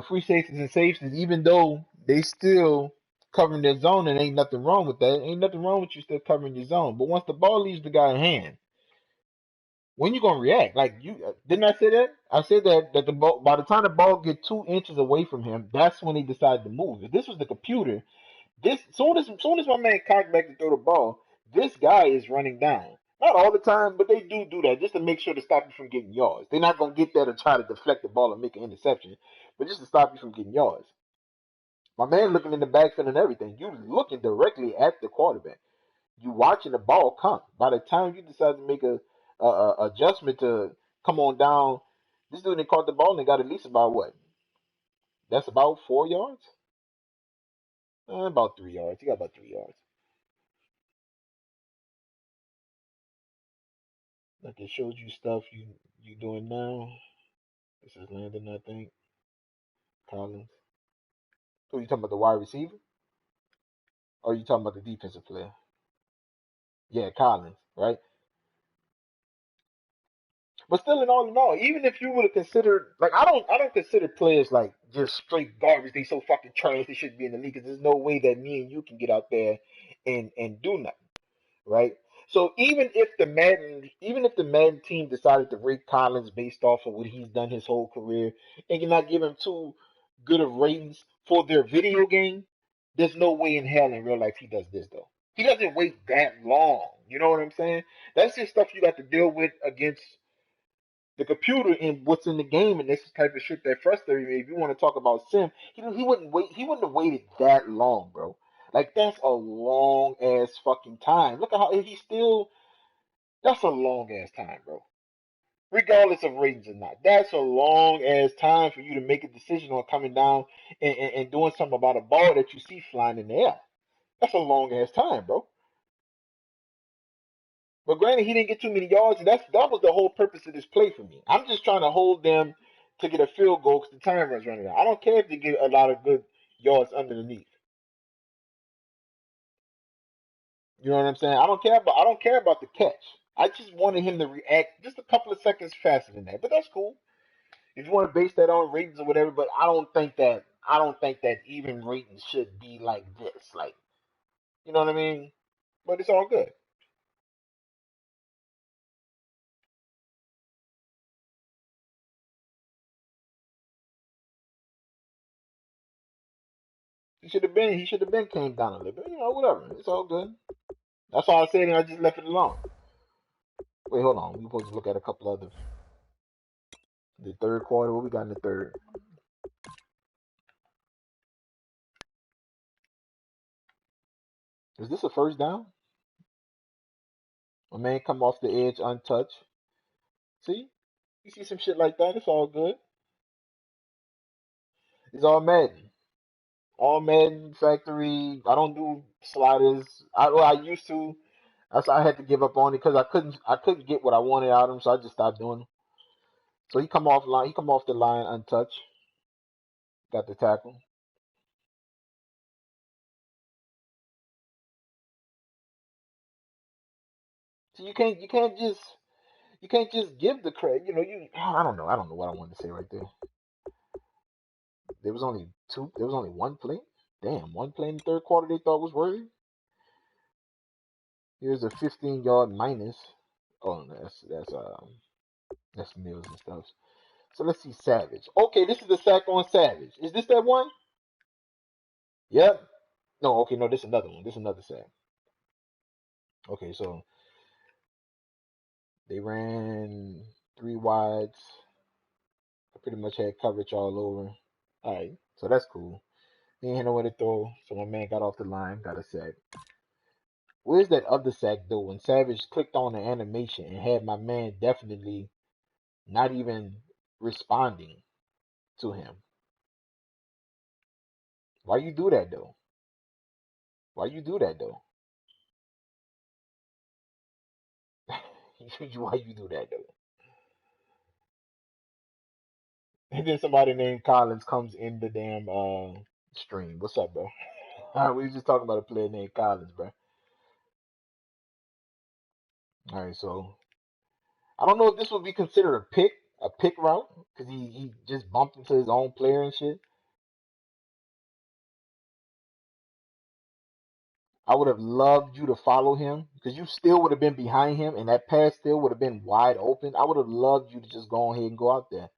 S1: free safeties and safeties, even though they still covering their zone and ain't nothing wrong with that. Ain't nothing wrong with you still covering your zone. But once the ball leaves the guy's hand, when you gonna react? Like you didn't I say that? I said that the ball by the time the ball get 2 inches away from him, that's when he decided to move. If this was the computer, this soon as my man cocked back to throw the ball, this guy is running down. Not all the time, but they do that just to make sure to stop you from getting yards. They're not gonna get there to try to deflect the ball and make an interception, but just to stop you from getting yards. My man looking in the backfield and everything. You looking directly at the quarterback. You watching the ball come. By the time you decide to make a adjustment to come on down, this dude that caught the ball and got at least about what? That's about 4 yards. About 3 yards. He got about 3 yards. Like it shows you stuff you doing now. This is Landon, I think. Collins. Who you talking about? The wide receiver? Or are you talking about the defensive player? Yeah, Collins, right? But still, in all, even if you would have considered, like, I don't consider players like just straight garbage. They so fucking trash. They shouldn't be in the league. Cause there's no way that me and you can get out there and do nothing, right? So even if the Madden team decided to rate Collins based off of what he's done his whole career, and you're not giving him too good of ratings for their video game, there's no way in hell in real life he does this though. He doesn't wait that long. You know what I'm saying? That's just stuff you got to deal with against the computer and what's in the game, and this is the type of shit that frustrates me. If you want to talk about Sim, he wouldn't wait. He wouldn't have waited that long, bro. Like that's a long ass fucking time. Look at how he's still. That's a long ass time, bro. Regardless of ratings or not, that's a long ass time for you to make a decision on coming down and doing something about a ball that you see flying in the air. That's a long ass time, bro. But granted, he didn't get too many yards, and that was the whole purpose of this play for me. I'm just trying to hold them to get a field goal because the time runs running out. I don't care if they get a lot of good yards underneath. You know what I'm saying? I don't care about the catch. I just wanted him to react just a couple of seconds faster than that. But that's cool. If you want to base that on ratings or whatever, but I don't think that even ratings should be like this. Like, you know what I mean? But it's all good. He should have been came down a little bit. You know, whatever. It's all good. That's all I said, and I just left it alone. Wait, hold on. We're supposed to look at a couple others. The third quarter. What we got in the third? Is this a first down? A man come off the edge untouched. See? You see some shit like that. It's all good. It's all Madden. All Madden factory. I don't do sliders. I used to. I had to give up on it because I couldn't get what I wanted out of him, so I just stopped doing it. So he come off line. He come off the line untouched. Got the tackle. So you can't just give the credit. You know, I don't know what I wanted to say right there. There was only two. There was only one play. Damn, one play in the third quarter they thought was worthy. Here's a 15-yard minus. Oh, no, that's Mills and stuff. So let's see Savage. Okay, this is the sack on Savage. Is this that one? Yep. No, okay, no, this is another one. This is another sack. Okay, so They ran three wides. I pretty much had coverage all over. All right, so that's cool. He ain't had nowhere to throw, so my man got off the line, got a sack. Where's that other sack though? When Savage clicked on the animation and had my man definitely not even responding to him. Why you do that though? Why you do that though? Why you do that though? And then somebody named Collins comes in the damn stream. What's up, bro? We was just talking about a player named Collins, bro. All right, so I don't know if this would be considered a pick route, because he just bumped into his own player and shit. I would have loved you to follow him because you still would have been behind him, and that pass still would have been wide open. I would have loved you to just go ahead and go out there,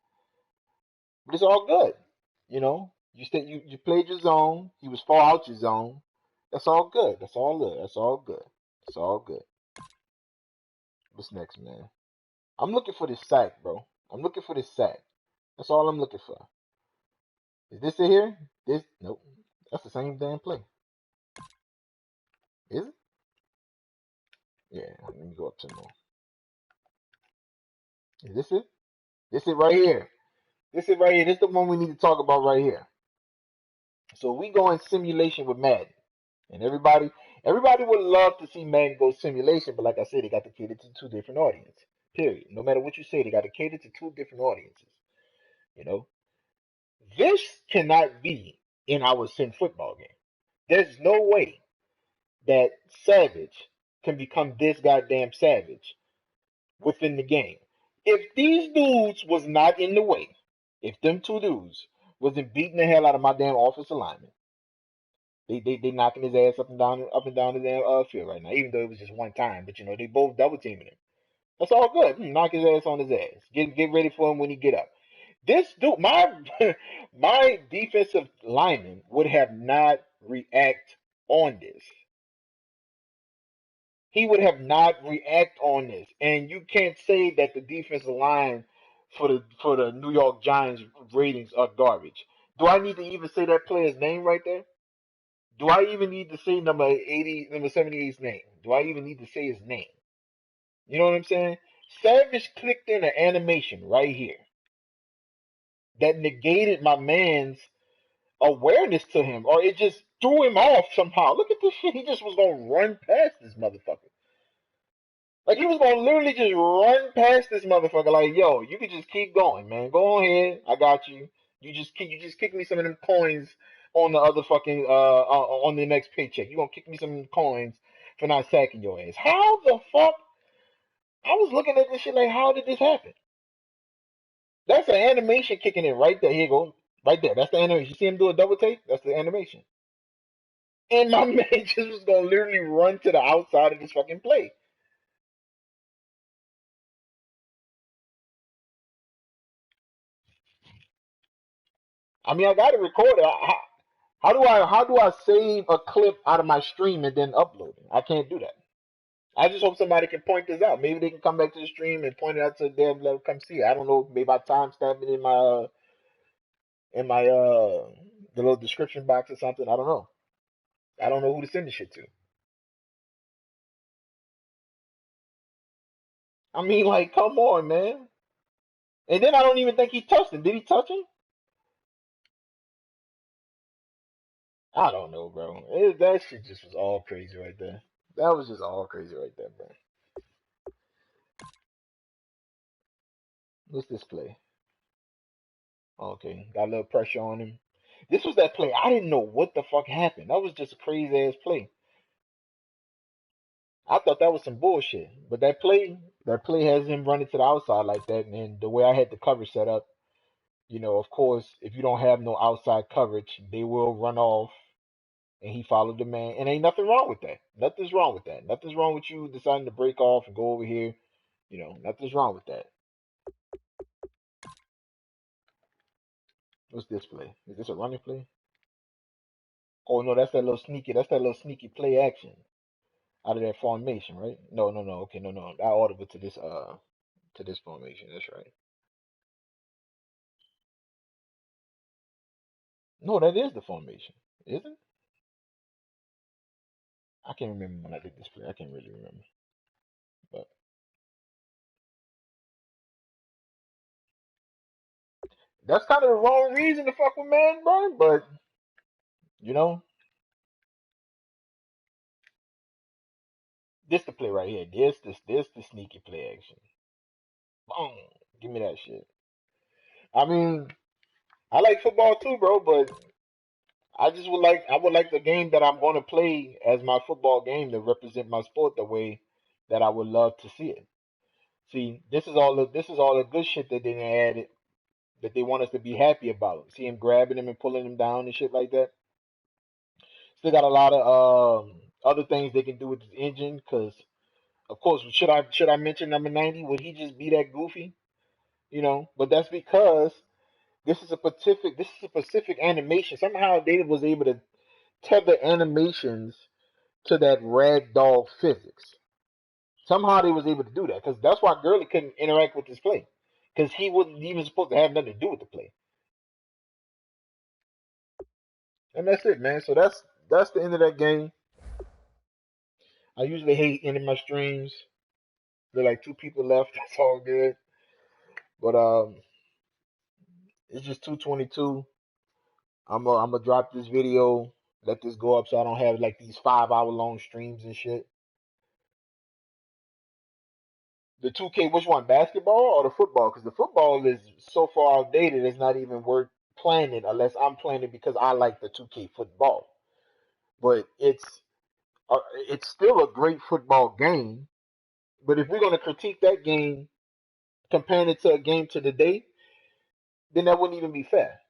S1: but it's all good. You played your zone. He was far out your zone. That's all good. That's all good. That's all good. It's all good. What's next, man? I'm looking for this sack, bro. I'm looking for this sack. That's all I'm looking for. Is this it here? This nope. That's the same damn play. Is it? Yeah. Let me go up some more. Is this it? This it right here. This it right here. This is the one we need to talk about right here. So we go in simulation with Madden, and everybody would love to see Madden go simulation, but like I said, they got to cater to two different audiences. Period. No matter what you say, they got to cater to two different audiences. You know, this cannot be in our sim football game. There's no way that Savage can become this goddamn Savage within the game. If these dudes was not in the way, if them two dudes wasn't beating the hell out of my damn offensive lineman, they knocking his ass up and down the damn field right now. Even though it was just one time, but they both double teaming him. That's all good. Knock his ass on his ass. Get ready for him when he get up. This dude, my my defensive lineman would have not react on this. He would have not react on this, and you can't say that the defensive line for the New York Giants ratings are garbage. Do I need to even say that player's name right there? Do I even need to say number 78's name? Do I even need to say his name? You know what I'm saying? Savage clicked in an animation right here that negated my man's awareness to him, or it just threw him off somehow. Look at this shit. He just was gonna run past this motherfucker. Like he was gonna literally just run past this motherfucker. Like, yo, you could just keep going, man. Go on ahead. I got you. You just kick me some of them coins on the other fucking on the next paycheck. You gonna kick me some coins for not sacking your ass. How the fuck? I was looking at this shit like, how did this happen? That's an animation kicking in right there. Here you go. Right there. That's the animation. You see him do a double take? That's the animation. And my man just was gonna literally run to the outside of this fucking play. I mean, I got to record it. How do I save a clip out of my stream and then upload it? I can't do that. I just hope somebody can point this out. Maybe they can come back to the stream and point it out to them, let them come see it. I don't know. Maybe I timestamp it in my the little description box or something. I don't know. I don't know who to send the shit to. I mean, like, come on, man. And then I don't even think he touched him. Did he touch him? I don't know, bro. That shit just was all crazy right there. That was just all crazy right there, bro. What's this play? Okay, got a little pressure on him. This was that play. I didn't know what the fuck happened. That was just a crazy ass play. I thought that was some bullshit. But that play has him running to the outside like that. And the way I had the coverage set up, of course, if you don't have no outside coverage, they will run off. And he followed the man. And ain't nothing wrong with that. Nothing's wrong with that. Nothing's wrong with you deciding to break off and go over here. Nothing's wrong with that. What's this play? Is this a running play? Oh no, that's that little sneaky. That's that little sneaky play action. out of that formation, right? No, no, no. Okay, no, no. I audible to this formation. That's right. No, that is the formation, isn't it? I can't remember when I did this play. I can't really remember. But that's kind of the wrong reason to fuck with man, bro. But you know, this the play right here. This the sneaky play action. Boom. Give me that shit. I mean, I like football too, bro, but I would like the game that I'm going to play as my football game to represent my sport the way that I would love to see it. See, this is all the good shit that they added that they want us to be happy about. See him grabbing him and pulling him down and shit like that. Still got a lot of other things they can do with this engine. Because of course, should I mention number 90? Would he just be that goofy? You know, but that's because this is a specific animation. Somehow they was able to tether animations to that rag doll physics. Somehow they was able to do that because that's why Gurley couldn't interact with this play because he wasn't even supposed to have nothing to do with the play. And that's it, man. So that's the end of that game. I usually hate ending my streams. There are like two people left. That's all good. But it's just 2:22. I'm gonna drop this video, let this go up so I don't have like these 5 hour long streams and shit. The 2K, which one, basketball or the football? Because the football is so far outdated, it's not even worth playing it unless I'm playing it because I like the 2K football. But it's still a great football game. But if we're gonna critique that game, comparing it to a game to the day, then that wouldn't even be fair.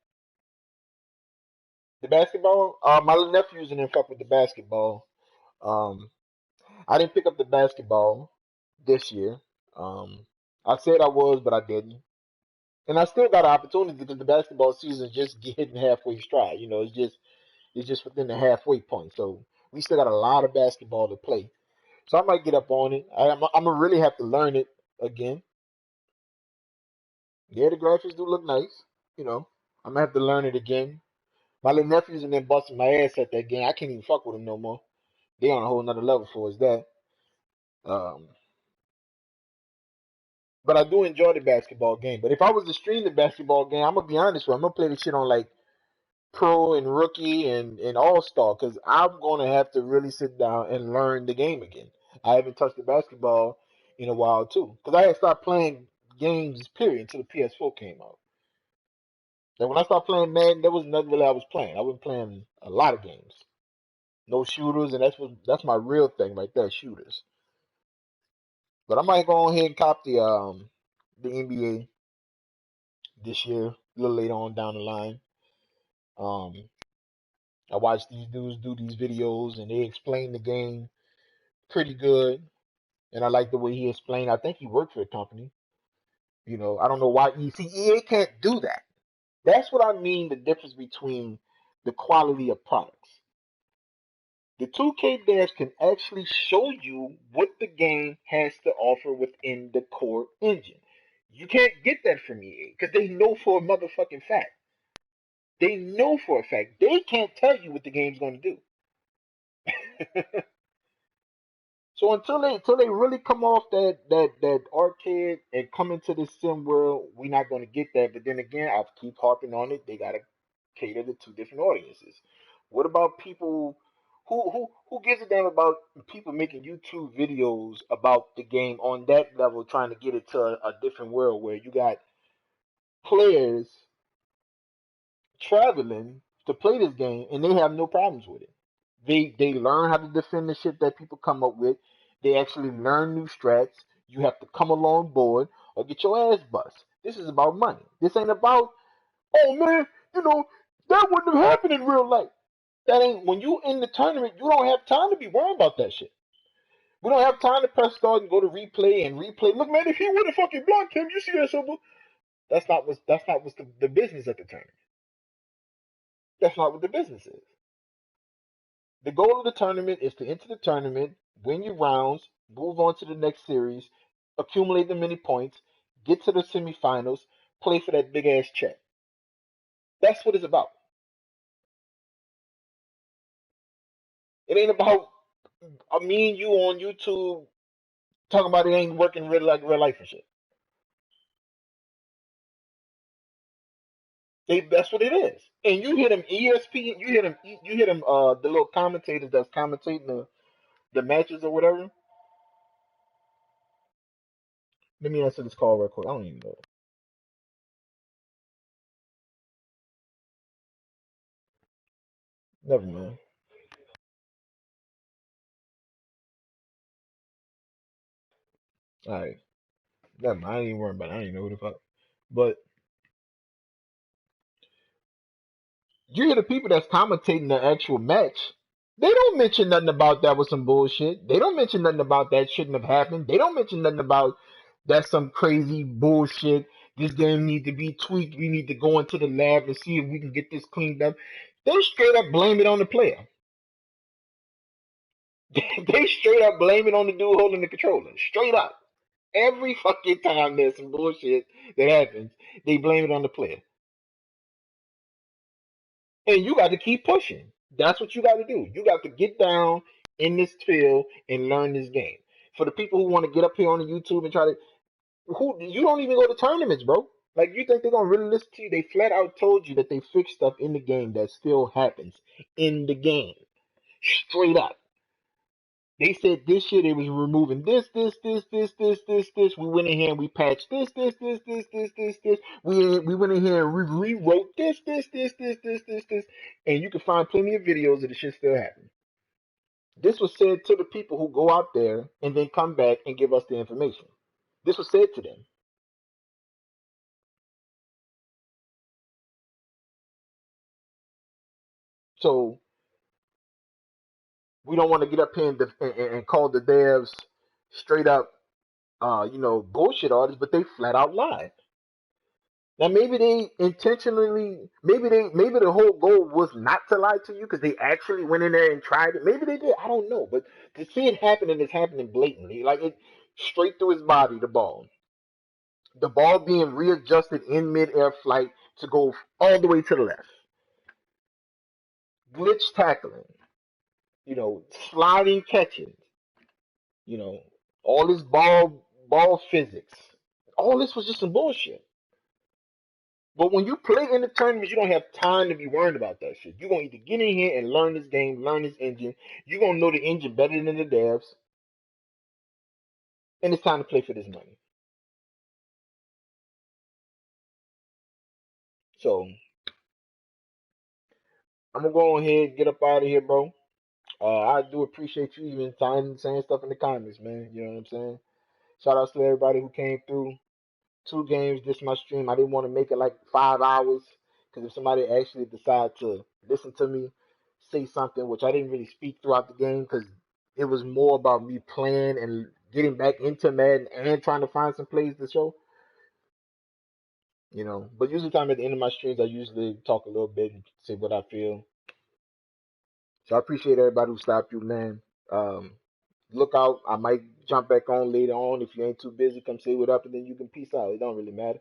S1: The basketball, my little nephews and them fuck with the basketball. Um, I didn't pick up the basketball this year. Um, I said I was, but I didn't. And I still got an opportunity because the basketball season is just getting halfway stride. You know, it's just within the halfway point. So we still got a lot of basketball to play. So I might get up on it. I'm gonna really have to learn it again. Yeah, the graphics do look nice. You know, I'm gonna have to learn it again. My little nephews and them busting my ass at that game. I can't even fuck with them no more. They on a whole nother level for us that. Um, but I do enjoy the basketball game. But if I was to stream the basketball game, I'm gonna be honest with you, I'm gonna play the shit on like pro and rookie and all star because I'm gonna have to really sit down and learn the game again. I haven't touched the basketball in a while too because I had stopped playing games period until the PS4 came out. And when I started playing Madden, there was nothing really I was playing. I was playing a lot of games, no shooters, and that's my real thing right there, shooters. But I might go ahead and cop the NBA this year, a little later on down the line. Um, I watch these dudes do these videos and they explain the game pretty good, and I like the way he explained. I think he worked for a company. You know, I don't know why EA can't do that. That's what I mean. The difference between the quality of products. The 2K Dash can actually show you what the game has to offer within the core engine. You can't get that from EA because they know for a motherfucking fact. They know for a fact they can't tell you what the game's going to do. So until they really come off that arcade and come into this sim world, we're not going to get that. But then again, I keep harping on it. They got to cater to two different audiences. What about people who gives a damn about people making YouTube videos about the game on that level, trying to get it to a different world where you got players traveling to play this game and they have no problems with it. They learn how to defend the shit that people come up with. They actually learn new strats. You have to come along board or get your ass bust. This is about money. This ain't about, oh man, you know, that wouldn't have happened in real life. That ain't when you in the tournament, you don't have time to be worried about that shit. We don't have time to press start and go to replay and replay. Look, man, if he would have fucking blocked him, you see that something? That's not what's the business at the tournament. That's not what the business is. The goal of the tournament is to enter the tournament, win your rounds, move on to the next series, accumulate the many points, get to the semifinals, play for that big ass check. That's what it's about. It ain't about me and you on YouTube talking about it ain't working real life and shit. That's what it is. And you hear them ESP, you hear them the little commentators that's commentating the matches or whatever. Let me answer this call real quick. I don't even know. Never mind. All right. Never mind. I ain't even worrying about it. I ain't know who the fuck. But you hear the people that's commentating the actual match. They don't mention nothing about that was some bullshit. They don't mention nothing about that shouldn't have happened. They don't mention nothing about that's some crazy bullshit. This game need to be tweaked. We need to go into the lab and see if we can get this cleaned up. They straight up blame it on the player. They straight up blame it on the dude holding the controller. Straight up. Every fucking time there's some bullshit that happens, they blame it on the player. And you got to keep pushing. That's what you got to do. You got to get down in this field and learn this game. For the people who want to get up here on the YouTube and try to, who you don't even go to tournaments, bro. Like you think they're gonna really listen to you? They flat out told you that they fixed stuff in the game that still happens in the game. Straight up. They said this year they was removing this. We went in here and we patched this. We went in here and rewrote this. And you can find plenty of videos of the shit still happening. This was said to the people who go out there and then come back and give us the information. This was said to them. So we don't want to get up here and call the devs straight up, bullshit artists, but they flat out lied. Now maybe they intentionally, maybe the whole goal was not to lie to you because they actually went in there and tried it. Maybe they did. I don't know, but to see it happen and it's happening blatantly, like it straight through his body, the ball being readjusted in mid-air flight to go all the way to the left, glitch tackling, sliding catching, you know, all this ball physics. All this was just some bullshit. But when you play in the tournaments, you don't have time to be worried about that shit. You're gonna either get in here and learn this game, learn this engine. You're gonna know the engine better than the devs, and it's time to play for this money. So I'm gonna go ahead and get up out of here, bro. I do appreciate you even saying stuff in the comments, man. You know what I'm saying? Shout outs to everybody who came through. 2 games, this my stream. I didn't want to make it like 5 hours because if somebody actually decided to listen to me say something, which I didn't really speak throughout the game because it was more about me playing and getting back into Madden and trying to find some plays to show, But usually, time at the end of my streams, I usually talk a little bit and say what I feel. So I appreciate everybody who stopped you, man. Um, look out. I might jump back on later on if you ain't too busy. Come say what up, and then you can peace out. It don't really matter.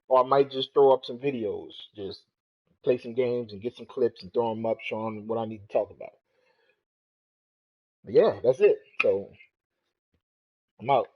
S1: Or I might just throw up some videos, just play some games and get some clips and throw them up, showing what I need to talk about. But yeah, that's it. So I'm out.